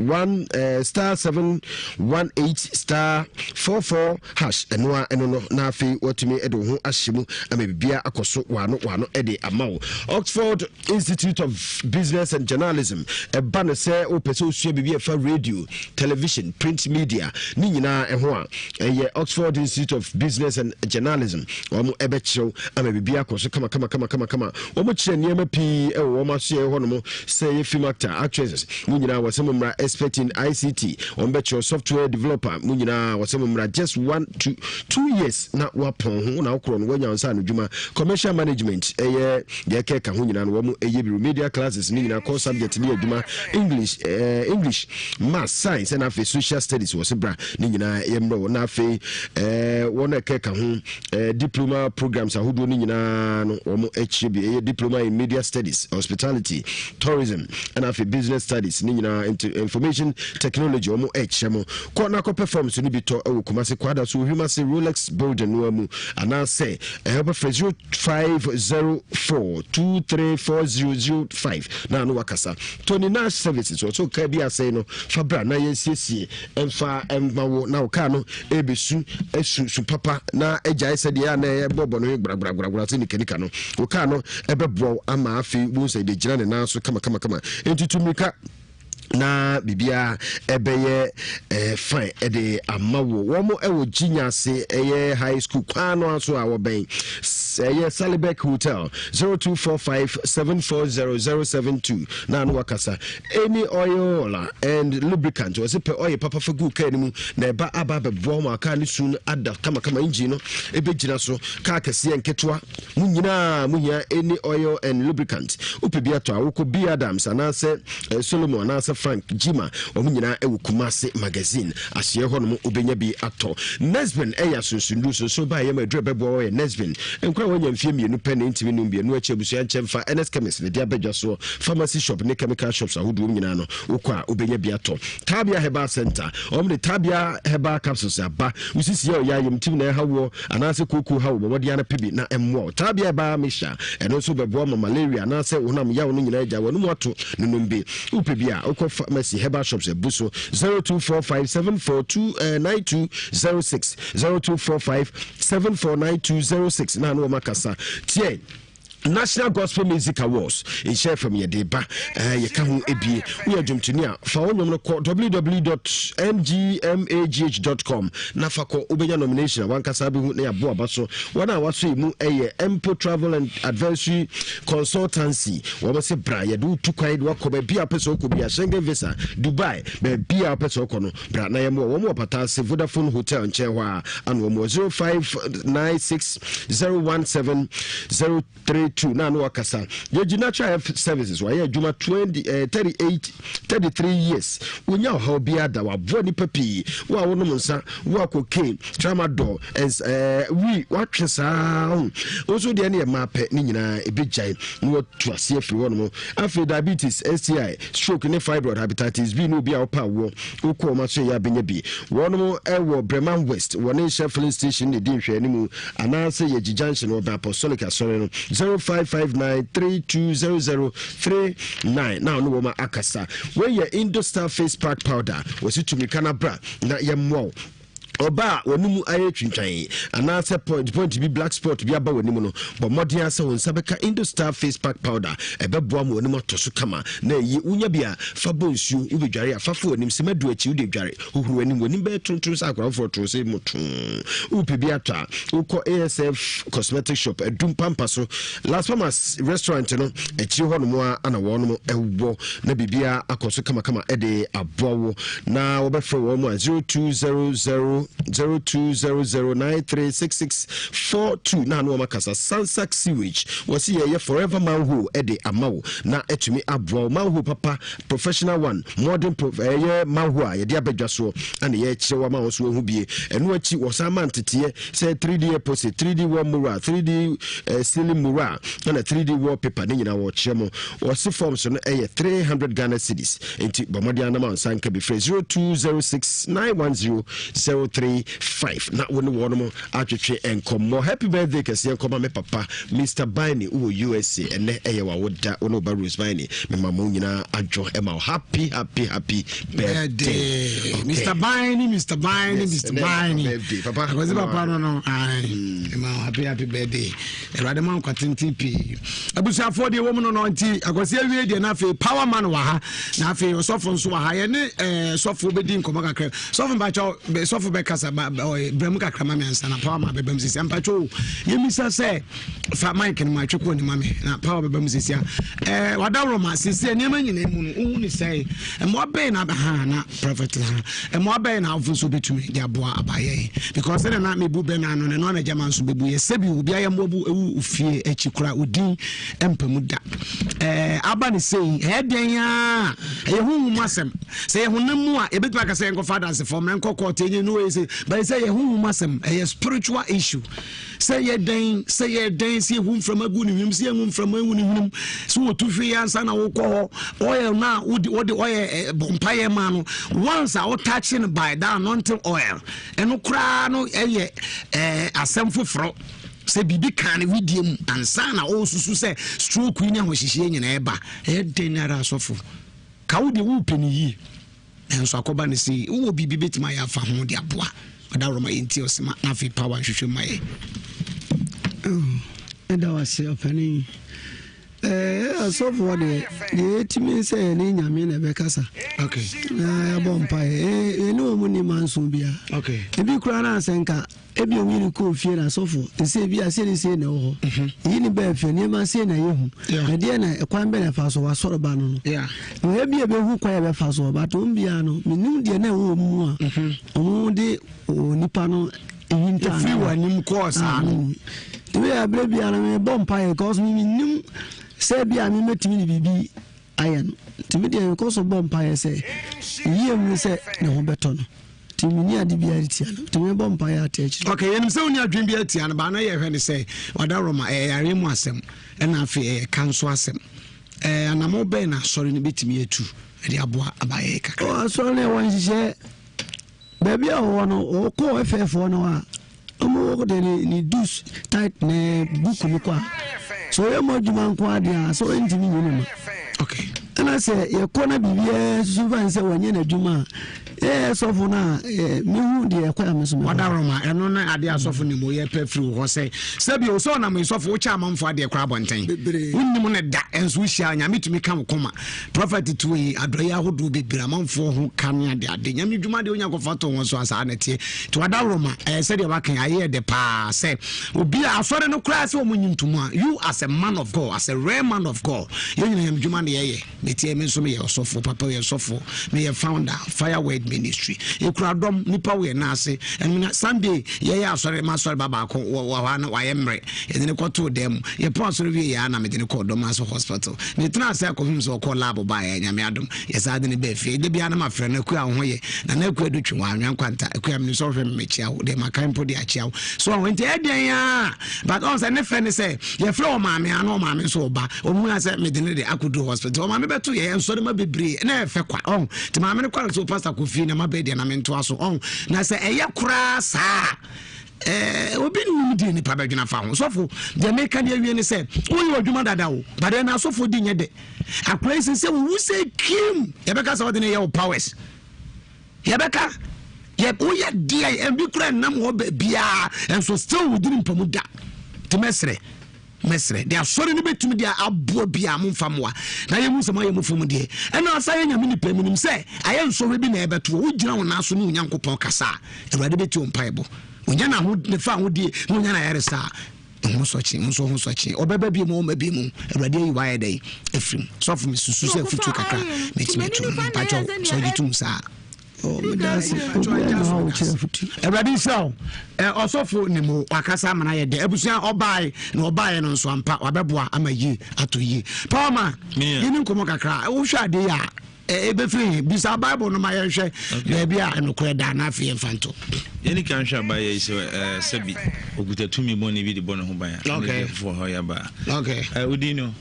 Speaker 13: 1*718*44# enwa eno na afi watumi edo ho ahyemu amebia akoso wano ede amawo Oxford Institute of Business and Journalism eba no se opese osua bibia fa radio television print media ni nyina eho a eye Oxford Institute of Business and Journalism omo ebekyerɛw amebia akoso kama omo kyerɛ niema pi ewo omo aso eho no mo say film actor actresses ni nyina wasem mra expert in ICT on your software developer munyina wasemumra just 1 to 2 years na wapon ho na okron wanya onsa no dwuma commercial management eye de keka ho nyina no wo eye remedial classes ni nyina course subject ni adwuma English math science and afi social studies wo sebra ni nyina yemro na afi wona keka ho diploma programs ahodo ni nyina no wo HB eye diploma in media studies, hospitality, tourism and afi business studies ni nyina information technology wo HM ko na ko performance ni bito e Kumasi kwada so Humasi Rolex building no mu ana say help 0504234005 na no wakasa Tony Nash services so ka bia say no fabra na yensiesie emfa embawo na oka no ebesu esu papa na eja ese de ya na ebobo no gbra se ni kenika no oka no ebebo ama afi wo say de gina ne na so kama entutumika na bibia ebeye fine ede amawo womo ewo ginya se eye high school kwano aso a woben eye Salibek Hotel 0245740072 na no wakasa any oil and lubricant was pe oil papa for good ka nimu na eba aba bebo ma aka ni sun ada kama engine no ebe gina so ka kase enketwa munyina any oil and lubricant upibia to awoko B Adams anase Solomon anase Frank Jima omunyina ewu Kumasi magazine asiye hono mu obenya bi ato Nesbin eya sunsundu so ba ye madre bebo ye Nesbin enkwa wonya mfie mienu pene ntimi no mbienu achebusu nchemfa NS chemist ne dia bedwaso pharmacy shop ne chemical shops ahodo nyina no ukwa obenya bi ato Tabia Herbal Center omne Tabia Herbal capsules aba usisi ya yim tim na hawo anase koku hawo bodi ana pibi na emwo Tabia ba misha eno so bebo malaria anase wonam yawo no nyina agya wonu moto nunombe upebia ukwa pharmacy Herbal shops ebuso 0245749206 0245749206 na no makasa tie National Gospel Music Awards in share from your deba ye ka ho ebie we adwumtuni a fa wonwom no www.ngmagh.com na fa ko obenya nomination wan kasa bi hu na ya bo abaso wana waso emu eye Empo Travel and Advisory Consultancy wo se bra ye do tukwan do akoba bia peso ko bia Schengen visa Dubai be bia peso ko no bra na ye mo wo mo pata se Vodafone Hotel nche ho a anu mo 0596017032 na no wakasa ye natural health services wa ye adwuma 33 years wonya ho bia da wa bo ni papi wa wonom nsa wa cocaine tramadol we watwesa oso de ne mape ni nyina ebejai no tuase afiri wonom afri diabetes STI stroke ne fibroid hepatitis B no bia opa wo ukọ ma so ya benya bi wonom ewo Bremen West woni Sheffield station ne din hwe animu anase ye junction oba apostolic asore no 0559320039 now no woman akasa when your Indostar face pack powder was it to me canabra na yemwo oba wonimu aye twintwan anase point bi black spot bi aba wonimu no bo modern ase won sabeka Indostar face pack powder ebeboa mo wonimu toso kama na yi unya bia fa bonsu ubedware afafo wonim semadu achi ude dware ohuru wonim wonim be tuntun sa akwa for to se mutun upebi atwa uko ASF cosmetic shop edum pampaso Las Palmas restaurant no echi ho no ana wonom ewo na bibia akoso kama ede abowo na obefre wo mo 0200936642 na no makasa Sansak sewage wasi ye forever manhole ede amawo na etumi abro manhole papa professional one modern ye manhole ye de abadwaso ana ye kyewa ma wo so hu bie eno achi wosama ntete say 3D epoxy 3D wall mural 3D ceiling mural na 3D wallpaper ne nyina wo kyemo wasi forms no eye 300 Ghana cedis enti bomodi anama sanka be 0206910035 na woni wono atwetwe enkomo happy birthday kase enkomo me papa Mr. Biny wo USA ene eye wa woda wono ba Rose Biny me mama nyina adwo ema happy birthday
Speaker 2: Mr. Biny papa akozi papa no ema happy birthday erade man kwatinti pi abusuafo de wo no nti akozi awie de na fe power man wa ha na fe osofo nso wa ha ye ne sofo bedi enkomo kakra sofo ba cho sofo me kasa ba brem kakra ma me ansa na power ma bebam sisi ampacho yemisa say fa mic no ma tweko ni ma me na power bebam sisi wadawro ma sisi ne ma nyina mu no hu ni say mo be na ha na prophet na mo be na afuso betumi dia boa abaye because na me bu be na no na jama so bebu ye sebi obi ayam obu ewu ufie achikura odin empamu da aba ne sei heden ya hu masem say hu namu a ebetuma ka say enko fathers for men ko court enye no say but say hu masem a spiritual issue say ye den say hu from agu ni hwim say hu from agu ni hwim so otufi ansa na wo ko oil na wo the oil bompaye man no once I touching by that anointing oil eno kra no asem foforo se bibi kan video mu ansa na o susu se stroke ni ahohihie nyina eba denara asofo ka wo de wo peni yi enso akoba ne si wo bibi betima ya fa ho de aboa odaroma enti osema na fi power hwehwe maye
Speaker 10: enda wase opani asofo de etimi se ni nyame na be kasa
Speaker 2: okay
Speaker 10: na bompa eno mu ni manso bia
Speaker 2: okay
Speaker 10: ebi kura na asenka ebi onwini ko fie na asofo ese bi asere se na ho yini be fe ni ma se na yehu na de na ekwan be na fa so wasoro ba no
Speaker 2: yeah
Speaker 10: ebi ebe hu kwa be fa so ba to mbia no menim de na wo mu a omu de onipa no ehinta
Speaker 2: free wa nim course anu
Speaker 10: we abre bia na me bompa e cause me nim se bia me metimi ni bibi ayen timi de ko so bompa e se yiem se ne ho beto no timi ni ade bia tiano timi bompa ya techi
Speaker 2: okay yenim se oni adwen bia tiano ba na ye hwe ne se wadaroma yare mu asem na afi kanso asem anamo be na sorry ne betimi etu de aboa abaye kakra
Speaker 10: sorry ne won hye baby a wo no o ko efefo no a omo de ni dus tight ne book ni kwa so ye mo djuma nko ade a so entimi nyine ma
Speaker 2: okay
Speaker 10: ana se ye ko na bibie suvan se wanye na djuma sofo na me hu de kwa ameso
Speaker 2: wadaroma eno na ade asofo ni mo ye pefri ho se bi o so na me sofo wo cha amamfo ade kwa bonten unnim ne da enso hia nya metumi kan koma prophet tuyi adoya hodo bebira amamfo ho kan ade nya me djuma de onya kofato won so asa na tie to wadaroma se de wakan aye de pa se obi asore no kra se o munyintumu a you as a man of God, as a rare man of God, you know djuma de ye metie me so me ye sofo papa ye sofo me ye founder Fireword ministry ekradom nipa we na ase and Sunday ye asore ma asore baba ko wa na wa yemre ye ne ko to dem ye po asore we ya na me ne ko dom aso hospital ne tena ase akofim so ko lab ba ya nyame adom ye sa de ne be fe de bia na ma frɛ na ku ahwo ye na ku adutwe wa anwan kwanta ku am ne so hwem me chia de makan po de achia so won te eden ya but on say ne frɛ ne say ye frɛ o maame ano maame so ba o mu na say me de ne de akudu hospital o maame beto ye ensore ma bebre na efe kwa on te maame ne kwa so pastor Kofi na mabedi na mento aso on na se eye kura sa obi ni di ni pa bedwena fa ho sofo de meka de awie ni se oyi odwuma dada wo bade na sofo di nye de akura se wo se kim ye beka sa wode ne ye powers ye beka ye oya dia e bi kura nam wo bia enso still within mpamu da te mesre de asori ni betumi de abo bia momfamoa na ye mu sema ye mu fom de e na asa ye nyame ni paminim se aye nso we bi na ebeto wo gyina wo naso ni onyankopon kasa ewade beti o mpaebo onya na ho ne fa ho die no nya na yare sa ho sochi obeba bi mo ma bi mu ewade yi wa ye dai efrim so fo mi susu se futu kakra metime to pacho so jitum sa everybody so osofo ni mo wakasa mana ye de ebusuan obai na obai no nso ampa wabeboa amayi atoyi Palma yini nkomo kakra wo hwa de ya ebefiri bisa bible no ma ye hwe na bia enokore da na afie fanto
Speaker 12: yeni kan hwa ba ye sebi ogutatumi mo ni bi de bono ho ba ya
Speaker 2: okay
Speaker 12: for ho ya ba
Speaker 2: okay
Speaker 12: udino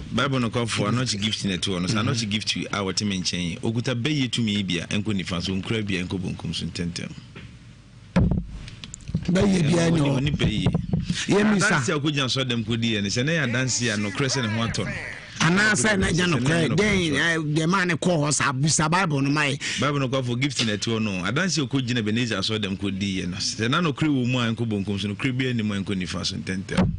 Speaker 12: Bible no call for not gift in to no not gift you our team in chain okuta beye to me bia enko ni fa so nkra bia enko bonkum so tentem
Speaker 2: beye bia no
Speaker 12: ni beye
Speaker 2: ye mi sa
Speaker 12: dance akojan so dem kodi e ne se na ya dance ya no krese ne ho aton
Speaker 2: ana say na ja no kre den the man call us abisa Bible no mai
Speaker 12: Bible no call for gift in to no adanse okojina beneza so dem kodi e no se na no kre wo mu enko bonkum so no kre bia ni mu enko ni fa so tentem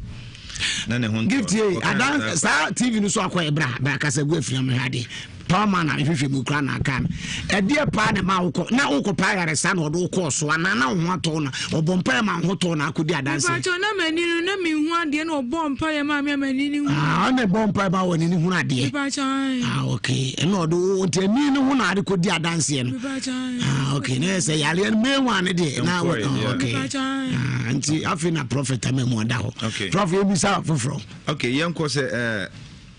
Speaker 12: na ne ho
Speaker 2: gift ye adan sa TV no so akwa ebra ba kasa gu afiam hade power man if you mu kra na kan e de pa ne ma woko na woko pa yare sa na odo ko so na na ho ato na obompa ma ho to na akodi adanse
Speaker 1: ba cho na mani no na mi hu ade na obompa ya ma mani ni hu
Speaker 2: na bompa ba woni ni hu ade
Speaker 1: ba cho
Speaker 2: okay e no odo tani ni hu na ade kodi adanse no
Speaker 1: ba cho
Speaker 2: okay na say yale me wan de na okay anti afina prophet amemu da ho prophet ebisa foforo
Speaker 21: okay yanko se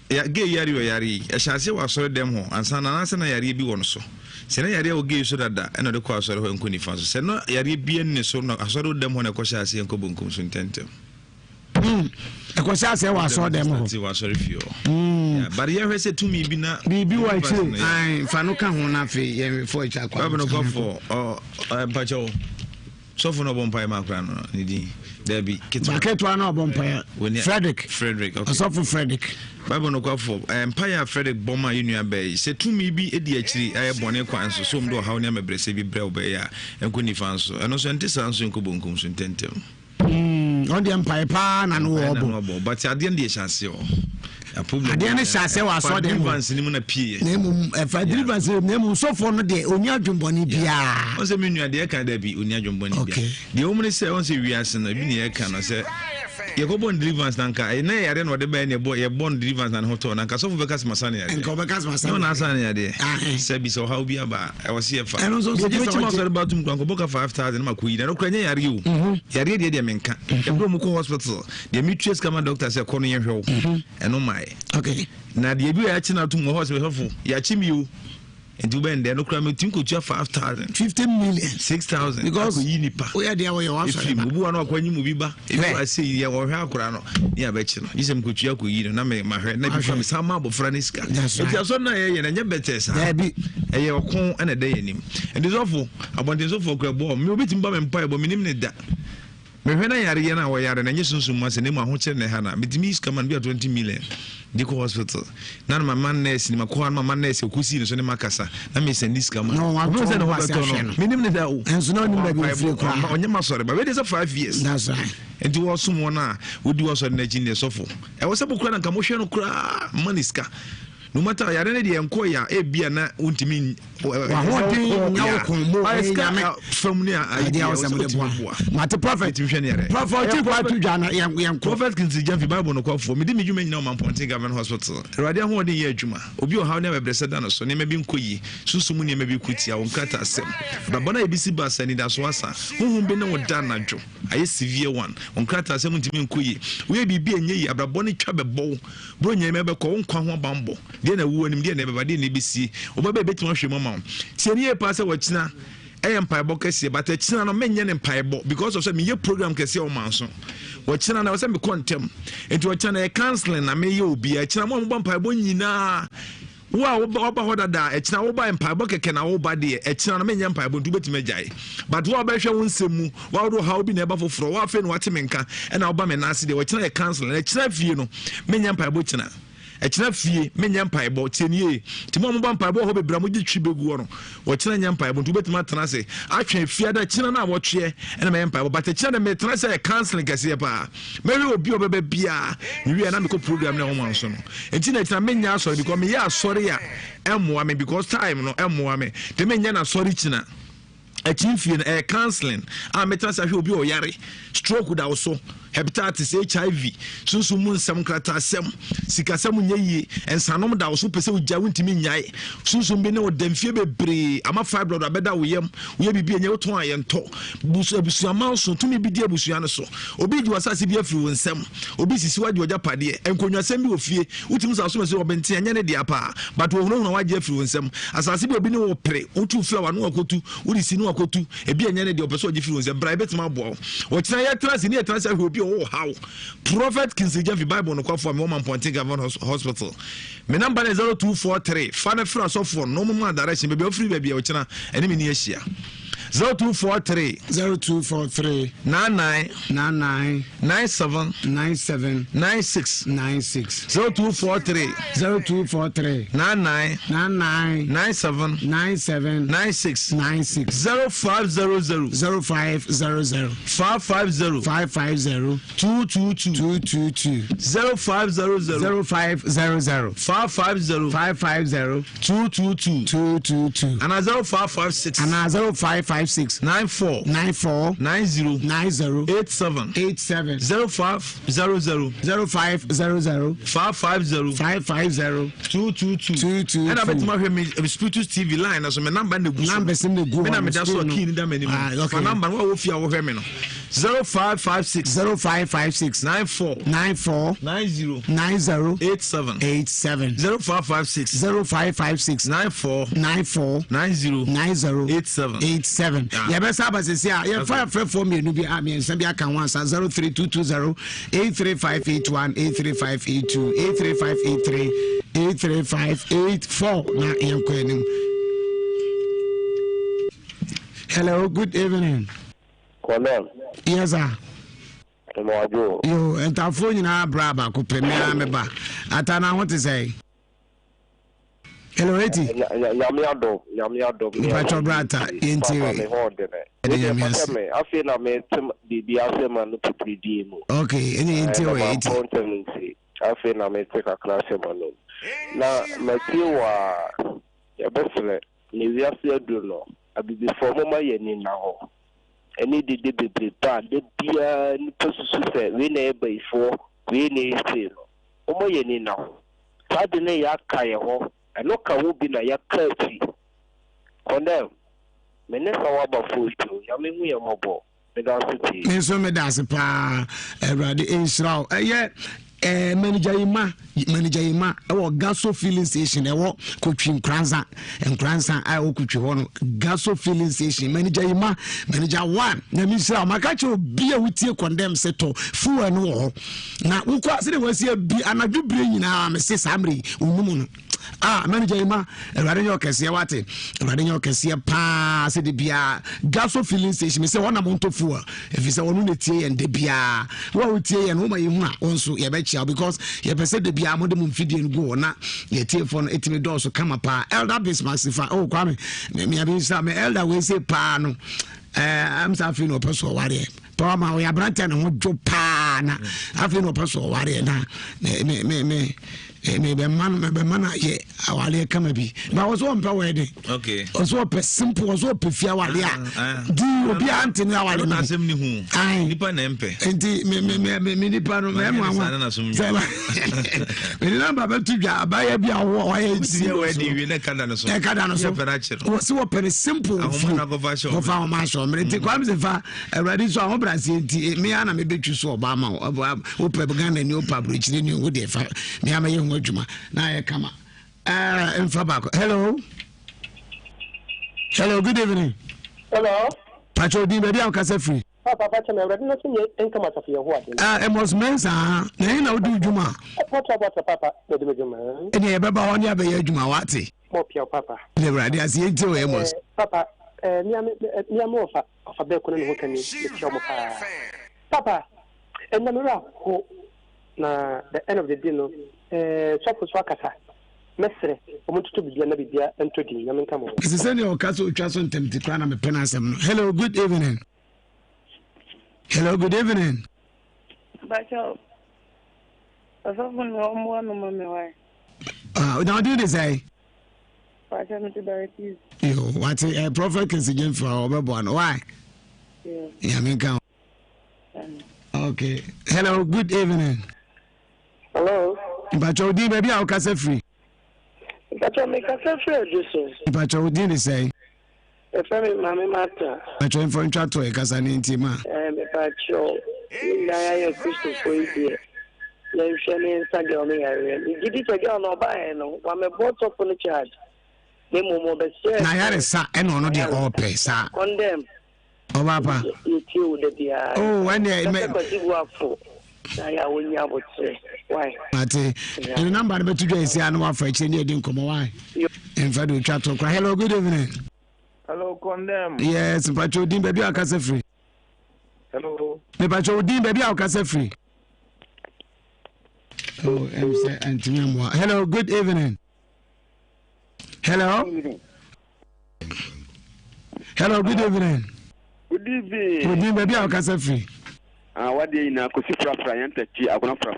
Speaker 21: ya ge yari o yari e chance wa so dem ho ansa na na yari bi won so se na yari o ge so dada e no de ko asore ho nkoni fa so se no yari bi en so no asore dem ho na ko chance en ko bonkum so ntentem
Speaker 2: e ko chance wa so dem ho
Speaker 21: ti wa sorry fio ya bari ya hwese tumi bi na
Speaker 2: bi wa chi ai fa no ka ho na fe ye fo cha kwa
Speaker 21: ba no go for pacho so for no bompa ma kra no ni di there be
Speaker 2: ketwa na bompa Frederick okay so for Frederick
Speaker 21: Bible no go for empire Frederick Boma Union Bay se tumi bi edi akiri aye bone kwan so so mdo hawo ne mebrese bi brɛ obɛ ya enko ni fan so eno so ntisa nso enko bonkum so ntentem
Speaker 2: on the empire pa na no
Speaker 21: obo but ade ne chance o
Speaker 2: ade ne chance wa so de
Speaker 21: advance ni mu na pie
Speaker 2: na mu advance na mu so for no de oni adwumboni bia
Speaker 21: on se menu ade ka da bi oni adwumboni bia de o mu ne se on se wiase na bi ne e ka no se ye go born deliverance nanka e na yare no de ba ne bo ye born deliverance na hoto nanka so for bekas masane yare
Speaker 2: enko bekas masane
Speaker 21: no na asane yare se bi so how bi aba e was here fa
Speaker 2: eno so
Speaker 21: so so so ba tum kwanko boka 5000 ma koyi na no kranya yare yo yare de menka e bro mu ko hospital de mi trace kama doctor se kono ye hwew eno mai
Speaker 2: okay
Speaker 21: na de bi ya chi na tum hospital fo ya chi mi o and when they no cry me think you 5,000
Speaker 2: 15 million
Speaker 21: 6,000
Speaker 2: because
Speaker 21: nipa
Speaker 2: we are there we are
Speaker 21: if you bu na akwanyi mu bi ba if I say ye wo hwe akora no ye abechi no yisem kotua koyi no na me mahwe na bi from sama abofra ni ska eti aso na ye na nye better sa
Speaker 2: there be
Speaker 21: eye okon na da ye nim and is awful abonten so for kwebo me obetim ba me mpa ebo me nim ne da me hwe na yare ye na wo yare na nye sunsun ma se ne mu ahoche ne ha na metimi ska man bi 20 million Diko hospital. None my man nurse, my co my man nurse, who see the Macassa. I may send this come.
Speaker 2: No, I don't know.
Speaker 21: Minimum that
Speaker 2: and so no,
Speaker 21: on your sorry, but it is a 5 years.
Speaker 2: That's right.
Speaker 21: And to also one would do also in the sofa. I was able to cry and commotion cry money ska. No matter I already enquire a biana untimin from near idea
Speaker 2: Mata prophet
Speaker 21: prophet can see Jeffy Bible no for me didn't you mean no man Ponting Government Hospital. Radia who the year Juma. Obio how never blessed done so maybe Kuyi, Susumuni maybe Kutia on Kata Sem. But Bona BC Bass and Idaswasa, whom been no done Joe. I severe one on Kata 17 Kuyi. We be a ye about Bonnie Chubba Bow, Bronya member called Kwan Bambo. Then a woman didn't everybody in ABC, or maybe bit much mama. Senior passer watch now. I am Piebo Cassia, but a china no many and Piebo because of some year program Cassia or Manson. What china was a quantum into a channel counseling. I may you be a china one Piebo Nina. Wow, Oba da, a china Oba and Piebo can Oba dear, a china many and Piebo to bet Majai. But what about your own Semu, while do how be never for Waffen, Watimenka, and Obama Nasi, they were china counseling, a china Fino, many and Piebo china. Echina fie menya mpaebo tienie ti mo mba mpaebo ho bebra mo gitwi begu no wo china nya mpaebo ntu betima tena se atwe fie da china na wo twe ena me mpaebo but china na me tena se counseling kase pa mewe obi obebe bia wi na me ko program na ho manso no enti na china menya asori because me ya asori a emmoa me because time no emmoa me te menya na asori china a chimfie counseling a metasa hwe obi oyare stroke da also hepatitis HIV sunsumun nsem krata sem sikasem nyeye ensanom da also pese ogya wontimi nyae sunsum bi ne odamfie bebre ama fibroid abeda woyem woye bibi enye woton ayento busu amanso tumi bi di abusua ne so obi di wasase bi afiri wonsem obi sisi wadi ogya pade enkonwasem bi ofie wotim sa so mese obente enye ne dia pa but wo hono wadi afiri wonsem asase bi obi ne wo pre wotu flower no akotu wodi si no akotu ebi enye ne dia opeso ogya afiri wonsem bra betima abo wo kina ya trans ne ya trans obi oh how prophet Kingsley Jeffy Bible no kwa for me woman Ponting Government Hospital me number is 0243 fana fra so for no more direction baby free baby o kina ene me ni ahia 0243 99 97 96 0243 99 97 96 0500 550 222 0500 550 222 and 0556
Speaker 2: and 0556
Speaker 21: 94 90 87 0500
Speaker 2: 0500
Speaker 21: 550 222 and I bet my Spiritus TV line as my number the
Speaker 2: numbers in the go
Speaker 21: me na me just so keen them anymore my number what ofia wo hwe me no 0556 94 90 87 0556 94 90
Speaker 2: 87 ya be sa ba se ya fa for me no bi amiensa bi aka wansa 03220 83581 83582 83583 83584 na yankwenim. Hello, good evening.
Speaker 7: Colonel.
Speaker 2: Yes, sir.
Speaker 7: Yo,
Speaker 2: and our phone na braba ko premier meba. Atana what to say? Hello, Eti.
Speaker 7: Yamiado.
Speaker 2: Pacho brata yenti we.
Speaker 7: I feel na me the asema no to mu.
Speaker 2: Okay, any yenti we Eti.
Speaker 7: I feel na me take a class no. Na metiwa ya besle ni wiase adu no. Abibi formo ma yeni na ho. Eni de bebe pa de bia ni posusu se we na eba ifo we na ese no. Omo yeni na ho. Sade ne ya kaye ho. Eno ka wo bi na ya kafi. Condemn. Mene sa wa ba foto. Ya me hu ye mobo. Me da siti.
Speaker 2: Me so me da se pa Erade Israel. Manager Ima ewo gaso filling station ewo kotwi nkranza a wo kotwi ho no gaso filling station manager Ima manager 1 na mi sira maka che obi a wutie condemn seto fuwa no ho na wukwa se de wasi bi anadwubre nyina me se samre onumu no manager Ima Erade nyo kese wate Erade nyo kese pa se de bia gaso filling station me se wona monto fuwa efi se wonu netie ye nde bia wo wutie ye no ma ye hu a wonso ye be because you said the bia modem video go na ye telephone etimi do so kama pa elder base massive kwame me abi say me elder we say pa no am sa fi no person ware pa ma we abrante na ho jo pa na afi no person ware na me be man ye awale kama bi ba was one pa we dey
Speaker 21: okay
Speaker 2: also pe simple also pe fia wale a di obi ante na wale na
Speaker 21: asem ni hu nipa na empe
Speaker 2: enti me nipa no me mwa me na baba tudwa abaya bi awo waye
Speaker 21: si we di wi na kada no so
Speaker 2: wo si wo pe simple go fa ma so me enti kwa me se fa awradi so ho brase enti me ana me betwi so oba ma wo pe Ghana ni o pa bridge ni wo de fa me ama ye adwuma na ye kama emfa bako. Hello, good evening.
Speaker 22: Hello,
Speaker 2: Pacho di be dia kasa free.
Speaker 22: Papa me ready no say enka masafi ye ho ade.
Speaker 2: Emos mensa na na odu adwuma.
Speaker 22: Papa do de adwuma.
Speaker 2: Ene ye beba ho ne abaye adwuma wate.
Speaker 22: Mo pia papa.
Speaker 2: Le brade asi enti o emos.
Speaker 22: Papa ni am ofa be ko ne ho kani ti o mo pa. Papa enna no ra ho na the end of the day no so akasa mesre omututu bibia na bibia entodi na menka mo
Speaker 2: is say o kaso otwa so ntemti kra na me pena asem no. Hello, good evening.
Speaker 23: Bacho asofun mo no mame why
Speaker 2: now do this say
Speaker 23: Bacho me to directly
Speaker 2: yo what a prophet can say for obebo no why yeah menka okay. Hello, good evening.
Speaker 22: Hello.
Speaker 2: Bacho di baby a kasa free.
Speaker 22: Bacho me kasa free Jesus.
Speaker 2: Bacho di say.
Speaker 22: E fa me mama mata.
Speaker 2: Bacho info ntwa to e kasa ni ntima.
Speaker 22: Me bacho. Ya ya Kristo for you. Na nhwe Instagram me ya. Gidi to girl no ba e no. Wa me bought up on charge. Me mo be share.
Speaker 2: Na ya sa e no no de all pay sa.
Speaker 22: Condemn.
Speaker 2: Oh papa. Oh, when they why? Mate, the number but today is an offer change in come why? In fact, we chat to hello, good evening.
Speaker 19: Hello, condemn.
Speaker 2: Yes, Pacho Din baby akase free.
Speaker 19: Hello.
Speaker 2: Me Pacho Din baby akase free. Oh, MC Antimwa. Hello, good evening. Hello. Hello, good evening.
Speaker 8: Good evening.
Speaker 2: Good evening, baby akase free.
Speaker 8: What day na ko si fra yanta chi agona fra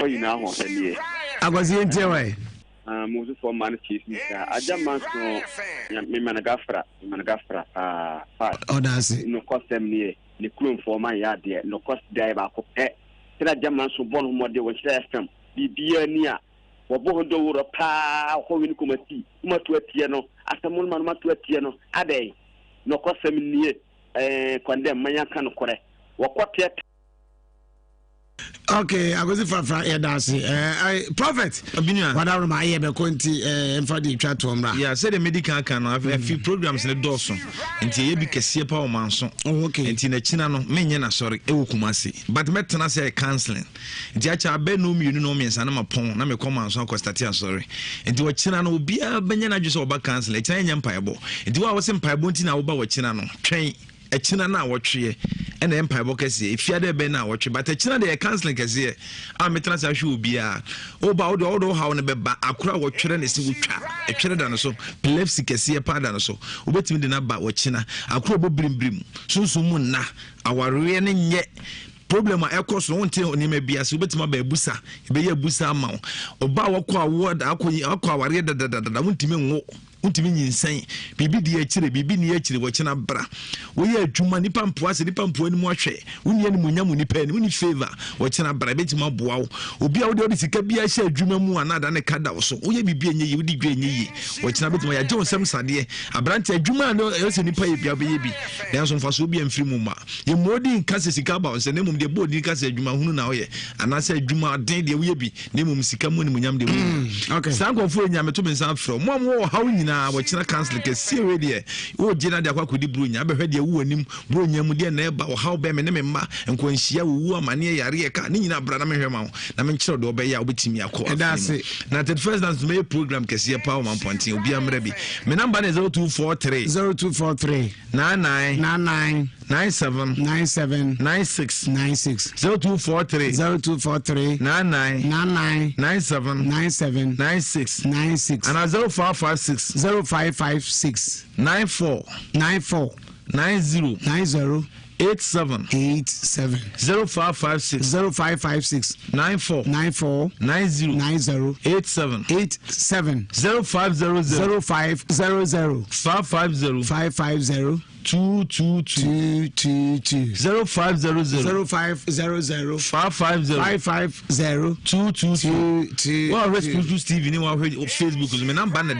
Speaker 8: ina ho tani.
Speaker 2: Agwazi entie wai.
Speaker 8: Mo so man chi si ka aja man so me managafra
Speaker 2: odasi
Speaker 8: no custom ni klon for man ya de no cost dai ba ko pe tira jaman so bon mo de wo chira fm bibia ni a wo bo do woro pa ko wini ko mati kuma to atie no asamul man ma to atie no adai no custom ni condemn man ya kan kore wo ko te.
Speaker 2: Okay, I was for Prophet. Whatever my ear conti and for the chat to
Speaker 21: yeah, said the medical can have a few programs in the Dawson and Tiabi Cassia Power Manson. Okay, and Tina Chinano, Meniana, sorry, Ewukumasi. But Metana say counseling. Jacha Benum, you know me, and I'm a pong, I'm a command song, Costatia, sorry. And to a Chinano be a Benana just over counseling, Italian Empire. And do I was in Pibuntina about Chinano, train. A china na watchie and the empire bokesi if you be na watch but a china de counseling kese a metrans ahwe bia oba odo how na beba akura watchre na si wutwa e twere da no so epilepsy kese pa da no so obetimi de na ba wachina akura bobrimbrim sunsun na aware ne nye problem a ekos no wonte onima bia so betima ba ebusa be ye ebusa ma oba wakọ award akọ aware da wontimi nwo untimi nyinsan bibi di akire bibi ni akire wo kina bra wo ye adwuma nipa mpoase nipa mpo ani mu ahwe woni ani munyamu nipa ani woni favor wo kina bra betima boa wo obi a wo de sika bia hye adwuma mu anada ne kada wo so wo ye bibi enye yi wo di dwa enye yi wo kina betima ya je wonsam sade abrante adwuma no e se nipa ye bia be ye bi dan so mfaso obi amfiri mu ma ye modi nkase sika ba wo se ne mum de bodi nkase adwuma hunu na wo ye anase adwuma den de wo ye bi ne mum sika mu ni munyam de wo okay sankofo enyame to mensan fro mo wo hawo nyina wachina council ke sewe de wo gina de akwa bro nya behwe de wu anim bro nya mu de na eba wo how be me ne me ma enko nhia wu amane yare ka ni nyina bra na me hwe ma na me nkire de obeya obetimi akọ na 31st dance me program ke se power man point obi amra bi me number na 0243 99 97 96 0243 99 97 96 and 0556 94 90 87 0556 94 90 87 0500 550 222 0500 550 222 well rescue Steve ni wa Facebook me number na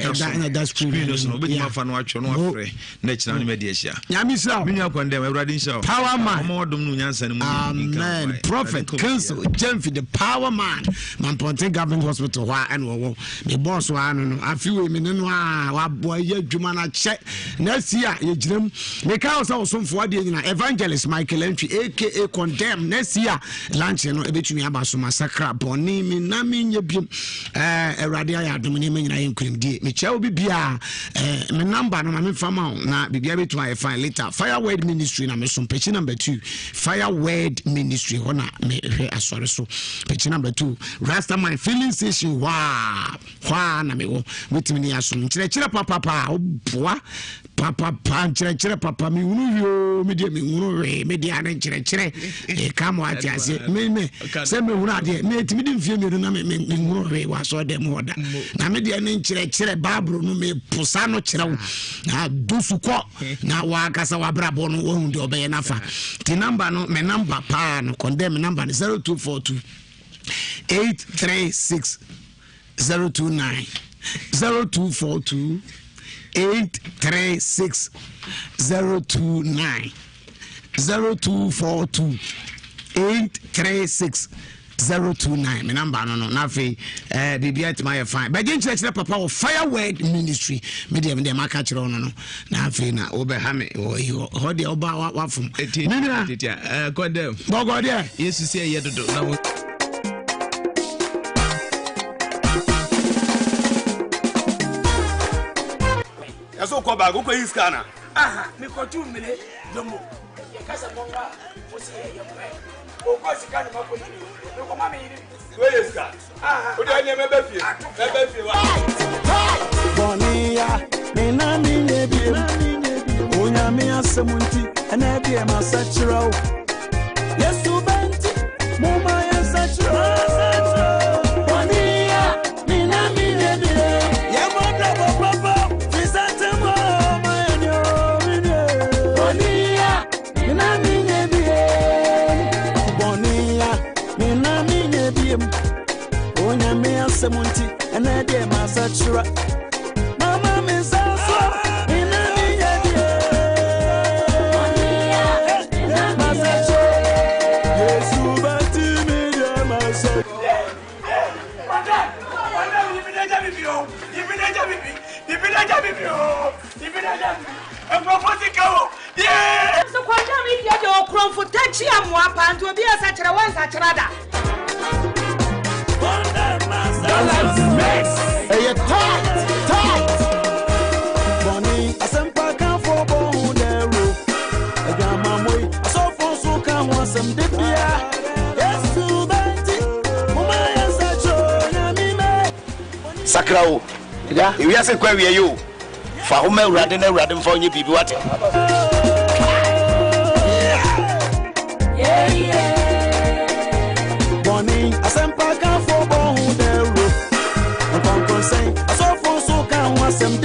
Speaker 21: da screen no be ma fa no atwo no afre na china no media sha
Speaker 2: nyami sha
Speaker 21: me nya kwandem everybody sha
Speaker 2: power man
Speaker 21: modum no nyansa mu
Speaker 2: amen prophet cancel Jemfi the power man Ponting Government Hospital wa and wo the boss wa no afi we me no wa boy adwuma na che next year ye giram me ka so somfo de nyina evangelist Michael Entry aka condemn next year lunch no ebetumi abaso massacre boni mi na mi nya biem erade ya adom ni me nyina yenkurim die me che obi bia me number no na me fama na bibia betu I find later Fire Word Ministry na me so page number 2 Fire Word Ministry hona me hwe asore so page number 2 Rasta my filling station wa na me wo betumi ni aso nkyerɛkyerɛ papa oboa papa nkyerɛkyerɛ papa mi wunu yo me de me wunu we me de ana nkyerɛkyerɛ kam wa ati ase me sɛ me wunu ade me timi de mfie me na me wunu we wa so de mo da na me de ana nkyerɛkyerɛ babro no me pusa no kyerɛw na dusu kɔ na wa kasa wa brabo no wo hu de obeye nafa ti number no me number pa no condemn number 0242 836 029 0242 836 029 0242 836 029 me number no na fe bibia it my fine but gen church papa of Fire Word Ministry me dem maka kire no na fe na obe ha me ho de oba wa fom
Speaker 21: titia condemn
Speaker 2: god there
Speaker 21: yesu say ye dodo na
Speaker 3: so
Speaker 4: ko ba go ko iskana
Speaker 3: aha mi ko tu mile domo ye kasa monga fosi ye mwe o ko sikana ma ko ni ko ma mi yiri
Speaker 4: we iska aha o de ni me be fie wa
Speaker 3: bonia me na mi ne bi onya mi asemunti ena bi e ma sachiro yesu benti mo ma ya sachiro bonia me na mi ne bi ye mo da papa fisate mo ma enyo bonia me na mi ne bi bonia me na mi ne bi onya mi asemunti ena bi e ma sachiro mama me saso me na mi ne bi
Speaker 1: So kwanja mi dia de okron fo tachi amwa panto bi asachira wansachira da.
Speaker 3: Hey, tight. Bonnie, asempa kan fo bo dero. Agama moy, aso fo so kan ho asem de bia. Yesu banti, mama yasacho na mi me.
Speaker 4: sakrawo ya wi ase kwa wi yo fa ho ma urade na urade mfa onye bibi wate
Speaker 3: Bonnie, asempa kan fo bo dero. Kon kon say, aso fo so kan ho asem